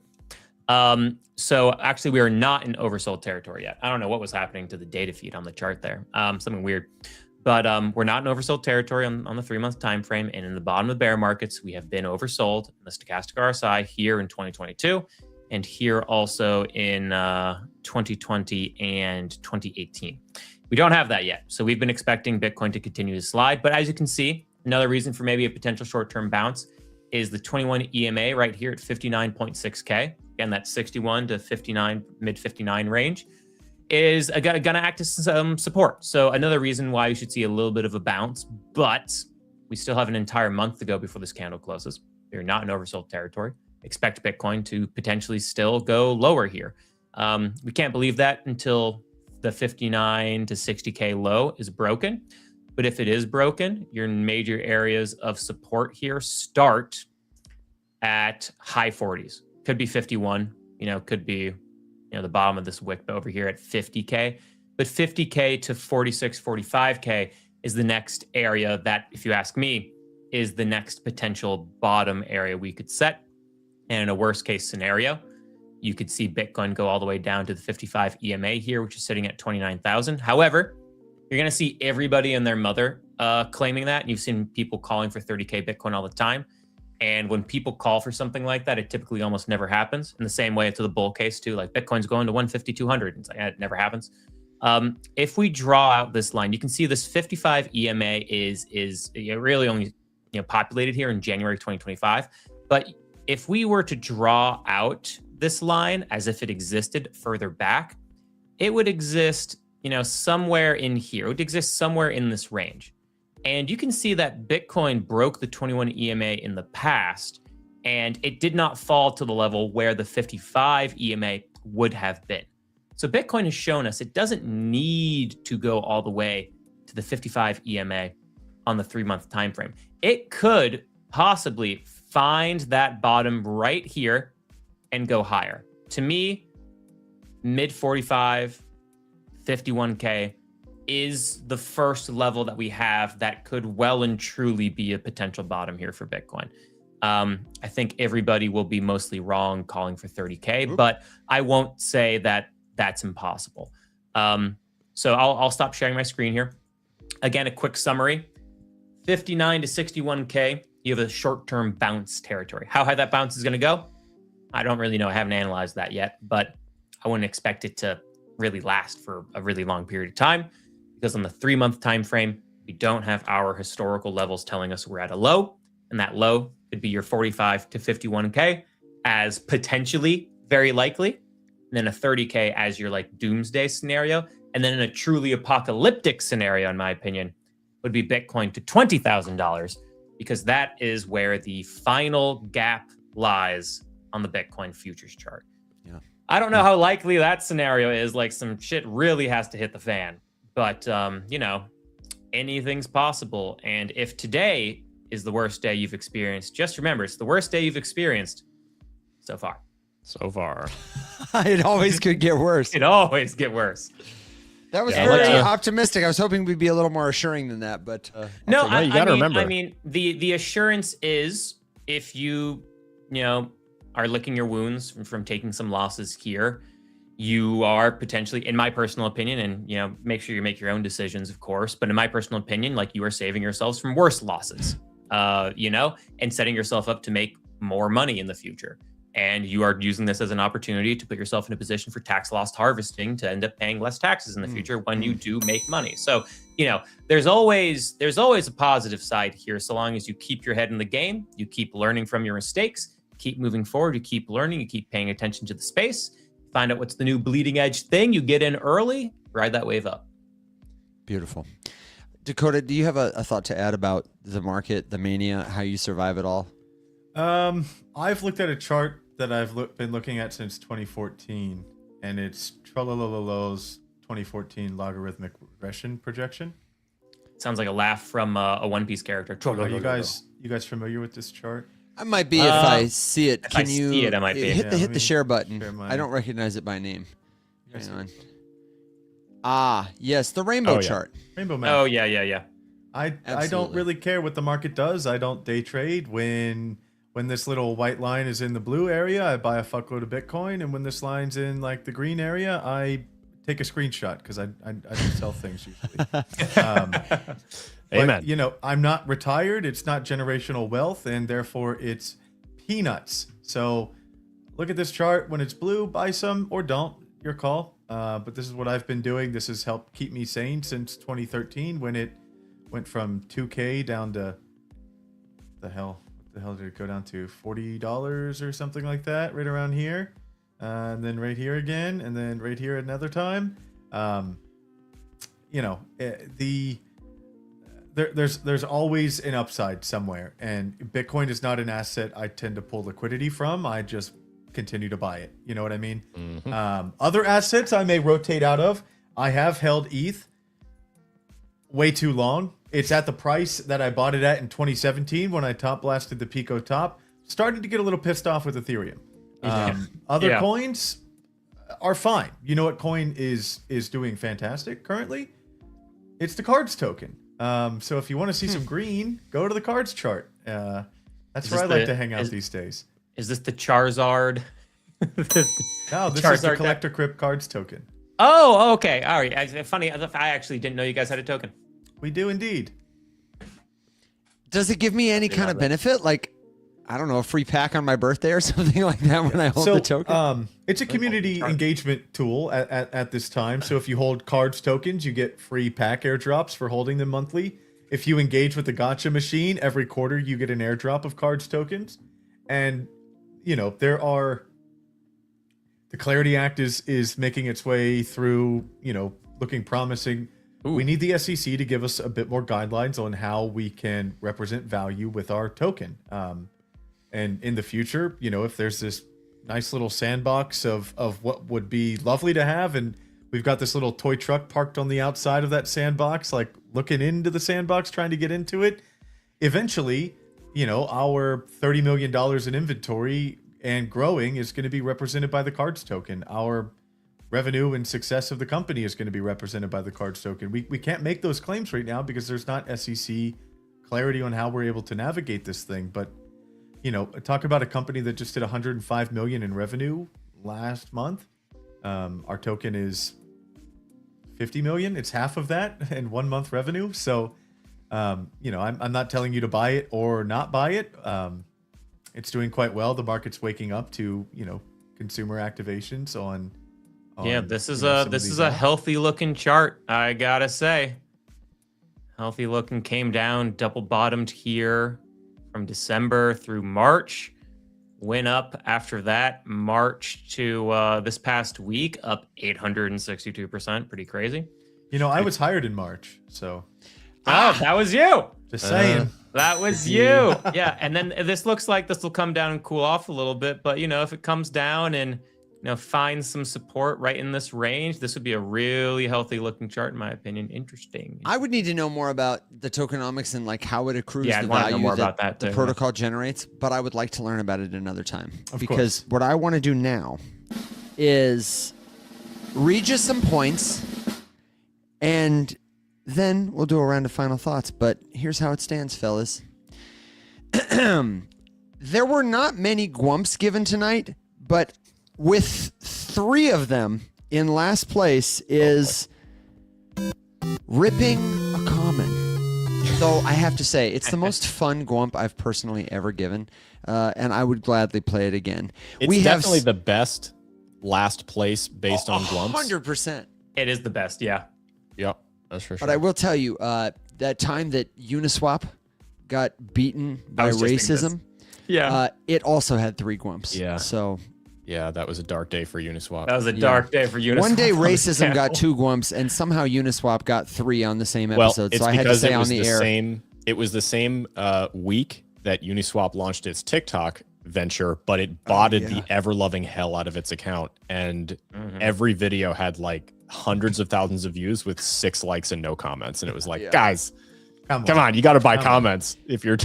So actually, we are not in oversold territory yet. I don't know what was happening to the data feed on the chart there. Something weird. But we're not in oversold territory on the 3-month time frame. And in the bottom of the bear markets, we have been oversold in the stochastic RSI here in 2022 and here also in 2020 and 2018. We don't have that yet. So we've been expecting Bitcoin to continue to slide. But as you can see, another reason for maybe a potential short-term bounce is the 21 EMA right here at 59.6K. Again, that 61 to 59, mid 59 range is going to act as some support. So another reason why you should see a little bit of a bounce, but we still have an entire month to go before this candle closes. We're not in oversold territory. Expect Bitcoin to potentially still go lower here. We can't believe that until the 59 to 60K low is broken. But if it is broken, your major areas of support here start at high 40s. Could be 51, could be, the bottom of this wick over here at 50K. But 50K to 46, 45K is the next area that, if you ask me, is the next potential bottom area we could set. And in a worst case scenario, you could see Bitcoin go all the way down to the 55 EMA here, which is sitting at 29,000. However, you're going to see everybody and their mother claiming that. You've seen people calling for 30K Bitcoin all the time. And when people call for something like that, it typically almost never happens. In the same way to the bull case too, like Bitcoin's going to 150, 200. It's like, it never happens. If we draw out this line, you can see this 55 EMA is really only populated here in January 2025. But if we were to draw out this line as if it existed further back, it would exist somewhere in here. It would exist somewhere in this range. And you can see that Bitcoin broke the 21 EMA in the past, and it did not fall to the level where the 55 EMA would have been. So Bitcoin has shown us it doesn't need to go all the way to the 55 EMA on the 3-month time frame. It could possibly find that bottom right here and go higher. To me, mid 45, 51K is the first level that we have that could well and truly be a potential bottom here for Bitcoin. I think everybody will be mostly wrong calling for 30K, but I won't say that that's impossible. So I'll stop sharing my screen here. Again, a quick summary. 59 to 61K, you have a short-term bounce territory. How high that bounce is going to go, I don't really know. I haven't analyzed that yet, but I wouldn't expect it to really last for a really long period of time, because on the 3-month time frame, we don't have our historical levels telling us we're at a low, and that low could be your 45 to 51K as potentially very likely, and then a 30K as your doomsday scenario, and then in a truly apocalyptic scenario, in my opinion, would be Bitcoin to $20,000, because that is where the final gap lies on the Bitcoin futures chart. Yeah. I don't know how likely that scenario is. Some shit really has to hit the fan. But, anything's possible. And if today is the worst day you've experienced, just remember, it's the worst day you've experienced so far. So far. It always could get worse. It always get worse. That was Yeah, very like, optimistic. I was hoping we'd be a little more assuring than that, but No, you gotta remember. I mean, the assurance is if you are licking your wounds from taking some losses here, you are potentially, in my personal opinion, and make sure you make your own decisions, of course, but in my personal opinion, you are saving yourselves from worse losses, and setting yourself up to make more money in the future. And you are using this as an opportunity to put yourself in a position for tax loss harvesting to end up paying less taxes in the future when you do make money. So, there's always a positive side here, so long as you keep your head in the game, you keep learning from your mistakes, keep moving forward, you keep learning, you keep paying attention to the space, find out what's the new bleeding edge thing, you get in early, ride that wave up. beautiful. Dakota, do you have a thought to add about the market, the mania, how you survive it all? I've looked at a chart that I've been looking at since 2014, and it's Trolololo's 2014 logarithmic regression projection. Sounds like a laugh from a One Piece character. Are you guys familiar with this chart? I might be if I see it. If I see it, I might be. Hit the share button? share mine. I don't recognize it by name. Yes, Hang on. Ah, yes, the rainbow Oh, yeah. chart. Rainbow Math. Oh, yeah. I don't Absolutely. really care what the market does. I don't day trade. When when this little white line is in the blue area, I buy a fuckload of Bitcoin, and when this line's in like the green area, I take a screenshot because I don't sell things usually. Amen. But, you know, I'm not retired. It's not generational wealth, and therefore it's peanuts. So look at this chart. When it's blue, buy some or don't. Your call. But this is what I've been doing. This has helped keep me sane since 2013 when it went from 2K down to the hell did it go down to? $40 or something like that, right around here. And then right here again, and then right here another time. You know, there's always an upside somewhere, and Bitcoin is not an asset I tend to pull liquidity from. I just continue to buy it. You know what I mean? Mm-hmm. Other assets I may rotate out of. I have held ETH way too long. It's at the price that I bought it at in 2017 when I top blasted the Pico top. Starting to get a little pissed off with Ethereum. Other coins are fine. You know what coin is doing fantastic currently? It's the cards token. So if you want to see some green, go to the cards chart. That's where I like to hang out these days. Is this the Charizard? No, this is the Collector Crypt cards token. Oh, okay. All right. Funny. I actually didn't know you guys had a token. We do indeed. Does it give me any kind of benefit? Like, I don't know, a free pack on my birthday or something like that when I hold the token? It's a community engagement tool at this time. So if you hold cards tokens, you get free pack airdrops for holding them monthly. If you engage with the gacha machine, every quarter you get an airdrop of cards tokens. And, you know, the Clarity Act is making its way through, you know, looking promising. Ooh. We need the SEC to give us a bit more guidelines on how we can represent value with our token. And in the future, you know, if there's this nice little sandbox of what would be lovely to have, and we've got this little toy truck parked on the outside of that sandbox, like looking into the sandbox, trying to get into it. Eventually, you know, our $30 million in inventory and growing is going to be represented by the cards token. Our revenue and success of the company is going to be represented by the cards token. We can't make those claims right now because there's not SEC clarity on how we're able to navigate this thing. But, you know, talk about a company that just did 105 million in revenue last month. Our token is 50 million. It's half of that in 1 month revenue. So, you know, I'm not telling you to buy it or not buy it. It's doing quite well. The market's waking up to, you know, consumer activations on yeah, this is a healthy looking chart, I gotta say. Healthy looking, came down, double bottomed here from December through March. Went up after that, March to this past week, up 862%. Pretty crazy. You know, I was hired in March, so. Oh, that was you. Just saying. That was you. Yeah, and then this looks like this will come down and cool off a little bit, but you know, if it comes down and you know, find some support right in this range, this would be a really healthy looking chart, in my opinion. Interesting. I would need to know more about the tokenomics and like how it accrues the value that the protocol generates, but I would like to learn about it another time. Of course. What I want to do now is read you some points, and then we'll do a round of final thoughts. But here's how it stands, fellas. There were not many gwumps given tonight, but with 3 of them in last place is ripping a common. Though I have to say, it's the most fun gwump I've personally ever given, and I would gladly play it again. It's definitely the best last place based on gwumps. 100%. It is the best, yeah. Yep, that's for sure. But I will tell you, that time that Uniswap got beaten by racism, it also had 3 gwumps. Yeah. So... yeah, that was a dark day for Uniswap. That was a dark day for Uniswap. One day racism got 2 gwumps, and somehow Uniswap got 3 on the same episode. So I had to say on the air. It was the same week that Uniswap launched its TikTok venture, but it botted the ever-loving hell out of its account. And every video had like hundreds of thousands of views with 6 likes and no comments. And it was like, guys, come on, you got to buy comments if you're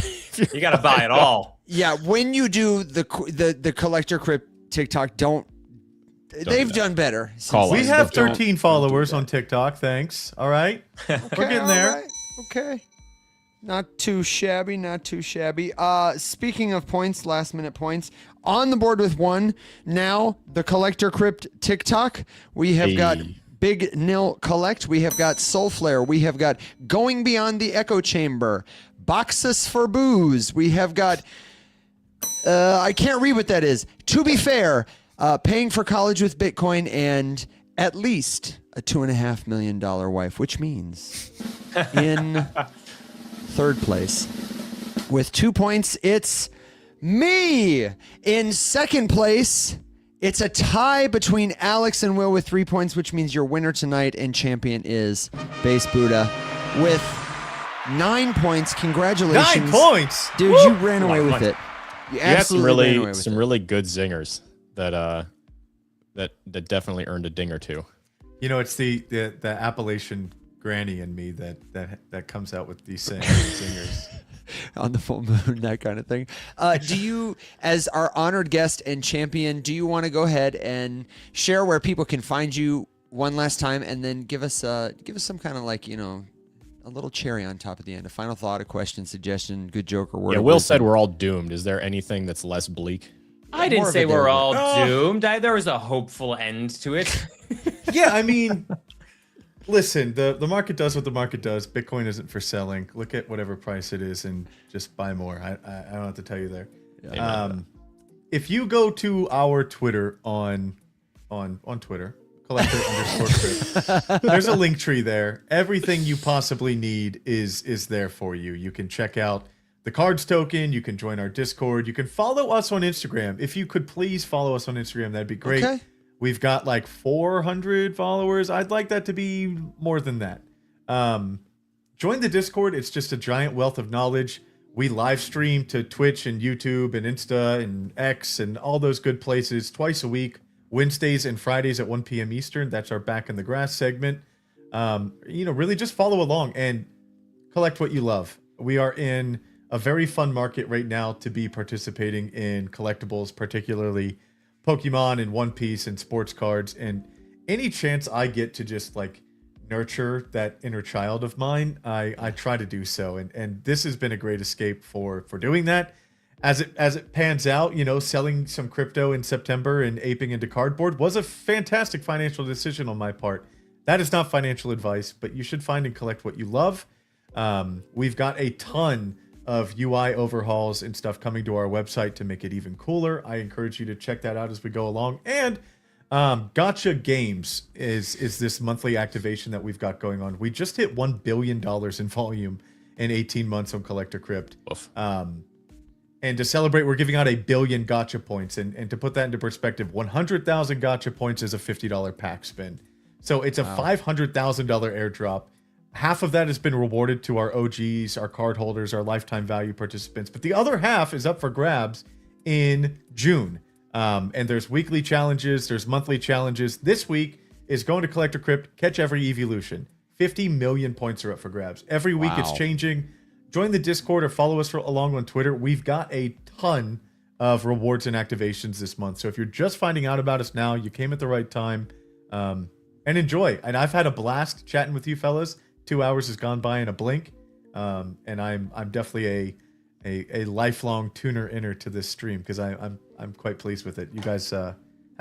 you got to buy it all. Yeah, when you do the Collector Crypt TikTok, they've done better. We have 13 followers on TikTok. Thanks. All right. Okay, we're getting there. Right. Okay. Not too shabby, not too shabby. Speaking of points, last minute points, on the board with one. Now, the Collector Crypt TikTok. We have got Big Nil Collect. We have got Solflare. We have got Going Beyond the Echo Chamber. Boxes for Booze. We have got, I can't read what that is. To Be Fair, Paying for College with Bitcoin, and at least a $2.5 million wife, which means in third place with 2 points, it's me. In second place, it's a tie between Alex and Will with 3 points, which means your winner tonight and champion is Base Buddha with 9 points. Congratulations. 9 points. Dude, Woo! you ran away with it. You had some absolutely ran away with some it. really good zingers that that definitely earned a ding or two. You know, it's the Appalachian granny in me that comes out with these singers. On the full moon, that kind of thing. Do you, as our honored guest and champion, do you want to go ahead and share where people can find you one last time, and then give us some kind of like, you know, a little cherry on top at the end, a final thought, a question, suggestion, good joke, or word. Yeah, Will said we're all doomed. Is there anything that's less bleak? I didn't more say of a we're dare. all doomed. There was a hopeful end to it. Yeah, I mean, listen, the market does what the market does. Bitcoin isn't for selling. Look at whatever price it is and just buy more. I don't have to tell you there. If you go to our Twitter on Twitter, collector_crypt, there's a link tree there. Everything you possibly need is there for you. You can check out the cards token. You can join our Discord. You can follow us on Instagram. If you could please follow us on Instagram, that'd be great. Okay. We've got like 400 followers. I'd like that to be more than that. Join the Discord. It's just a giant wealth of knowledge. We live stream to Twitch and YouTube and Insta and X and all those good places twice a week, Wednesdays and Fridays at 1 p.m. Eastern. That's our Back in the Grass segment. Really just follow along and collect what you love. We are in a very fun market right now to be participating in collectibles, particularly Pokemon and One Piece and sports cards. And any chance I get to just like nurture that inner child of mine, I try to do so. And this has been a great escape for doing that. As it pans out, selling some crypto in September and aping into cardboard was a fantastic financial decision on my part. That is not financial advice, but you should find and collect what you love. We've got a ton of UI overhauls and stuff coming to our website to make it even cooler. I encourage you to check that out as we go along. And Gotcha Games is this monthly activation that we've got going on. We just hit $1 billion in volume in 18 months on Collector Crypt. And to celebrate, we're giving out 1 billion gotcha points. And to put that into perspective, 100,000 gotcha points is a $50 pack spin. So it's a $500,000 airdrop. Half of that has been rewarded to our OGs, our card holders, our lifetime value participants. But the other half is up for grabs in June. And there's weekly challenges. There's monthly challenges. This week is going to Collector Crypt, catch every evolution. 50 million points are up for grabs. Every week it's changing. Join the Discord or follow us along on Twitter. We've got a ton of rewards and activations this month. So if you're just finding out about us now, you came at the right time. And enjoy. And I've had a blast chatting with you fellas. 2 hours has gone by in a blink, and I'm definitely a lifelong tuner-inner to this stream because I'm quite pleased with it. You guys have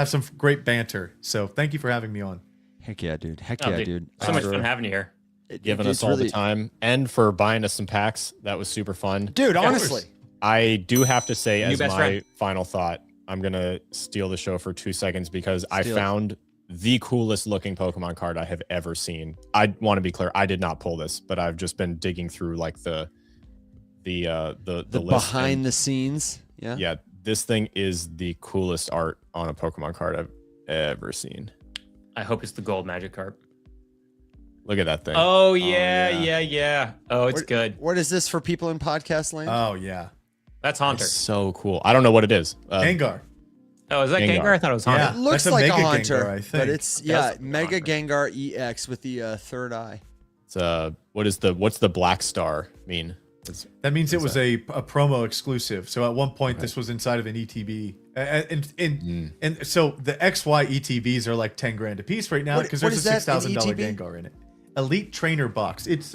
some great banter, so thank you for having me on. Heck yeah, dude. Heck yeah, dude. So much fun having you here. Giving us all the time and for buying us some packs. That was super fun. Dude, honestly. I do have to say as my friend. final thought, I'm going to steal the show for 2 seconds because I found the coolest looking Pokemon card I have ever seen. I want to be clear, I did not pull this, but I've just been digging through like the list behind the scenes. Yeah. Yeah, this thing is the coolest art on a Pokemon card I've ever seen. I hope it's the gold magic card. Look at that thing. Oh yeah. Oh, it's good. What is this for people in podcast land? Oh, yeah. That's Haunter. It's so cool. I don't know what it is. Gengar. Oh, is that Gengar. Gengar? I thought it was Haunter. Yeah. It looks That's a like a Mega Haunter, Gengar, I think. but it's Mega Gengar EX with the third eye. It's what's the black star mean? That means it was a promo exclusive. So at one point, this was inside of an ETB. And so the XY ETBs are like 10 grand a piece right now because there's a $6,000 Gengar in it. Elite Trainer Box. It's it's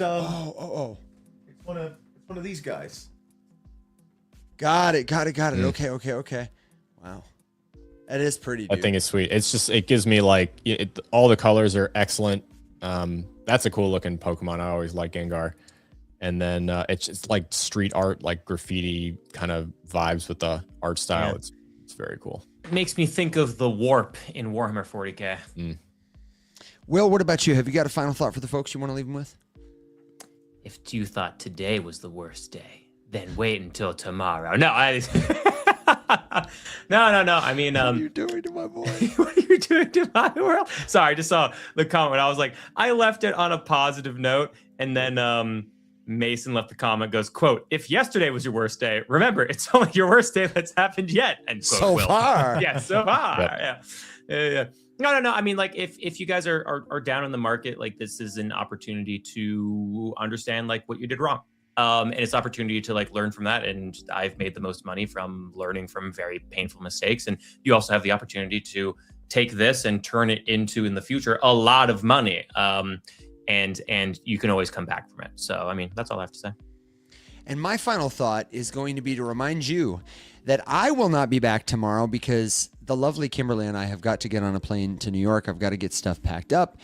one One of these guys. Got it. Okay. Wow. That is pretty, dude. I think it's sweet. It's just, it gives me like, all the colors are excellent. That's a cool looking Pokemon. I always like Gengar. And then it's just like street art, like graffiti kind of vibes with the art style. Yeah. It's very cool. It makes me think of the warp in Warhammer 40k. Will, what about you? Have you got a final thought for the folks you want to leave them with? If you thought today was the worst day, then wait until tomorrow. No, no. I mean, What are you doing to my boy? what are you doing to my world? Sorry, I just saw the comment. I was like, I left it on a positive note, and then Mason left the comment, goes, quote, if yesterday was your worst day, remember, it's only your worst day that's happened yet. And quote, So Will. far. Yeah, so far. Yep. Yeah. No. I mean, like, if you guys are down in the market, like, this is an opportunity to understand, like, what you did wrong. And it's opportunity to, like, learn from that. And I've made the most money from learning from very painful mistakes. And you also have the opportunity to take this and turn it into, in the future, a lot of money. And you can always come back from it. So, I mean, that's all I have to say. And my final thought is going to be to remind you that I will not be back tomorrow because the lovely Kimberly and I have got to get on a plane to New York. I've got to get stuff packed up.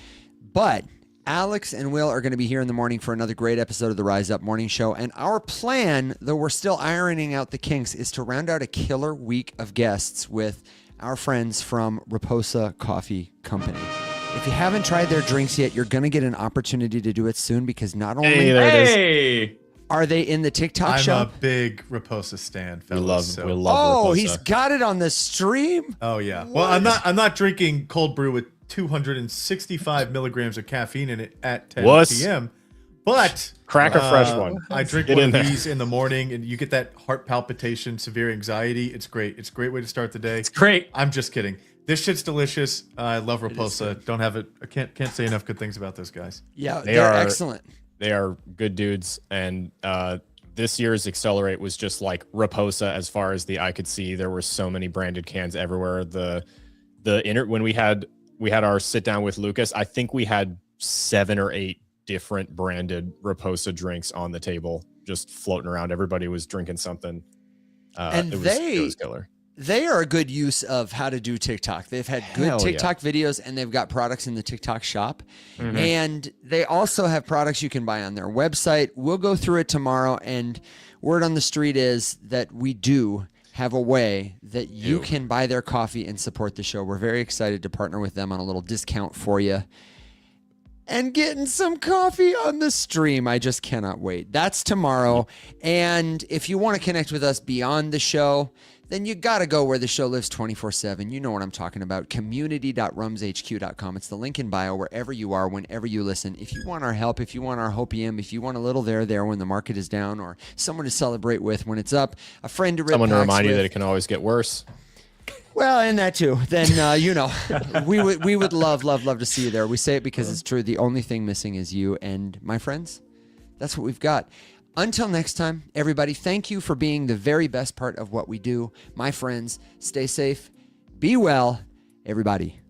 But Alex and Will are going to be here in the morning for another great episode of the Rise Up Morning Show. And our plan, though we're still ironing out the kinks, is to round out a killer week of guests with our friends from Raposa Coffee Company. If you haven't tried their drinks yet, you're going to get an opportunity to do it soon because not only Hey! are they in the TikTok I'm shop. a big Raposa stan, We fellas. love Raposa. Oh, he's got it on the stream. Oh yeah. Well, I'm not drinking cold brew with 265 milligrams of caffeine in it at 10 Wuss. p.m. But Crack a fresh one. I drink Get one in of there. these in the morning, and you get that heart palpitation, severe anxiety. It's great. It's a great way to start the day. It's great. I'm just kidding. This shit's delicious. I love Raposa. Don't have it. I can't say enough good things about those guys. Yeah, They they're are- excellent. They are good dudes. And this year's Accelerate was just like Raposa as far as the eye could see. There were so many branded cans everywhere. When we had our sit down with Lucas, I think we had 7 or 8 different branded Raposa drinks on the table, just floating around. Everybody was drinking something. And it was killer. They are a good use of how to do TikTok. They've had good Hell TikTok videos, and they've got products in the TikTok shop. And they also have products you can buy on their website. We'll go through it tomorrow, and word on the street is that we do have a way that you can buy their coffee and support the show. We're very excited to partner with them on a little discount for you. And getting some coffee on the stream. I just cannot wait. That's tomorrow. And if you want to connect with us beyond the show, then you got to go where the show lives 24/7. You know what I'm talking about. Community.rumshq.com. It's the link in bio wherever you are, whenever you listen. If you want our help, if you want our hopium, if you want a little there when the market is down, or someone to celebrate with when it's up, a friend to rip Someone to packs remind you with. that it can always get worse. Well, and that too. Then we would love to see you there. We say it because it's true. The only thing missing is you and my friends. That's what we've got. Until next time, everybody, thank you for being the very best part of what we do. My friends, stay safe, be well, everybody.